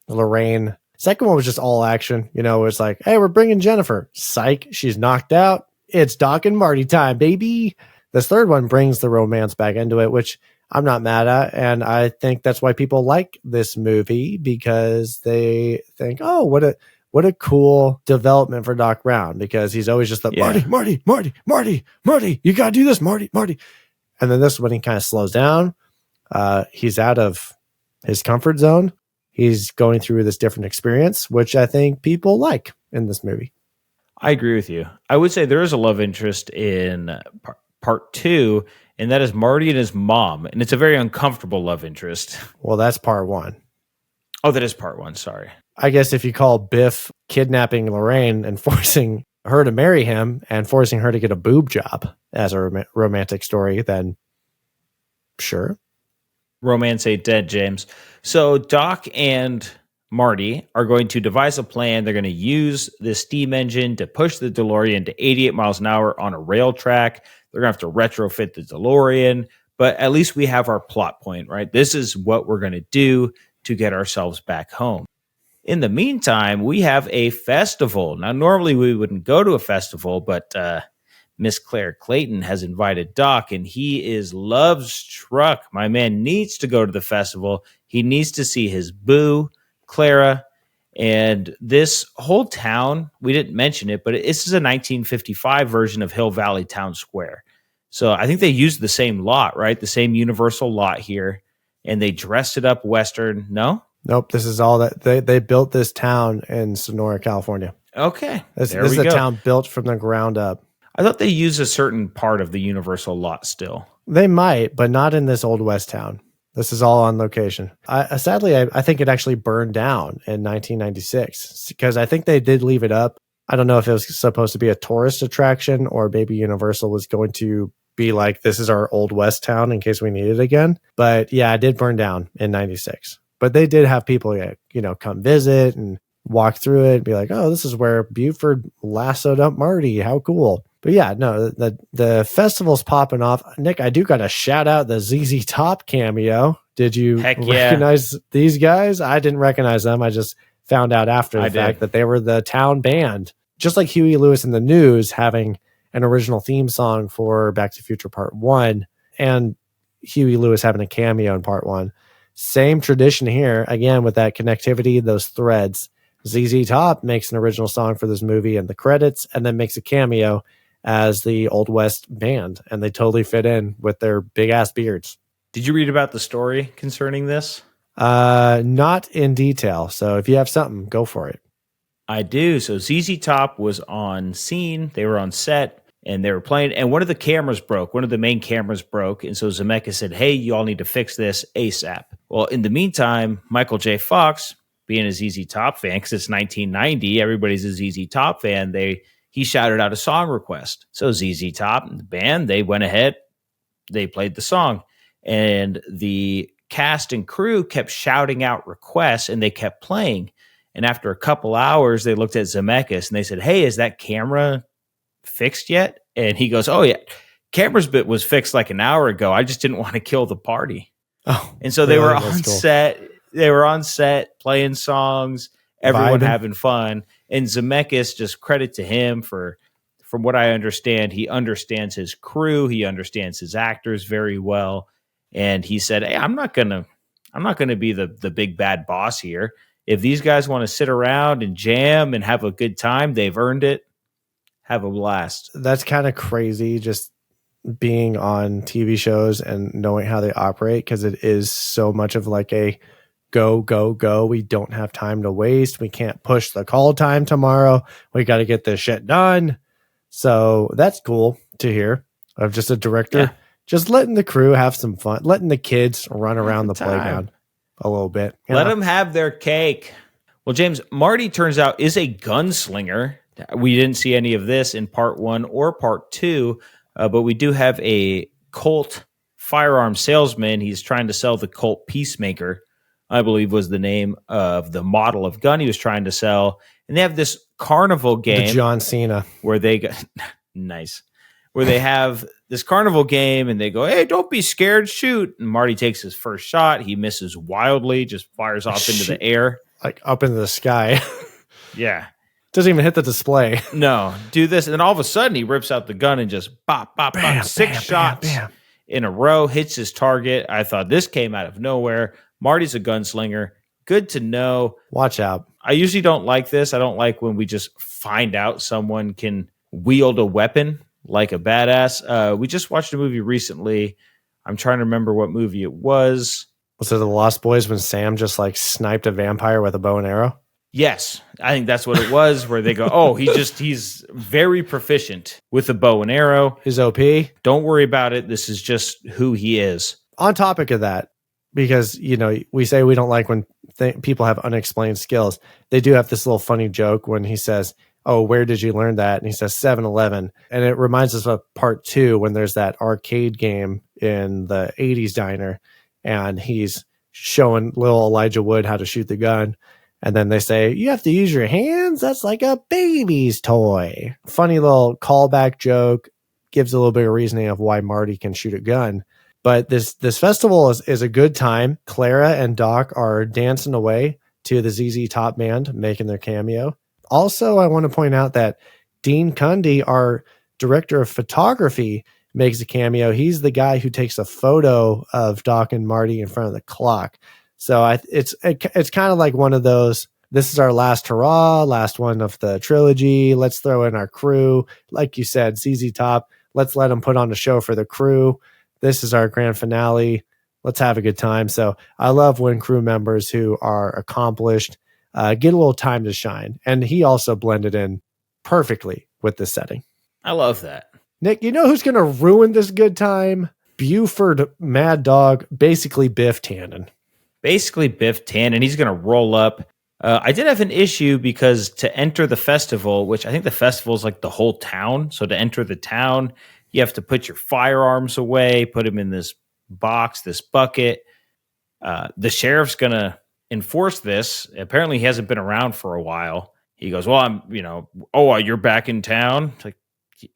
Lorraine. Second one was just all action. You know, it's like, hey, we're bringing Jennifer. Psych, she's knocked out. It's Doc and Marty time, baby. This third one brings the romance back into it, which I'm not mad at. And I think that's why people like this movie, because they think, oh, what a cool development for Doc Brown, because he's always just the Marty, you got to do this, Marty. And then this one, he kind of slows down. He's out of his comfort zone. He's going through this different experience, which I think people like in this movie. I agree with you. I would say there is a love interest in part 2, and that is Marty and his mom. And it's a very uncomfortable love interest. Well, that's part 1. Oh, that is part 1. Sorry. I guess if you call Biff kidnapping Lorraine and forcing her to marry him and forcing her to get a boob job as a romantic story, then sure. Romance ain't dead, James. So Doc and Marty are going to devise a plan. They're going to use this steam engine to push the DeLorean to 88 miles an hour on a rail track. They're going to have to retrofit the DeLorean, but at least we have our plot point, right? This is what we're going to do to get ourselves back home. In the meantime, we have a festival. Now, normally we wouldn't go to a festival, but Miss Clara Clayton has invited Doc, and he is love struck. My man needs to go to the festival. He needs to see his boo, Clara. And this whole town, we didn't mention it, but this is a 1955 version of Hill Valley Town Square. So I think they used the same lot, right? The same Universal lot here. And they dressed it up Western. No? Nope. This is all that they built this town in Sonora, California. Okay. This is a town built from the ground up. I thought they used a certain part of the Universal lot still. They might, but not in this Old West town. This is all on location. Sadly, I think it actually burned down in 1996 because I think they did leave it up. I don't know if it was supposed to be a tourist attraction or maybe Universal was going to be like, this is our Old West town in case we need it again. But yeah, it did burn down in 96. But they did have people, come visit and walk through it and be like, oh, this is where Buford lassoed up Marty. How cool. But yeah, no, the festival's popping off. Nick, I do got to shout out the ZZ Top cameo. Did you recognize these guys? I didn't recognize them. I just found out after the fact that they were the town band. Just like Huey Lewis and the News having an original theme song for Back to the Future Part 1 and Huey Lewis having a cameo in Part 1. Same tradition here, again, with that connectivity, those threads. ZZ Top makes an original song for this movie in the credits and then makes a cameo as the Old West band, and they totally fit in with their big ass beards. Did you read about the story concerning this? Not in detail. So if you have something, go for it. I do. So ZZ Top was on scene. They were on set and they were playing. And one of the cameras broke. One of the main cameras broke. And so Zemeckis said, hey, you all need to fix this ASAP. Well, in the meantime, Michael J. Fox, being a ZZ Top fan, because it's 1990, everybody's a ZZ Top fan, he shouted out a song request. So ZZ Top and the band, they went ahead, they played the song. And the cast and crew kept shouting out requests and they kept playing. And after a couple hours, they looked at Zemeckis and they said, hey, is that camera fixed yet? And he goes, oh, yeah, camera's bit was fixed like an hour ago. I just didn't want to kill the party. Oh, and so they really? were on set. They were on set playing songs, everyone having fun. And Zemeckis, just credit to him from what I understand, he understands his crew. He understands his actors very well. And he said, hey, I'm not gonna be the big bad boss here. If these guys want to sit around and jam and have a good time, they've earned it. Have a blast. That's kind of crazy, just being on TV shows and knowing how they operate, because it is so much of like a go, go, go. We don't have time to waste. We can't push the call time tomorrow. We got to get this shit done. So that's cool to hear of just a director just letting the crew have some fun, letting the kids run around the playground a little bit. Let them have their cake. Well, James, Marty turns out is a gunslinger. We didn't see any of this in part 1 or part 2, but we do have a Colt firearm salesman. He's trying to sell the Colt Peacemaker, I believe was the name of the model of gun he was trying to sell. And they have this carnival game. The John Cena. Where they go, nice. Where they have this carnival game and they go, hey, don't be scared, shoot. And Marty takes his first shot. He misses wildly, just fires off into the air. Like up into the sky. Yeah. Doesn't even hit the display. No, do this. And then all of a sudden he rips out the gun and just bop, bop, Bam, bop. 6 bam, shots bam, bam. in a row, hits his target. I thought this came out of nowhere. Marty's a gunslinger. Good to know. Watch out. I usually don't like this. I don't like when we just find out someone can wield a weapon like a badass. We just watched a movie recently. I'm trying to remember what movie it was. Was it The Lost Boys when Sam just like sniped a vampire with a bow and arrow? Yes, I think that's what it was, where they go, oh, he's very proficient with a bow and arrow. His OP. Don't worry about it. This is just who he is. On topic of that, because, you know, we say we don't like when people have unexplained skills. They do have this little funny joke when he says, oh, where did you learn that? And he says 7-Eleven. And it reminds us of part 2 when there's that arcade game in the 80s diner and he's showing little Elijah Wood how to shoot the gun. And then they say, you have to use your hands? That's like a baby's toy. Funny little callback joke. Gives a little bit of reasoning of why Marty can shoot a gun. But this festival is a good time. Clara and Doc are dancing away to the ZZ Top Band, making their cameo. Also, I want to point out that Dean Cundy, our director of photography, makes a cameo. He's the guy who takes a photo of Doc and Marty in front of the clock. So it's kind of like one of those, this is our last hurrah, last one of the trilogy. Let's throw in our crew. Like you said, ZZ Top, let's let them put on a show for the crew. This is our grand finale. Let's have a good time. So I love when crew members who are accomplished get a little time to shine. And he also blended in perfectly with this setting. I love that. Nick, you know who's going to ruin this good time? Buford Mad Dog, basically Biff Tannen. Basically Biff Tannen. He's going to roll up. I did have an issue because to enter the festival, which I think the festival is like the whole town. So to enter the town, you have to put your firearms away, put them in this box, this bucket. The sheriff's going to enforce this. Apparently he hasn't been around for a while. He goes, well, you're back in town? It's like,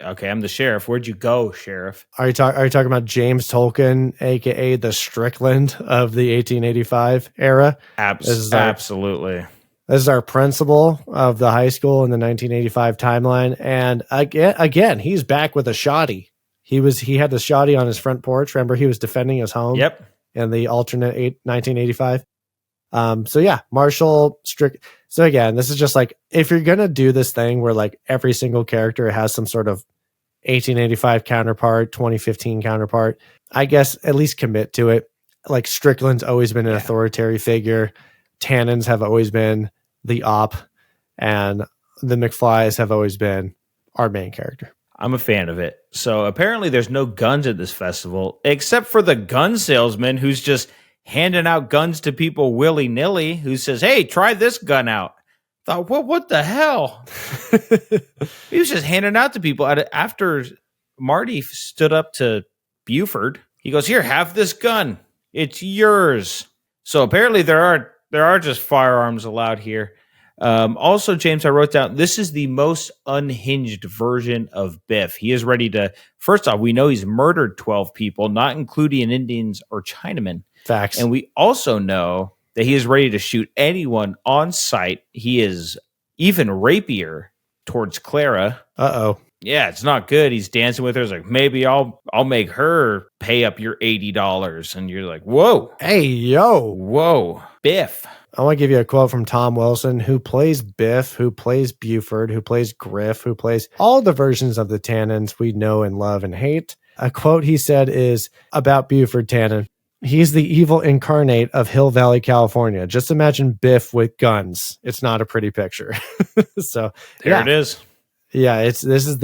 okay, I'm the sheriff. Where'd you go, sheriff? Are you talking about James Tolkien, aka the Strickland of the 1885 era? Absolutely. This is our principal of the high school in the 1985 timeline. And again, he's back with a shotty. He had the shotty on his front porch. Remember, he was defending his home. Yep. In the alternate 1985. So yeah, Marshall Strick. So again, this is just like, if you're going to do this thing where like every single character has some sort of 1885 counterpart, 2015 counterpart, I guess at least commit to it. like Strickland's always been an authoritarian figure. Tannens have always been the op, and the McFlys have always been our main character. I'm a fan of it. So apparently there's no guns at this festival, except for the gun salesman who's just handing out guns to people willy-nilly, who says, hey, try this gun out. Thought, what the hell? He was just handing out to people. After Marty stood up to Buford, he goes, here, have this gun. It's yours. So apparently there are just firearms allowed here. Also, James, I wrote down, this is the most unhinged version of Biff. He is ready to, first off, we know he's murdered 12 people, not including Indians or Chinamen. Facts. And we also know that he is ready to shoot anyone on sight. He is even rapier towards Clara. Uh-oh. Yeah, it's not good. He's dancing with her. He's like, maybe I'll make her pay up your $80. And you're like, whoa. Hey, yo. Whoa. Biff. I want to give you a quote from Tom Wilson, who plays Biff, who plays Buford, who plays Griff, who plays all the versions of the Tannens we know and love and hate. A quote he said is about Buford Tannen. He's the evil incarnate of Hill Valley, California. Just imagine Biff with guns. It's not a pretty picture. So there it is. Yeah, this is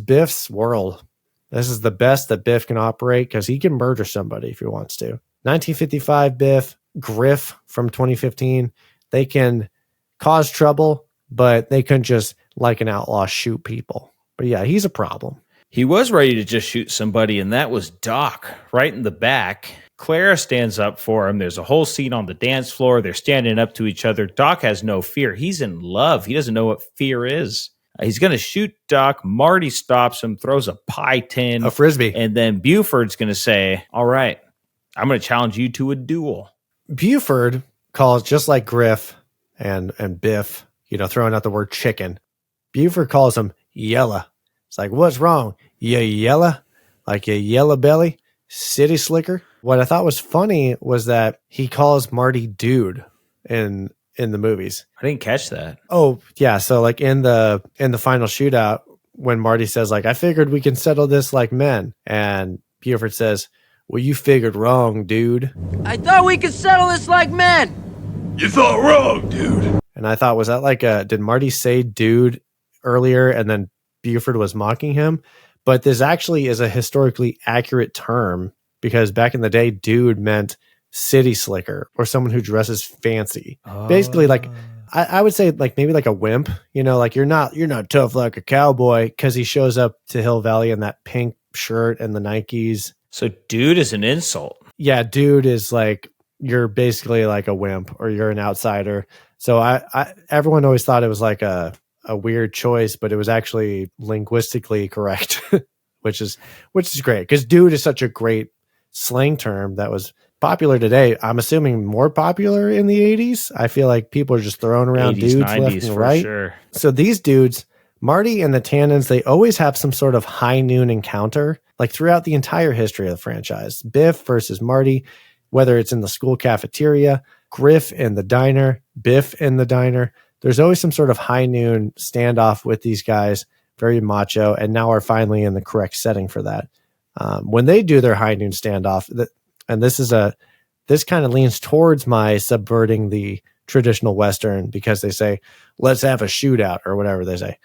Biff's world. This is the best that Biff can operate because he can murder somebody if he wants to. 1955 Biff, Griff from 2015. They can cause trouble, but they couldn't just like an outlaw shoot people. But yeah, he's a problem. He was ready to just shoot somebody, and that was Doc right in the back. Clara stands up for him. There's a whole scene on the dance floor. They're standing up to each other. Doc has no fear. He's in love. He doesn't know what fear is. He's going to shoot Doc. Marty stops him, throws a pie tin. A Frisbee. And then Buford's going to say, all right, I'm going to challenge you to a duel. Buford calls, just like Griff and Biff, throwing out the word chicken. Buford calls him yella. It's like, what's wrong? You yella? Like you yellow belly? City slicker? What I thought was funny was that he calls Marty dude in the movies. I didn't catch that. Oh, yeah. So like in the final shootout, when Marty says like, I figured we can settle this like men. And Buford says, well, you figured wrong, dude. I thought we could settle this like men. You thought wrong, dude. And I thought, was that like did Marty say dude earlier and then Buford was mocking him? But this actually is a historically accurate term because back in the day, dude meant city slicker or someone who dresses fancy. Basically, like I would say like maybe like a wimp, like you're not tough like a cowboy because he shows up to Hill Valley in that pink shirt and the Nikes. So dude is an insult. Yeah, dude is like you're basically like a wimp or you're an outsider. So I everyone always thought it was like a weird choice, but it was actually linguistically correct, which is great because dude is such a great slang term that was popular today. I'm assuming more popular in the 80s. I feel like people are just throwing around 80s, dudes 90s left and for right. sure. So these dudes, Marty and the Tannens, they always have some sort of high noon encounter, like throughout the entire history of the franchise. Biff versus Marty, whether it's in the school cafeteria, Griff in the diner, Biff in the diner. There's always some sort of high noon standoff with these guys, very macho, and now are finally in the correct setting for that. When they do their high noon standoff, and this kind of leans towards my subverting the traditional Western because they say, let's have a shootout or whatever they say.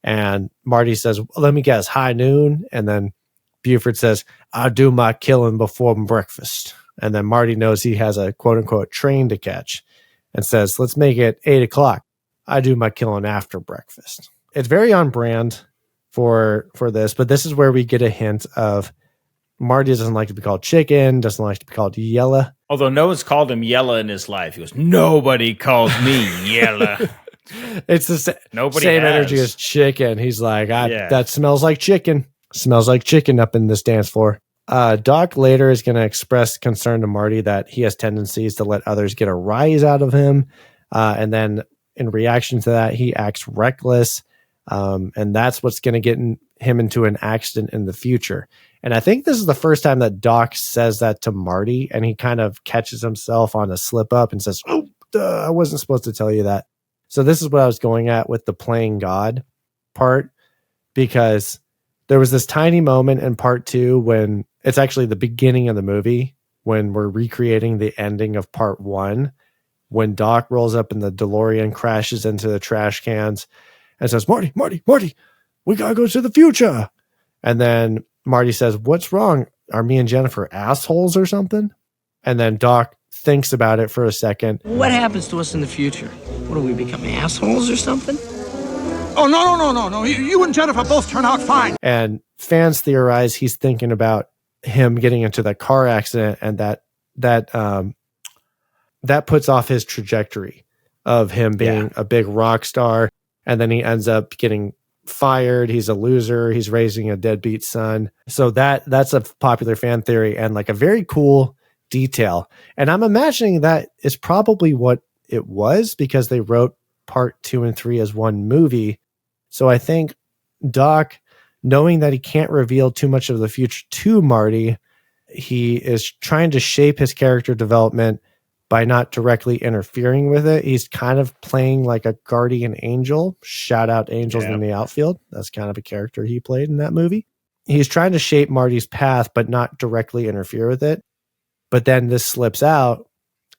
And Marty says, let me guess, high noon. And then Buford says, I'll do my killing before breakfast. And then Marty knows he has a quote unquote train to catch and says, let's make it 8:00. I do my killing after breakfast. It's very on brand for this, but this is where we get a hint of Marty doesn't like to be called chicken, doesn't like to be called yella. Although no one's called him Yella in his life. He goes, nobody calls me Yella. It's the same energy as chicken. He's like, that smells like chicken. Smells like chicken up in this dance floor. Doc later is going to express concern to Marty that he has tendencies to let others get a rise out of him. And then in reaction to that, he acts reckless. And that's what's going to get him into an accident in the future. And I think this is the first time that Doc says that to Marty, and he kind of catches himself on a slip up and says, oh, I wasn't supposed to tell you that. So this is what I was going at with the playing God part, because There was this tiny moment in part 2 when it's actually the beginning of the movie when we're recreating the ending of part 1, when Doc rolls up in the DeLorean, crashes into the trash cans and says, Marty, we gotta go to the future. And then Marty says, what's wrong? Are me and Jennifer assholes or something? And then Doc thinks about it for a second. What happens to us in the future? What do we become, assholes or something? Oh, no. You and Jennifer both turn out fine. And fans theorize he's thinking about him getting into that car accident, and that puts off his trajectory of him being a big rock star. And then he ends up getting fired. He's a loser. He's raising a deadbeat son. So that's a popular fan theory and like a very cool detail. And I'm imagining that is probably what it was, because they wrote part 2 and 3 as one movie. So I think Doc, knowing that he can't reveal too much of the future to Marty, he is trying to shape his character development by not directly interfering with it. He's kind of playing like a guardian angel. Shout out Angels in the Outfield. That's kind of a character he played in that movie. He's trying to shape Marty's path, but not directly interfere with it. But then this slips out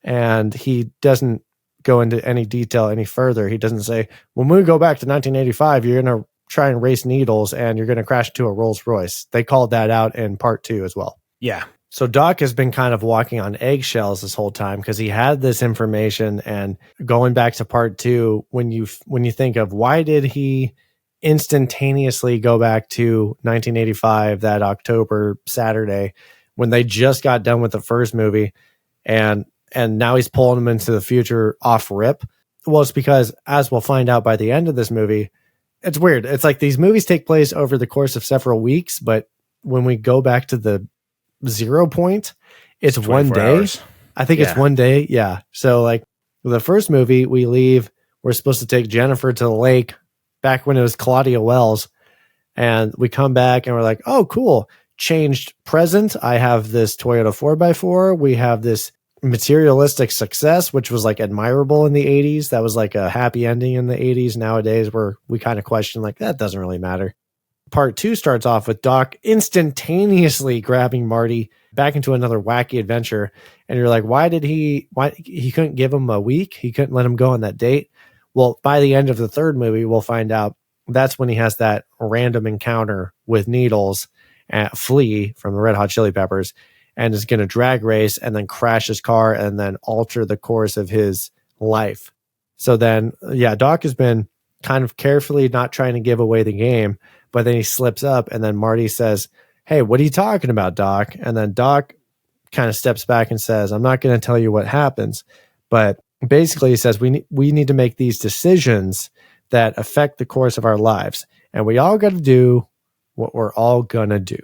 and he doesn't go into any detail any further. He doesn't say, when we go back to 1985, you're going to try and race needles and you're going to crash into a Rolls Royce. They called that out in part 2 as well. Yeah. So Doc has been kind of walking on eggshells this whole time because he had this information. And going back to part 2, when you think of why did he instantaneously go back to 1985, that October Saturday, when they just got done with the first movie, and now he's pulling them into the future off rip. Well, it's because, as we'll find out by the end of this movie, it's weird. It's like these movies take place over the course of several weeks, but when we go back to the 0 point, it's 1 day. Hours. I think it's 1 day. Yeah. So like the first movie, we're supposed to take Jennifer to the lake back when it was Claudia Wells. And we come back and we're like, oh, cool. Changed present. I have this Toyota 4x4. We have this materialistic success, which was like admirable in the 80s. That was like a happy ending in the 80s. Nowadays, where we kind of question like, that doesn't really matter. Part 2 starts off with Doc instantaneously grabbing Marty back into another wacky adventure. And you're like, why he couldn't give him a week? He couldn't let him go on that date. Well, by the end of the third movie, we'll find out that's when he has that random encounter with Needles at Flea from the Red Hot Chili Peppers, and is going to drag race and then crash his car and then alter the course of his life. So then, Doc has been kind of carefully not trying to give away the game, but then he slips up and then Marty says, hey, what are you talking about, Doc? And then Doc kind of steps back and says, I'm not going to tell you what happens, but basically he says, we need to make these decisions that affect the course of our lives. And we all got to do what we're all going to do.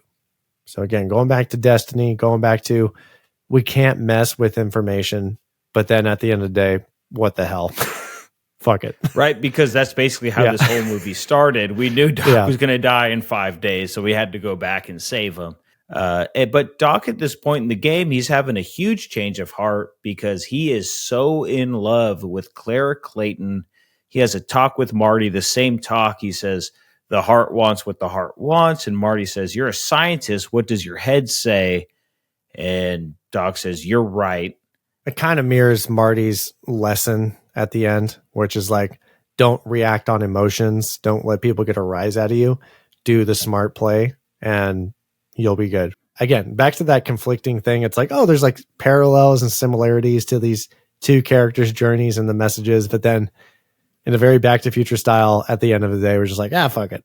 So again, going back to destiny, going back to, we can't mess with information, but then at the end of the day, what the hell? Fuck it. Right, because that's basically how this whole movie started. We knew Doc was going to die in 5 days, so we had to go back and save him. But Doc, at this point in the game, he's having a huge change of heart because he is so in love with Clara Clayton. He has a talk with Marty, the same talk. He says, the heart wants what the heart wants. And Marty says, you're a scientist. What does your head say? And Doc says, you're right. It kind of mirrors Marty's lesson at the end, which is like, don't react on emotions. Don't let people get a rise out of you. Do the smart play and you'll be good. Again, back to that conflicting thing. It's like, oh, there's like parallels and similarities to these two characters' journeys and the messages. But then in a very Back to Future style, at the end of the day, we're just like, fuck it.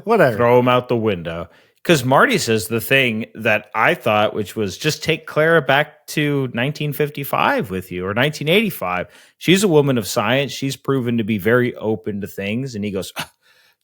Whatever. Throw him out the window. Because Marty says the thing that I thought, which was just take Clara back to 1955 with you, or 1985. She's a woman of science. She's proven to be very open to things. And he goes,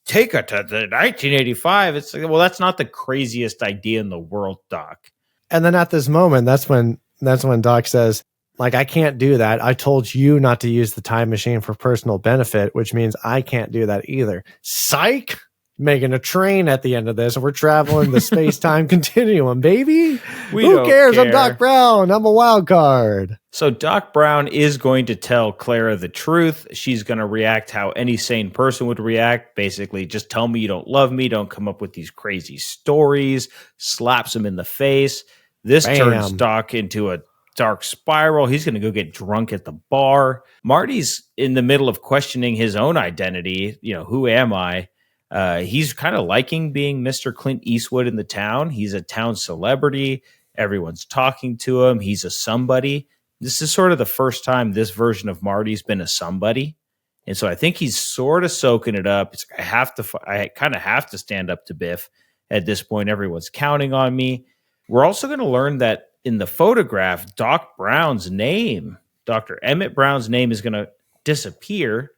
take her to the 1985. It's like, well, that's not the craziest idea in the world, Doc. And then at this moment, that's when Doc says, like, I can't do that. I told you not to use the time machine for personal benefit, which means I can't do that either. Psych! making a train at the end of this. We're traveling the space-time continuum, baby. Who Who cares? I'm Doc Brown. I'm a wild card. So Doc Brown is going to tell Clara the truth. She's going to react how any sane person would react. Basically, just tell me you don't love me. Don't come up with these crazy stories. Slaps him in the face. This turns Doc into a dark spiral. He's going to go get drunk at the bar. Marty's in the middle of questioning his own identity. Who am I? He's kind of liking being Mr. Clint Eastwood in the town. He's a town celebrity. Everyone's talking to him. He's a somebody. This is sort of the first time this version of Marty's been a somebody. And so I think he's sort of soaking it up. I kind of have to stand up to Biff at this point. Everyone's counting on me. We're also going to learn that in the photograph, Doc Brown's name, Dr. Emmett Brown's name, is going to disappear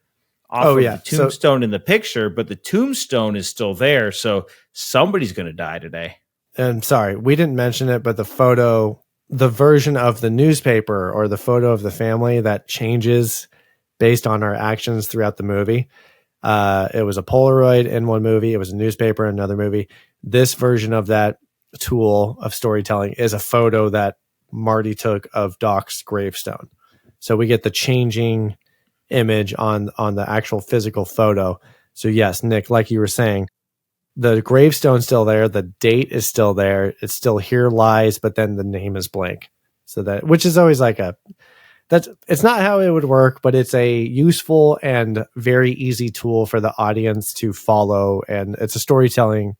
off of the tombstone in the picture, but the tombstone is still there. So somebody's going to die today. And sorry, we didn't mention it, but the photo, the version of the newspaper or the photo of the family that changes based on our actions throughout the movie. It was a Polaroid in one movie. It was a newspaper in another movie. This version of that tool of storytelling is a photo that Marty took of Doc's gravestone. So we get the changing image on the actual physical photo. So yes, Nick, like you were saying, the gravestone's still there. The date is still there. It's still "Here lies," but then the name is blank. So that, which is always like it's not how it would work, but it's a useful and very easy tool for the audience to follow. And it's a storytelling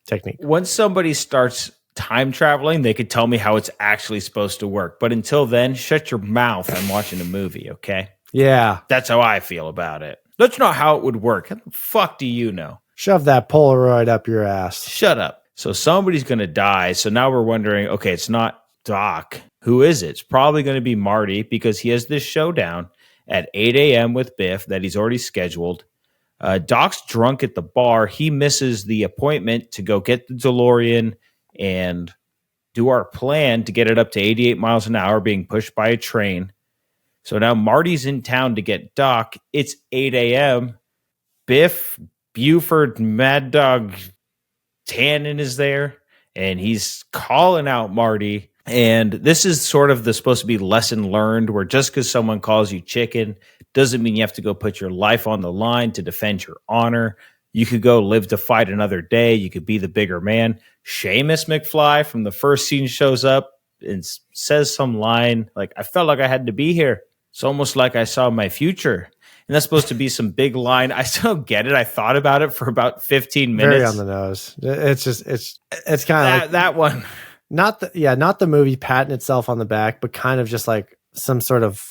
technique. Once somebody starts time traveling, they could tell me how it's actually supposed to work. But until then, shut your mouth. I'm watching a movie, okay? Yeah. That's how I feel about it. That's not how it would work. How the fuck do you know? Shove that Polaroid up your ass. Shut up. So somebody's going to die. So now we're wondering, okay, it's not Doc. Who is it? It's probably going to be Marty because he has this showdown at 8 a.m. with Biff that he's already scheduled. Doc's drunk at the bar. He misses the appointment to go get the DeLorean and do our plan to get it up to 88 miles an hour being pushed by a train. So now Marty's in town to get Doc. It's 8 a.m. Biff, Buford, Mad Dog, Tannen is there, and he's calling out Marty. And this is sort of supposed to be lesson learned, where just because someone calls you chicken doesn't mean you have to go put your life on the line to defend your honor. You could go live to fight another day. You could be the bigger man. Seamus McFly from the first scene shows up and says some line like, "I felt like I had to be here. It's almost like I saw my future." And that's supposed to be some big line. I still don't get it. I thought about it for about 15 minutes. Very on the nose. It's kind of like that one. Not the movie patting itself on the back, but kind of just like some sort of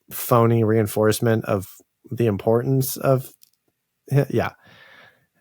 phony reinforcement of the importance of. Yeah.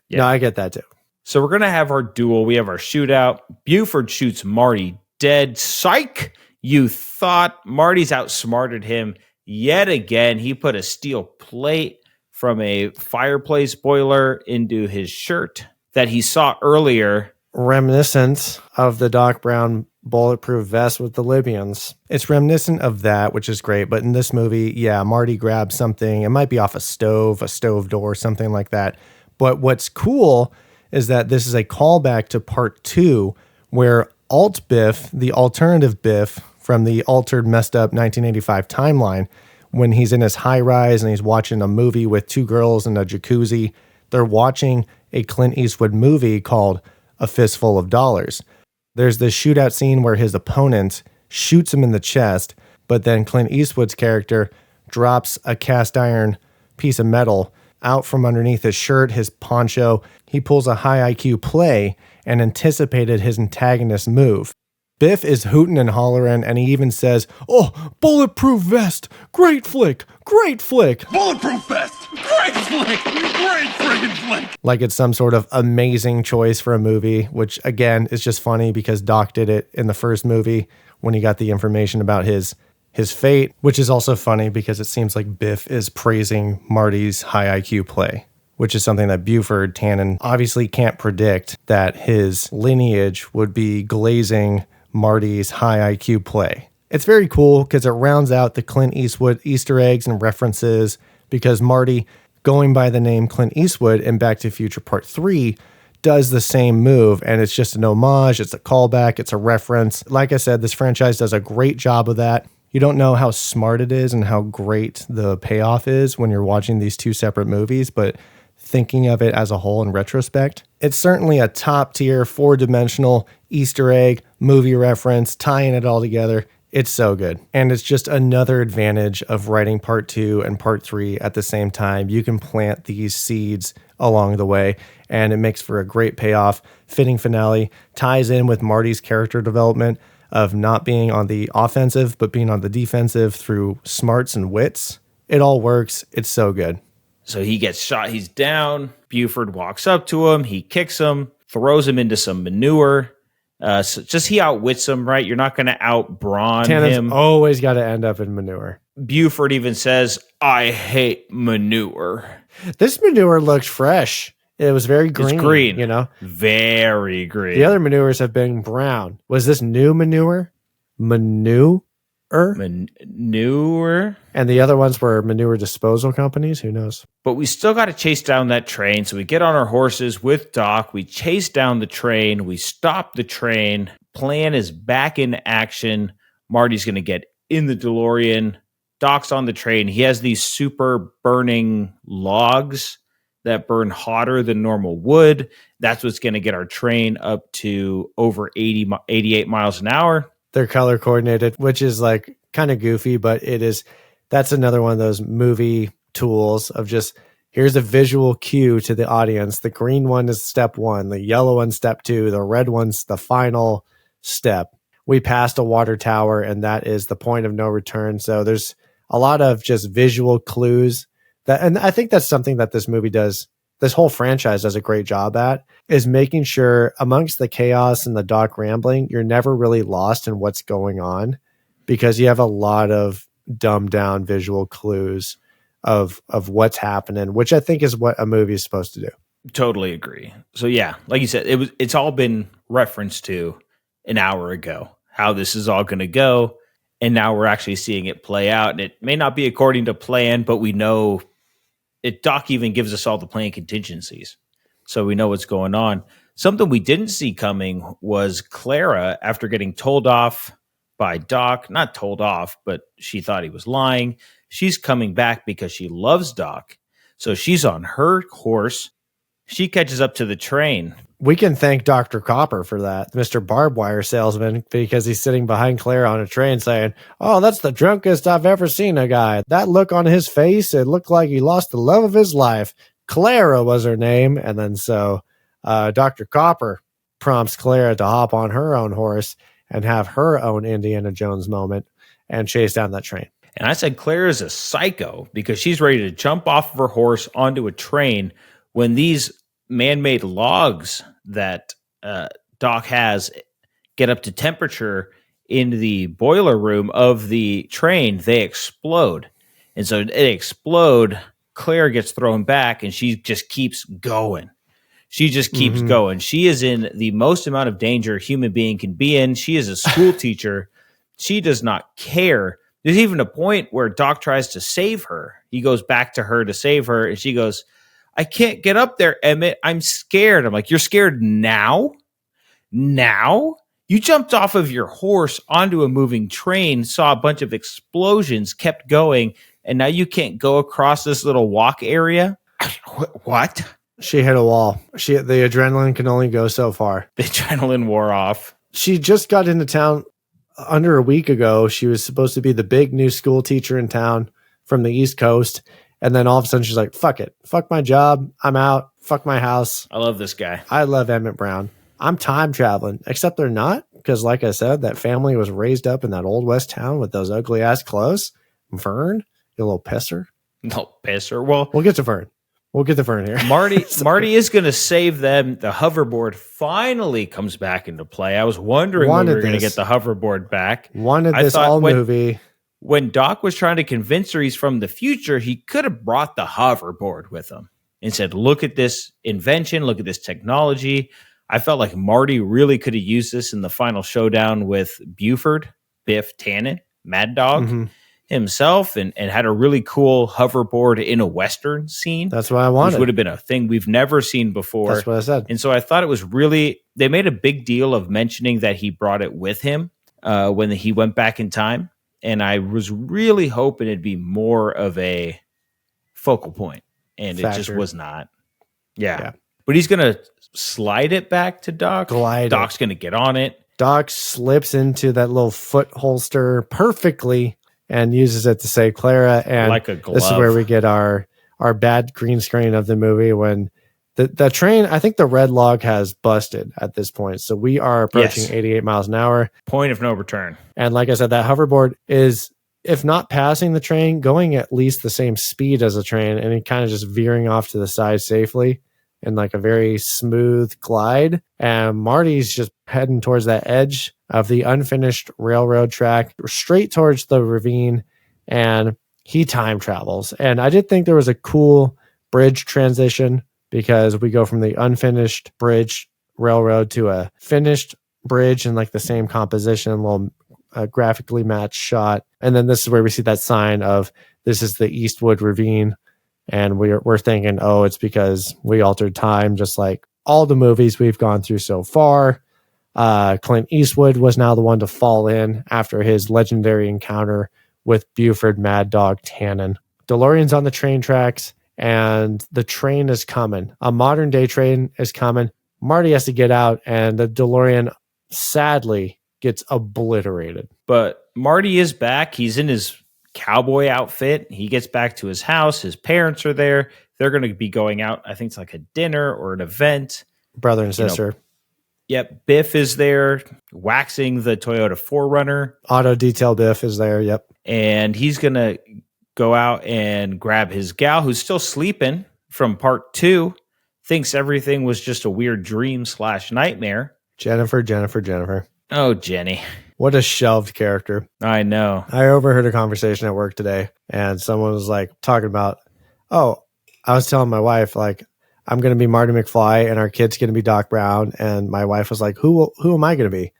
No, I get that too. So we're going to have our duel. We have our shootout. Buford shoots Marty dead. Psych! You thought. Marty's outsmarted him yet again. He put a steel plate from a fireplace boiler into his shirt that he saw earlier. Reminiscent of the Doc Brown bulletproof vest with the Libyans. It's reminiscent of that, which is great. But in this movie, Marty grabs something. It might be off a stove door, something like that. But what's cool is that this is a callback to part 2, where Alt Biff, the alternative Biff from the altered, messed up 1985 timeline, when he's in his high rise and he's watching a movie with 2 girls in a jacuzzi, they're watching a Clint Eastwood movie called A Fistful of Dollars. There's this shootout scene where his opponent shoots him in the chest, but then Clint Eastwood's character drops a cast iron piece of metal out from underneath his shirt, his poncho. He pulls a high IQ play and anticipated his antagonist's move. Biff is hooting and hollering, and he even says, "Oh, bulletproof vest! Great flick! Great flick!" Bulletproof vest! Great flick! Great friggin' flick! Like it's some sort of amazing choice for a movie, which again is just funny because Doc did it in the first movie when he got the information about his fate, which is also funny because it seems like Biff is praising Marty's high IQ play, which is something that Buford Tannen obviously can't predict, that his lineage would be glazing Marty's high IQ play. It's very cool because it rounds out the Clint Eastwood Easter eggs and references, because Marty going by the name Clint Eastwood in Back to the Future Part 3 does the same move, and it's just an homage, it's a callback, it's a reference. Like I said, this franchise does a great job of that. You don't know how smart it is and how great the payoff is when you're watching these two separate movies, but thinking of it as a whole in retrospect, it's certainly a top tier, 4-dimensional Easter egg, movie reference, tying it all together. It's so good. And it's just another advantage of writing part 2 and part 3 at the same time. You can plant these seeds along the way, and it makes for a great payoff. Fitting finale, ties in with Marty's character development of not being on the offensive, but being on the defensive through smarts and wits. It all works. It's so good. So he gets shot. He's down. Buford walks up to him. He kicks him, throws him into some manure. So just he outwits him, right? You're not going to out-brawn him. Always got to end up in manure. Buford even says, I hate manure. This manure looked fresh. It was very green. It's green. You know? Very green. The other manures have been brown. Was this new manure? Manure? Manure? And the other ones were manure disposal companies. Who knows? But we still got to chase down that train. So we get on our horses with Doc. We chase down the train. We stop the train. Plan is back in action. Marty's going to get in the DeLorean. Doc's on the train. He has these super burning logs that burn hotter than normal wood. That's what's going to get our train up to over 88 miles an hour. They're color coordinated, which is like kind of goofy, but that's another one of those movie tools of just, here's a visual cue to the audience. The green one is step 1, the yellow one's step 2, the red one's the final step. We passed a water tower, and that is the point of no return. So there's a lot of just visual clues and I think that's something that this movie does. This whole franchise does a great job at, is making sure amongst the chaos and the Doc rambling, you're never really lost in what's going on because you have a lot of dumbed down visual clues of what's happening, which I think is what a movie is supposed to do. Totally agree. So yeah, like you said, it's all been referenced to an hour ago, how this is all going to go. And now we're actually seeing it play out. And it may not be according to plan, but we know Doc even gives us all the plan contingencies. So we know what's going on. Something we didn't see coming was Clara, after getting told off by Doc, not told off, but she thought he was lying. She's coming back because she loves Doc. So she's on her horse. She catches up to the train. We can thank Dr. Copper for that, Mr. Barbed Wire salesman, because he's sitting behind Clara on a train saying, oh, that's the drunkest I've ever seen a guy. That look on his face, it looked like he lost the love of his life. Clara was her name. And then so Dr. Copper prompts Clara to hop on her own horse and have her own Indiana Jones moment and chase down that train. And I said Clara's a psycho because she's ready to jump off of her horse onto a train when these man-made logs that Doc has get up to temperature in the boiler room of the train, they explode. And so they explode, Clara gets thrown back, and she just keeps going. She just keeps going. She is in the most amount of danger a human being can be in. She is a school teacher. She does not care. There's even a point where Doc tries to save her. He goes back to her to save her, and she goes, I can't get up there, Emmett. I'm scared. I'm like, you're scared now? Now? You jumped off of your horse onto a moving train, saw a bunch of explosions, kept going, and now you can't go across this little walk area? What? She hit a wall. The adrenaline can only go so far. The adrenaline wore off. She just got into town under a week ago. She was supposed to be the big new school teacher in town from the East Coast. And then all of a sudden she's like, fuck it. Fuck my job. I'm out. Fuck my house. I love this guy. I love Emmett Brown. I'm time traveling, except they're not. Because like I said, that family was raised up in that old West town with those ugly ass clothes. Vern, you little pisser. No pisser. Well, we'll get to Vern. We'll get to Vern here. Marty is going to save them. The hoverboard finally comes back into play. I was wondering when we were going to get the hoverboard back. Wanted this all movie. When Doc was trying to convince her he's from the future, he could have brought the hoverboard with him and said, look at this invention, look at this technology. I felt like Marty really could have used this in the final showdown with Buford, Biff Tannen, Mad Dog. himself and had a really cool hoverboard in a Western scene. That's what I wanted. Which would have been a thing we've never seen before. That's what I said. And so I thought it was really, they made a big deal of mentioning that he brought it with him when he went back in time. And I was really hoping it'd be more of a focal point. And it just was not. Yeah. But he's going to slide it back to Doc. Doc's going to get on it. Doc slips into that little foot holster perfectly and uses it to save Clara. And like a glove. This is where we get our bad green screen of the movie when the train, I think the red log has busted at this point. So we are approaching 88 miles an hour. Point of no return. And like I said, that hoverboard is, if not passing the train, going at least the same speed as the train and it kind of just veering off to the side safely in like a very smooth glide. And Marty's just heading towards that edge of the unfinished railroad track, straight towards the ravine, and he time travels. And I did think there was a cool bridge transition because we go from the unfinished bridge railroad to a finished bridge in like the same composition, a little graphically matched shot. And then this is where we see that sign of this is the Eastwood Ravine. And we're thinking, oh, it's because we altered time, just like all the movies we've gone through so far. Clint Eastwood was now the one to fall in after his legendary encounter with Buford Mad Dog Tannen. DeLorean's on the train tracks, and the train is coming. A modern day train is coming. Marty has to get out, and the DeLorean sadly gets obliterated. But Marty is back. He's in his cowboy outfit. He gets back to his house. His parents are there. They're going to be going out. I think it's like a dinner or an event. Brother and sister. Yep. Biff is there waxing the Toyota 4Runner. Auto detail Biff is there. Yep. And he's going to go out and grab his gal who's still sleeping from part 2. Thinks everything was just a weird dream / nightmare. Jennifer. Oh, Jenny. What a shelved character. I know. I overheard a conversation at work today and someone was like talking about, oh, I was telling my wife, like, I'm going to be Marty McFly and our kid's going to be Doc Brown. And my wife was like, who am I going to be?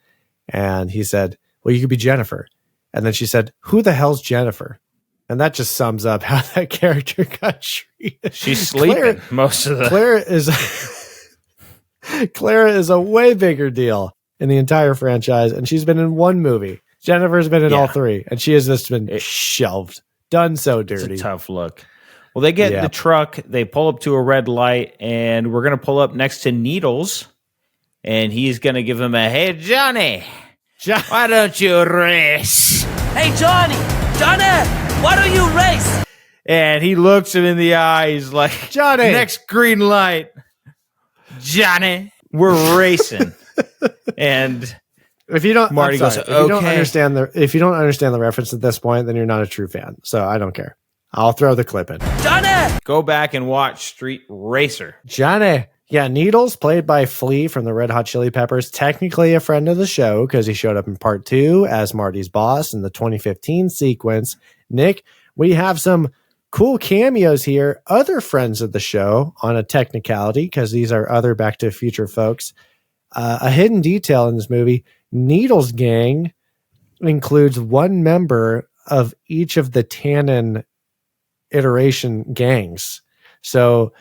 And he said, well, you could be Jennifer. And then she said, who the hell's Jennifer? And that just sums up how that character got treated. She's sleeping most of the... Clara is a way bigger deal in the entire franchise, and she's been in one movie. Jennifer's been in all 3, and she has just been shelved. Done so dirty. It's a tough look. Well, they get in the truck, they pull up to a red light, and we're going to pull up next to Needles, and he's going to give him a, hey, Johnny, why don't you race? Hey, Johnny, why don't you race? And he looks him in the eye. He's like, Johnny, next green light, Johnny, we're racing. And if you don't, Marty goes, if you don't understand the reference at this point, then you're not a true fan. So I don't care. I'll throw the clip in. Johnny! Go back and watch Street Racer. Johnny. Yeah, Needles, played by Flea from the Red Hot Chili Peppers, technically a friend of the show because he showed up in part 2 as Marty's boss in the 2015 sequence. Nick, we have some cool cameos here. Other friends of the show on a technicality because these are other Back to the Future folks. A hidden detail in this movie, Needles' gang includes one member of each of the Tannen iteration gangs. So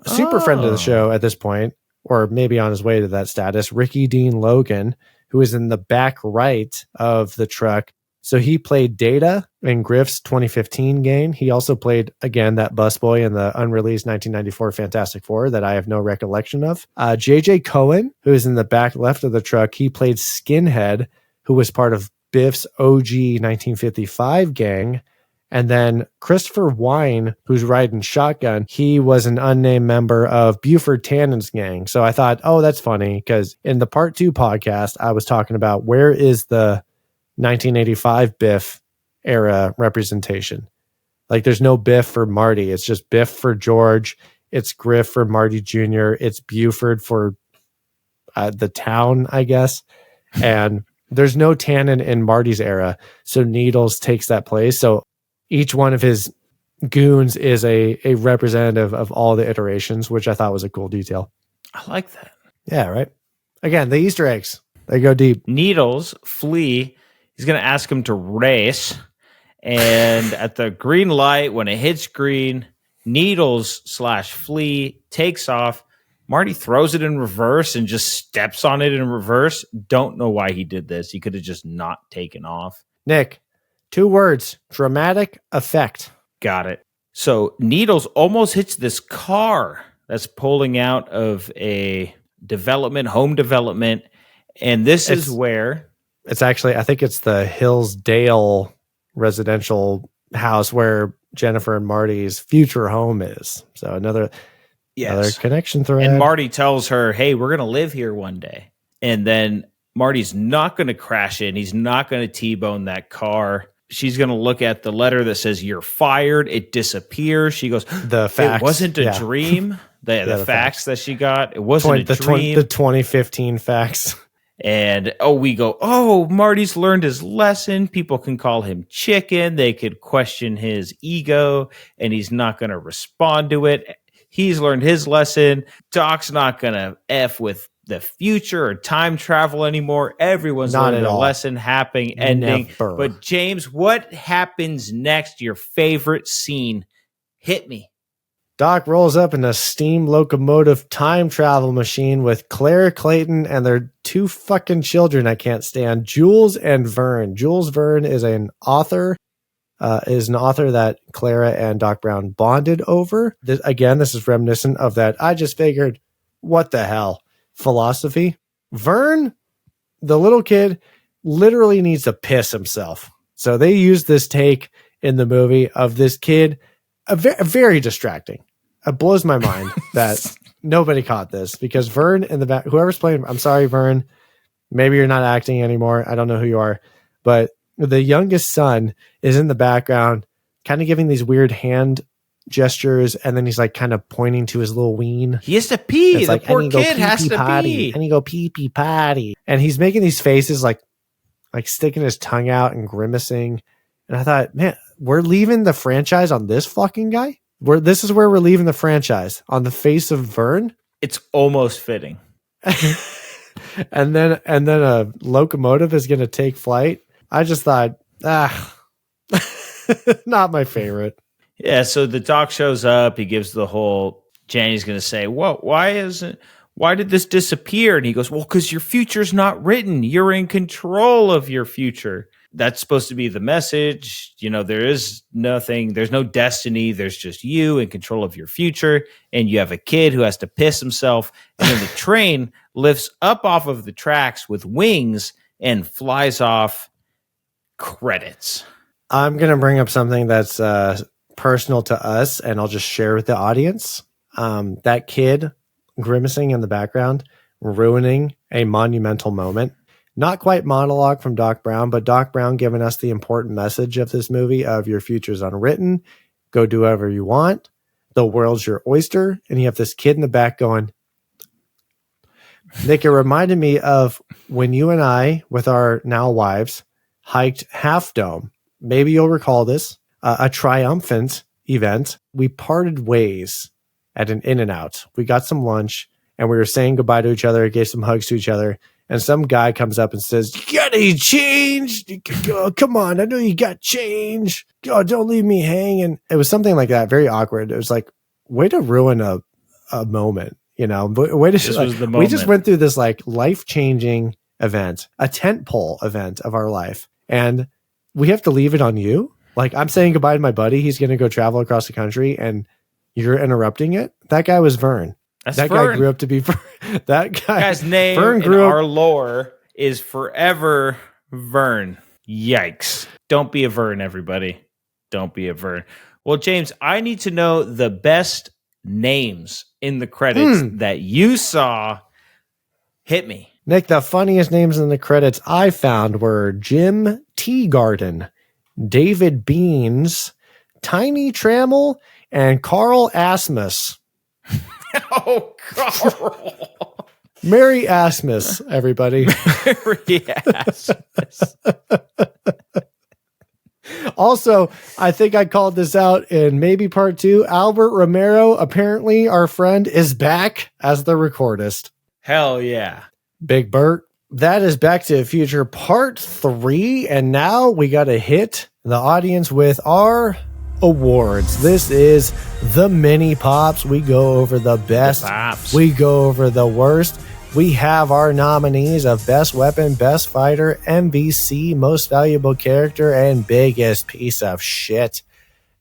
super friend of the show at this point, or maybe on his way to that status, Ricky Dean Logan, who is in the back right of the truck. So he played Data in Griff's 2015 game. He also played, again, that busboy in the unreleased 1994 Fantastic Four that I have no recollection of. J.J. Cohen, who is in the back left of the truck, he played Skinhead, who was part of Biff's OG 1955 gang. And then Christopher Wine, who's riding shotgun, he was an unnamed member of Buford Tannen's gang. So I thought, oh, that's funny, because in the part 2 podcast, I was talking about where is the 1985 Biff era representation. Like there's no Biff for Marty. It's just Biff for George. It's Griff for Marty Jr. It's Buford for the town, I guess. And there's no Tannen in Marty's era. So Needles takes that place. So each one of his goons is a representative of all the iterations, which I thought was a cool detail. I like that. Yeah, right? Again, the Easter eggs, they go deep. Needles, Flea, he's going to ask him to race. And at the green light, when it hits green, Needles/Flea takes off. Marty throws it in reverse and just steps on it in reverse. Don't know why he did this. He could have just not taken off. Nick, 2 words, dramatic effect. Got it. So Needles almost hits this car that's pulling out of a home development. And this is where... It's actually, I think it's the Hillsdale residential house where Jennifer and Marty's future home is. So another connection thread. And Marty tells her, hey, we're going to live here one day. And then Marty's not going to crash in. He's not going to T-bone that car. She's going to look at the letter that says, you're fired. It disappears. She goes, the fax. It wasn't a dream. The fax that she got. It wasn't a dream. The 2015 fax. And we go, Marty's learned his lesson. People can call him chicken. They could question his ego, and he's not going to respond to it. He's learned his lesson. Doc's not going to F with the future or time travel anymore. Everyone's learned a lesson, ending. Never. But James, what happens next? Your favorite scene. Hit me. Doc rolls up in a steam locomotive time travel machine with Clara, Clayton, and their 2 fucking children I can't stand, Jules and Vern. Jules Verne is an author that Clara and Doc Brown bonded over. This is reminiscent of that. I just figured, what the hell? Philosophy. Vern, the little kid, literally needs to piss himself. So they use this take in the movie of this kid, very distracting. It blows my mind that nobody caught this because Vern in the back, whoever's playing, I'm sorry, Vern, maybe you're not acting anymore. I don't know who you are, but the youngest son is in the background, kind of giving these weird hand gestures. And then he's like kind of pointing to his little ween. He has to pee. It's the like, poor kid has to potty. pee. And he go pee pee potty. And he's making these faces like sticking his tongue out and grimacing. And I thought, man, we're leaving the franchise on this fucking guy? This is where we're leaving the franchise, on the face of Vern? It's almost fitting. and then a locomotive is going to take flight. I just thought, not my favorite. Yeah, so the doc shows up. He gives the whole, Jenny's going to say, why did this disappear? And he goes, well, because your future's not written. You're in control of your future. That's supposed to be the message. There is nothing. There's no destiny. There's just you in control of your future. And you have a kid who has to piss himself. And then the train lifts up off of the tracks with wings and flies off. Credits. I'm going to bring up something that's personal to us, and I'll just share with the audience. That kid grimacing in the background, ruining a monumental moment. Not quite monologue from Doc Brown, but Doc Brown giving us the important message of this movie of your future's unwritten. Go do whatever you want. The world's your oyster. And you have this kid in the back going, Nick, it reminded me of when you and I, with our now wives, hiked Half Dome. Maybe you'll recall this, a triumphant event. We parted ways at an In-N-Out. We got some lunch and we were saying goodbye to each other, gave some hugs to each other. And some guy comes up and says, you got any change? Oh, come on, I know you got change. Oh, don't leave me hanging. It was something like that, very awkward. It was like, way to ruin a moment, way to, we just went through this like life-changing event, a tentpole event of our life. And we have to leave it on you. Like, I'm saying goodbye to my buddy. He's going to go travel across the country and you're interrupting it. That guy was Vern. That Vern. guy grew up to be that guy's name Vern in our lore is forever Vern. Yikes. Don't be a Vern, everybody. Don't be a Vern. Well, James, I need to know the best names in the credits that you saw. Hit me. Nick, the funniest names in the credits I found were Jim Teagarden, David Beans, Tiny Trammell, and Carl Asmus. Oh, Carl. Merry Asmus, everybody. Merry Asmus. Also, I think I called this out in maybe part 2. Albert Romero, apparently our friend, is back as the recordist. Hell yeah. Big Bert, That is Back to the Future Part 3. And now we got to hit the audience with our awards. This is the mini pops. We go over the best. We go over the worst. We have our nominees of Best Weapon, Best Fighter, MVC, Most Valuable Character, and Biggest Piece of Shit.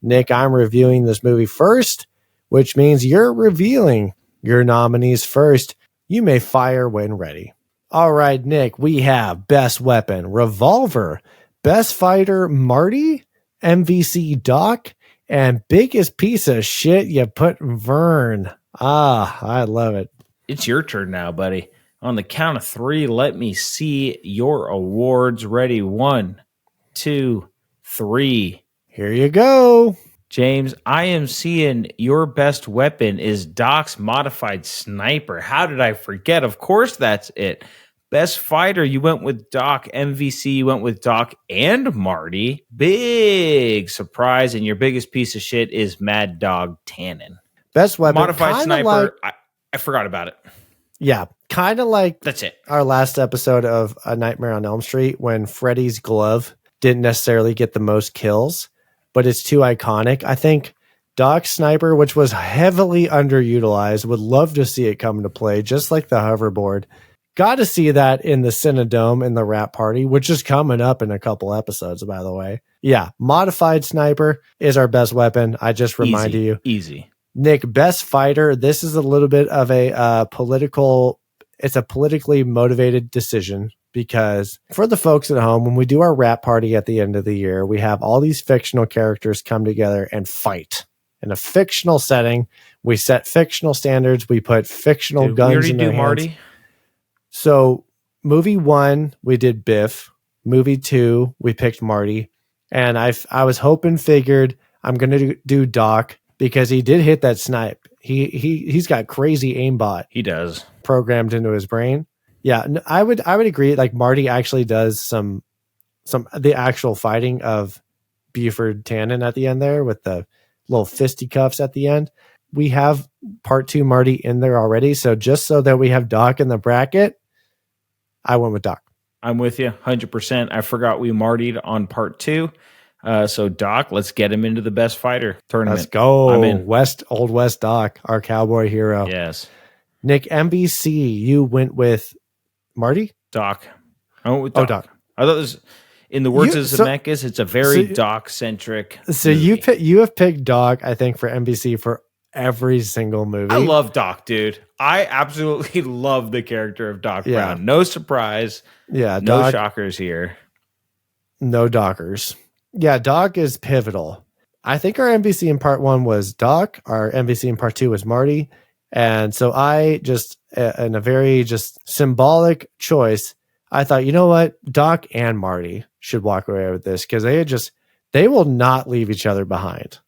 Nick, I'm reviewing this movie first, which means you're revealing your nominees first. You may fire when ready. All right, Nick, we have Best Weapon, Revolver, Best Fighter, Marty, MVC, Doc, and Biggest Piece of Shit, you put Vern. I love it. It's your turn now, buddy. On the count of 3, let me see your awards. Ready? 1, 2, 3. Here you go. James, I am seeing your best weapon is Doc's modified sniper. How did I forget? Of course, that's it. Best fighter, you went with Doc. MVC, you went with Doc and Marty. Big surprise. And your biggest piece of shit is Mad Dog Tannen. Best weapon. Modified sniper. I forgot about it. Yeah. Kind of like that's it. Our last episode of A Nightmare on Elm Street when Freddy's glove didn't necessarily get the most kills, but it's too iconic. I think Doc's sniper, which was heavily underutilized, would love to see it come to play, just like the hoverboard. Got to see that in the Cinedome in the Rap Party, which is coming up in a couple episodes, by the way. Yeah, modified sniper is our best weapon. I just reminded you. Easy. Nick, best fighter. This is a little bit of a it's a politically motivated decision because for the folks at home, when we do our Rap Party at the end of the year, we have all these fictional characters come together and fight. In a fictional setting, we set fictional standards. We put fictional guns in their hands. Marty? So movie 1, we did Biff. Movie 2, we picked Marty. And I was figured I'm going to do Doc because he did hit that snipe. He's got crazy aimbot. He does. Programmed into his brain. Yeah, I would agree. Like Marty actually does some the actual fighting of Buford Tannen at the end there with the little fisticuffs at the end. We have part 2 Marty in there already. So just so that we have Doc in the bracket, I went with Doc. I'm with you 100%. I forgot we Martied on part 2. So Doc, let's get him into the best fighter tournament. Let's go. I'm in. Old West Doc, our cowboy hero. Yes. Nick, MVC, you went with Marty? Doc. I went with Doc. Oh, Doc. I thought this, in the words of Zemeckis, it's a very Doc-centric movie. You have picked Doc, I think, for MVC for every single movie. I love Doc, dude. I absolutely love the character of Doc Brown. No surprise. Yeah. No Doc, shockers here. No Dockers. Yeah, Doc is pivotal. I think our MVC in part 1 was Doc. Our MVC in part 2 was Marty. And so I just, in a very just symbolic choice, I thought, you know what? Doc and Marty should walk away with this because they will not leave each other behind.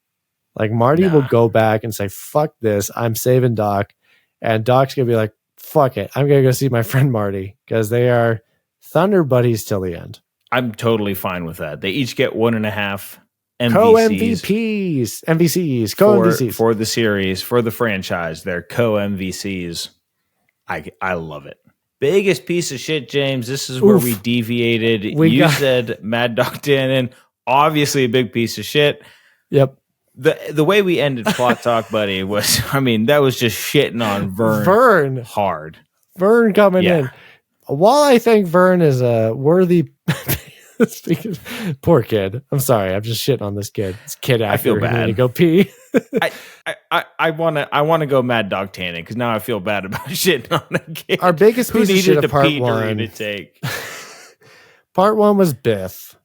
Like Marty will go back and say, fuck this. I'm saving Doc. And Doc's going to be like, fuck it. I'm going to go see my friend Marty because they are Thunder buddies till the end. I'm totally fine with that. They each get 1.5 MVCs. MVCs for the series, for the franchise. They're co-MVCs. I love it. Biggest piece of shit, James. This is where we deviated. You said Mad Dog Tannen, obviously a big piece of shit. Yep. The way we ended Plot Talk, buddy, was, that was just shitting on Vern. Hard. Vern coming in. While I think Vern is a worthy... Poor kid. I'm sorry. I'm just shitting on this kid. This kid actor. I feel bad. To go pee. I want to go Mad Dog Tannen because now I feel bad about shitting on the kid. Our biggest piece of shit of part 1. To take. Part 1 was Biff.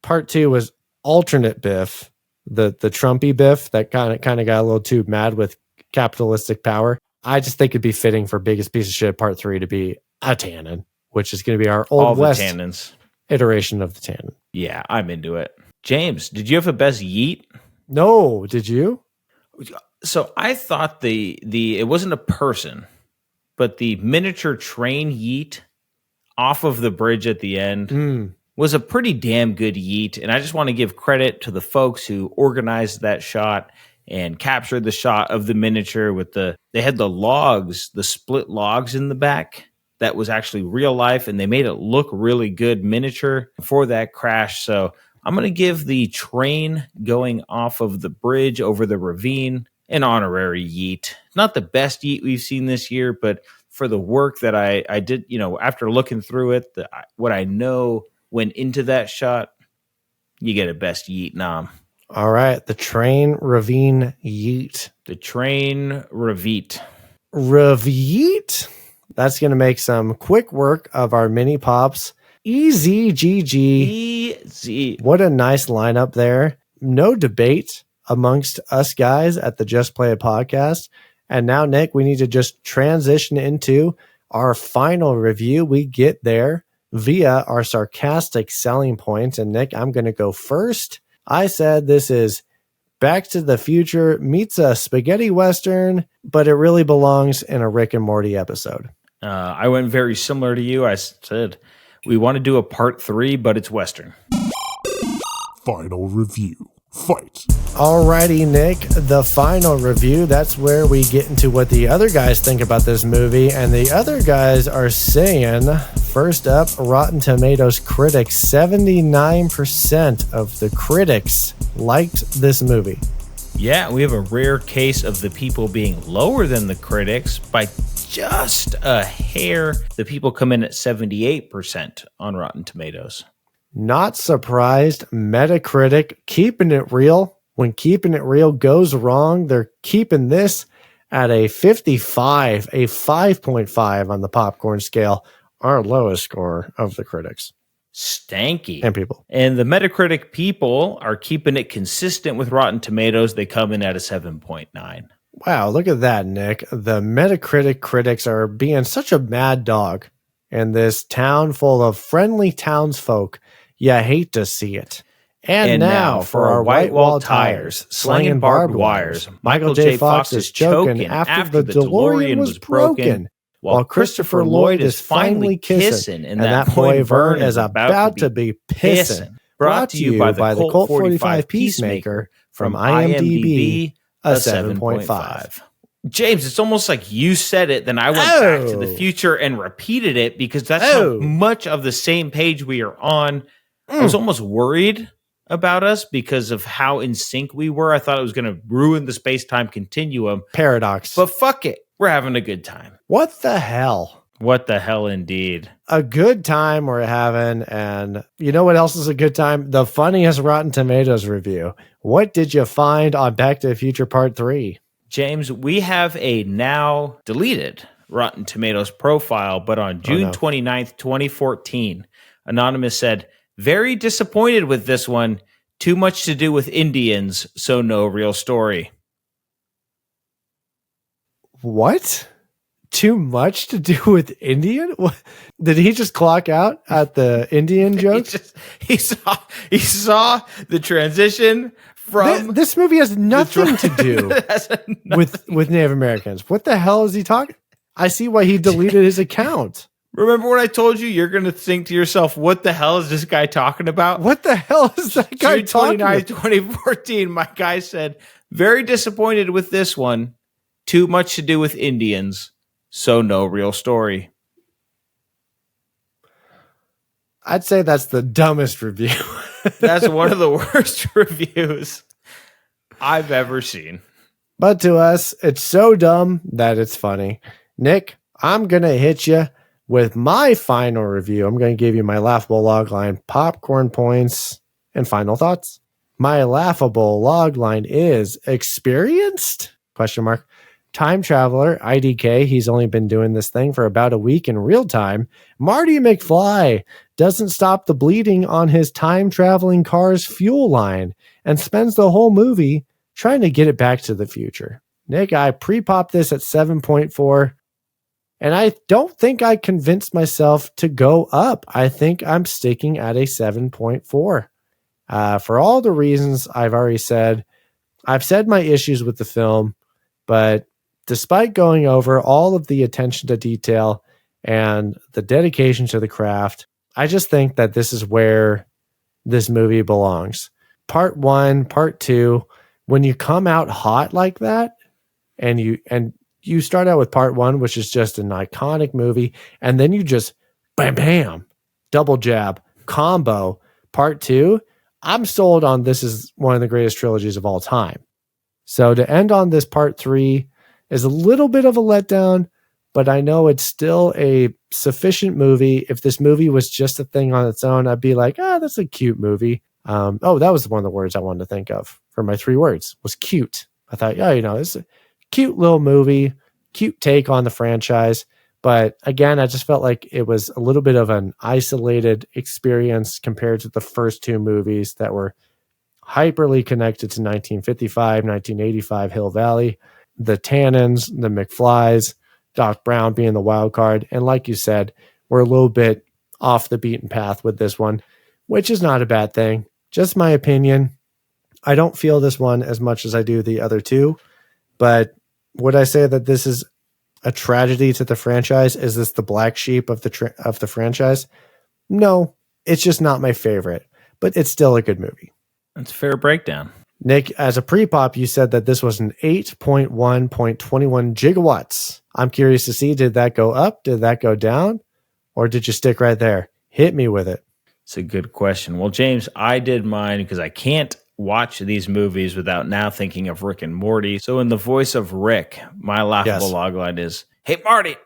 Part 2 was alternate Biff, the Trumpy Biff that kind of got a little too mad with capitalistic power. I just think it'd be fitting for biggest piece of shit part 3 to be a Tannen, which is going to be our Old West Tannens. Iteration of the Tannen. Yeah, I'm into it. James, did you have a best yeet? No, did you? So I thought it wasn't a person, but the miniature train yeet off of the bridge at the end was a pretty damn good yeet. And I just want to give credit to the folks who organized that shot and captured the shot of the miniature with they had the logs, the split logs in the back. that was actually real life, and they made it look really good miniature for that crash. So I'm going to give the train going off of the bridge over the ravine an honorary yeet. Not the best yeet we've seen this year, but for the work that I did, after looking through it, what I know went into that shot, you get a best yeet nom. All right. The train ravine yeet. The train reveat. Reveat. That's going to make some quick work of our mini pops. Easy GG. Easy. What a nice lineup there. No debate amongst us guys at the Just Play It podcast. And now, Nick, we need to just transition into our final review. We get there via our sarcastic selling points. And Nick, I'm going to go first. I said this is Back to the Future meets a spaghetti western, but it really belongs in a Rick and Morty episode. I went very similar to you. I said we want to do a part 3, but it's western. Final review. Fight. Alrighty, Nick, the final review. That's where we get into what the other guys think about this movie. And the other guys are saying, first up, Rotten Tomatoes critics, 79% of the critics liked this movie. Yeah, we have a rare case of the people being lower than the critics by just a hair. The people come in at 78% on Rotten Tomatoes. Not surprised. Metacritic keeping it real. When keeping it real goes wrong, they're keeping this at a 55, a 5.5 on the popcorn scale, our lowest score of the critics. Stanky. And people. And the Metacritic people are keeping it consistent with Rotten Tomatoes. They come in at a 7.9. Wow, look at that, Nick. The Metacritic critics are being such a mad dog in this town full of friendly townsfolk. You hate to see it. And now for our white wall tires, slinging barbed wires. Michael J. Fox is choking after the DeLorean was broken, while Christopher Lloyd is finally kissing, and that boy Vern is about to be pissing. Brought to you by the Colt 45 Peacemaker from IMDb, a 7.5. James, it's almost like you said it, then I went back to the future and repeated it because that's how much of the same page we are on. I was almost worried about us because of how in sync we were. I thought it was going to ruin the space-time continuum. Paradox. But fuck it. We're having a good time. What the hell? What the hell indeed. A good time we're having. And you know what else is a good time? The funniest Rotten Tomatoes review. What did you find on Back to the Future Part 3? James, we have a now deleted Rotten Tomatoes profile, but on June 29th, 2014, Anonymous said, "Very disappointed with this one. Too much to do with Indians, so no real story." What? Too much to do with Indian? What? Did he just clock out at the Indian joke? he saw the transition from this movie has nothing to do with Native Americans. What the hell is he talking? I see why he deleted his account. Remember when I told you you're going to think to yourself, what the hell is this guy talking about? What the hell is that guy talking about? 2014, my guy said, "Very disappointed with this one. Too much to do with Indians, so no real story." I'd say that's the dumbest review. That's one of the worst reviews I've ever seen. But to us, it's so dumb that it's funny. Nick, I'm going to hit you with my final review. I'm going to give you my laughable logline, popcorn points, and final thoughts. My laughable logline is experienced? ? Time traveler, IDK. He's only been doing this thing for about a week in real time. Marty McFly doesn't stop the bleeding on his time traveling car's fuel line and spends the whole movie trying to get it back to the future. Nick, I pre-popped this at 7.4. And I don't think I convinced myself to go up. I think I'm sticking at a 7.4. For all the reasons I've already said, I've said my issues with the film, but despite going over all of the attention to detail and the dedication to the craft, I just think that this is where this movie belongs. Part 1, part 2, when you come out hot like that, and you start out with part 1, which is just an iconic movie, and then you just bam, bam, double jab, combo. Part 2, I'm sold on this is one of the greatest trilogies of all time. So to end on this part 3 is a little bit of a letdown, but I know it's still a sufficient movie. If this movie was just a thing on its own, I'd be like, that's a cute movie. That was one of the words I wanted to think of for my 3 words was cute. I thought, it's a cute little movie, cute take on the franchise. But again, I just felt like it was a little bit of an isolated experience compared to the first 2 movies that were hyperly connected to 1955, 1985 Hill Valley, the Tannens, the McFlys, Doc Brown being the wild card. And like you said, we're a little bit off the beaten path with this one, which is not a bad thing. Just my opinion. I don't feel this one as much as I do the other 2, but would I say that this is a tragedy to the franchise? Is this the black sheep of the franchise? No, it's just not my favorite, but it's still a good movie. That's a fair breakdown. Nick, as a pre-pop, you said that this was an 8.1.21 gigawatts. I'm curious to see, did that go up? Did that go down? Or did you stick right there? Hit me with it. It's a good question. Well, James, I did mine because I can't watch these movies without now thinking of Rick and Morty. So in the voice of Rick, my laughable logline is, "Hey, Marty,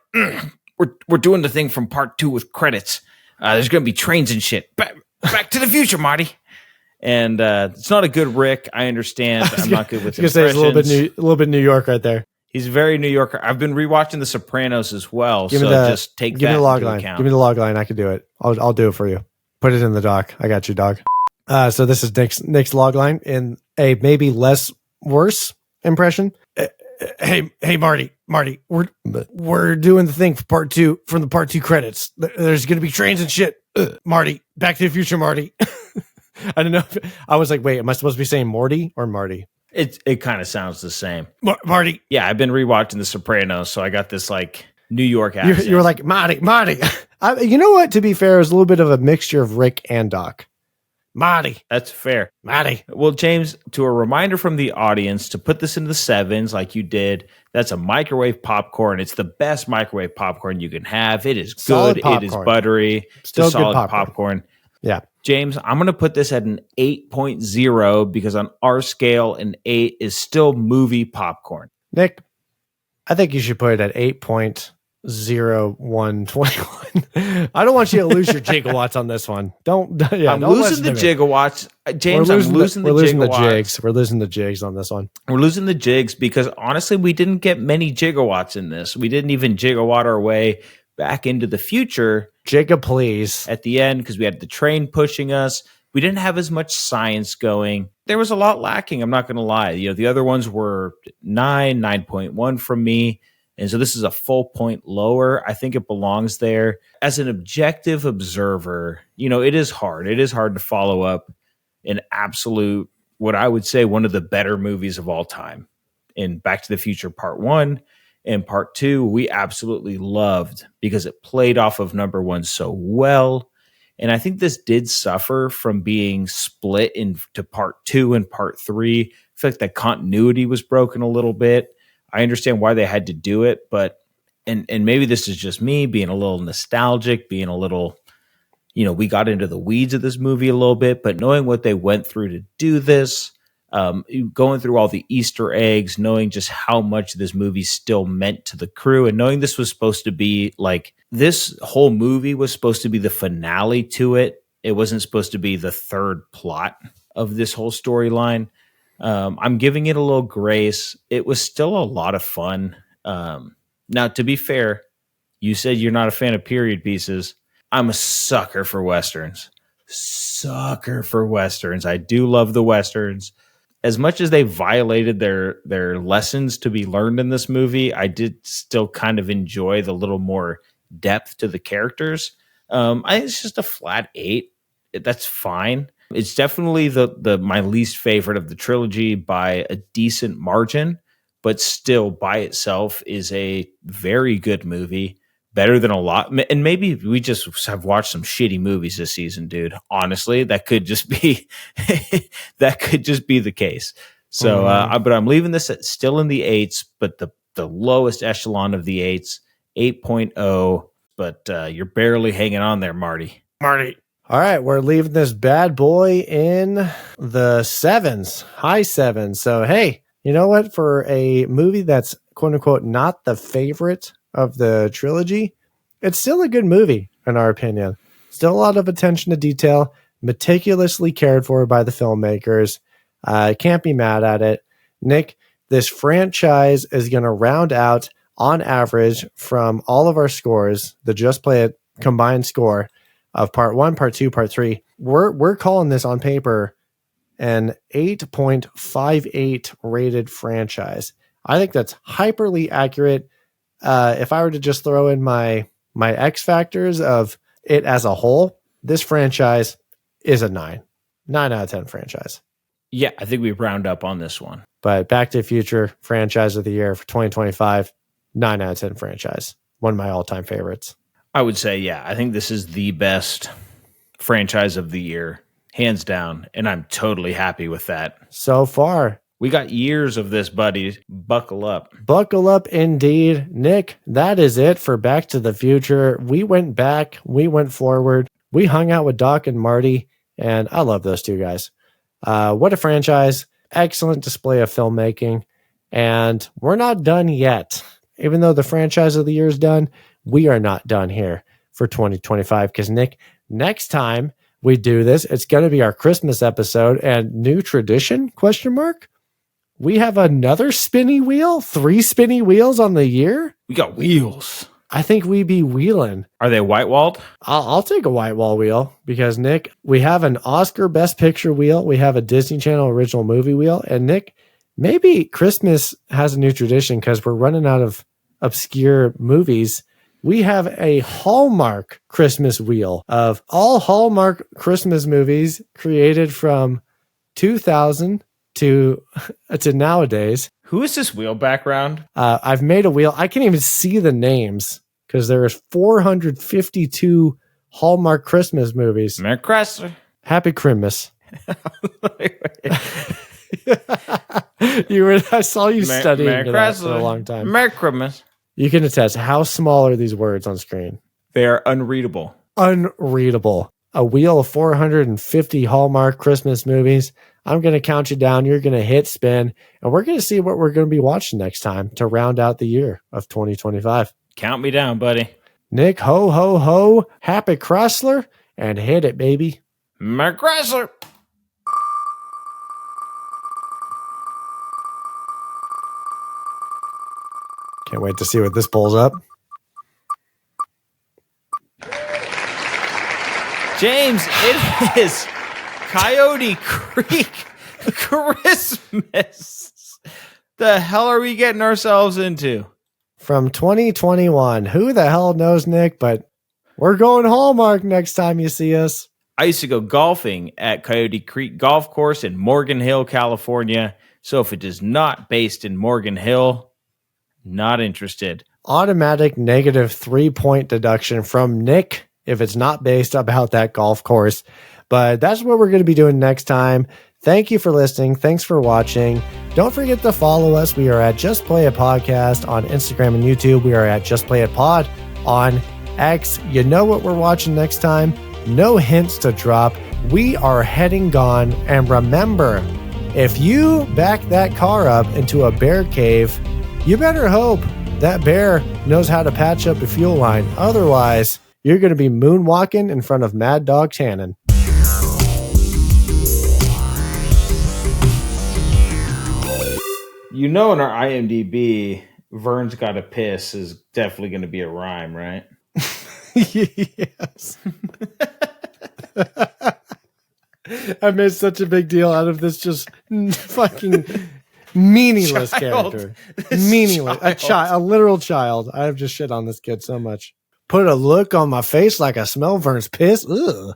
we're doing the thing from part 2 with credits. There's going to be trains and shit. Back to the future, Marty." And it's not a good Rick. I understand. I'm not good with impressions. It's a little bit New York right there. He's very New Yorker. I've been rewatching The Sopranos as well. Just take that into account. Give me the log line. I can do it. I'll do it for you. Put it in the doc. I got you, dog. So this is Nick's log line in a maybe less worse impression. Hey, Marty, we're doing the thing for part 2 from the part 2 credits. There's going to be trains and shit. Marty, Back to the Future, Marty. I don't know. I was like, wait, am I supposed to be saying Morty or Marty? It kind of sounds the same. Marty. Yeah, I've been rewatching The Sopranos, so I got this like New York accent. You were like, Marty. You know what? To be fair, it was a little bit of a mixture of Rick and Doc. Marty. That's fair. Marty. Well, James, to a reminder from the audience to put this into the 7s like you did, that's a microwave popcorn. It's the best microwave popcorn you can have. It is good. It is buttery. Still it's a solid good popcorn. Yeah. James, I'm going to put this at an 8.0 because on our scale, an 8 is still movie popcorn. Nick, I think you should put it at 8.0121. I don't want you to lose your gigawatts on this one. I'm losing the gigawatts. James, I'm losing the gigawatts. We're losing the jigs on this one. We're losing the jigs because honestly, we didn't get many gigawatts in this. We didn't even gigawatt our way back into the future. Giga, please. At the end, because we had the train pushing us. We didn't have as much science going. There was a lot lacking. I'm not going to lie. The other ones were 9.1 from me. And so this is a full point lower. I think it belongs there. As an objective observer, it is hard. It is hard to follow up an absolute, what I would say, one of the better movies of all time. In Back to the Future Part 1 and Part 2, we absolutely loved because it played off of number 1 so well. And I think this did suffer from being split into Part 2 and Part 3. I feel like the continuity was broken a little bit. I understand why they had to do it, but and maybe this is just me being a little nostalgic, being a little, we got into the weeds of this movie a little bit, but knowing what they went through to do this, going through all the Easter eggs, knowing just how much this movie still meant to the crew, and knowing this was supposed to be like, this whole movie was supposed to be the finale to it. It wasn't supposed to be the third plot of this whole storyline. I'm giving it a little grace. It was still a lot of fun. Now, to be fair, you said you're not a fan of period pieces. I'm a sucker for Westerns. I do love the Westerns. As much as they violated their lessons to be learned in this movie, I did still kind of enjoy the little more depth to the characters. I think it's just a flat 8. That's fine. It's definitely the my least favorite of the trilogy by a decent margin, but still by itself is a very good movie. Better than a lot. And maybe we just have watched some shitty movies this season, dude. Honestly, that could just be the case. So, but I'm leaving this still in the 8s, but the the lowest echelon of the 8s, 8.0, but you're barely hanging on there, Marty. All right, we're leaving this bad boy in the 7s, high 7s. So, hey, you know what? For a movie that's quote unquote not the favorite of the trilogy, it's still a good movie, in our opinion. Still a lot of attention to detail, meticulously cared for by the filmmakers. Can't be mad at it. Nick, this franchise is going to round out, on average, from all of our scores, the Just Play It combined score of part 1, part 2, part 3. We're calling this on paper an 8.58 rated franchise. I think that's hyperly accurate. If I were to just throw in my X factors of it as a whole, this franchise is a 9 out of 10 franchise. Yeah, I think we round up on this one. But Back to the Future franchise of the year for 2025, 9 out of 10 franchise. One of my all-time favorites. I would say, yeah, I think this is the best franchise of the year, hands down, and I'm totally happy with that. So far. We got years of this, buddy. Buckle up. Buckle up indeed. Nick, that is it for Back to the Future. We went back, we went forward, we hung out with Doc and Marty, and I love those two guys. What a franchise. Excellent display of filmmaking. And we're not done yet. Even though the franchise of the year is done, we are not done here for 2025. Because, Nick, next time we do this, it's going to be our Christmas episode. And new tradition, ? We have another spinny wheel, 3 spinny wheels on the year. We got wheels. I think we be wheeling. Are they white-walled? I'll take a white wall wheel because, Nick, we have an Oscar Best Picture wheel. We have a Disney Channel original movie wheel. And, Nick, maybe Christmas has a new tradition because we're running out of obscure movies. We have a Hallmark Christmas wheel of all Hallmark Christmas movies created from 2000 to nowadays. Who is this wheel background? I've made a wheel. I can't even see the names because there is 452 Hallmark Christmas movies. Merry Christmas. Happy Christmas. I saw you studying that for a long time. Merry Christmas. You can attest. How small are these words on screen? They are unreadable. Unreadable. A wheel of 450 Hallmark Christmas movies. I'm going to count you down. You're going to hit spin. And we're going to see what we're going to be watching next time to round out the year of 2025. Count me down, buddy. Nick, ho, ho, ho. Happy Chrysler. And hit it, baby. Merry Chrysler. Can't wait to see what this pulls up. James, it is Coyote Creek Christmas. The hell are we getting ourselves into? From 2021. Who the hell knows, Nick? But we're going Hallmark next time you see us. I used to go golfing at Coyote Creek Golf Course in Morgan Hill, California. So if it is not based in Morgan Hill, not interested. Automatic negative 3-point deduction from Nick if it's not based about that golf course. But that's what we're going to be doing next time. Thank you for listening. Thanks for watching. Don't forget to follow us. We are at Just Play It Podcast on Instagram and YouTube. We are at Just Play It Pod on X. You know what we're watching next time. No hints to drop. We are heading gone. And remember, if you back that car up into a bear cave, you better hope that bear knows how to patch up the fuel line. Otherwise, you're going to be moonwalking in front of Mad Dog Tannen. You know, in our IMDb, Vern's Gotta Piss is definitely going to be a rhyme, right? Yes. I made such a big deal out of this just fucking meaningless character. Meaningless. A literal child. I have just shit on this kid so much. Put a look on my face like I smell Vern's piss. Ugh.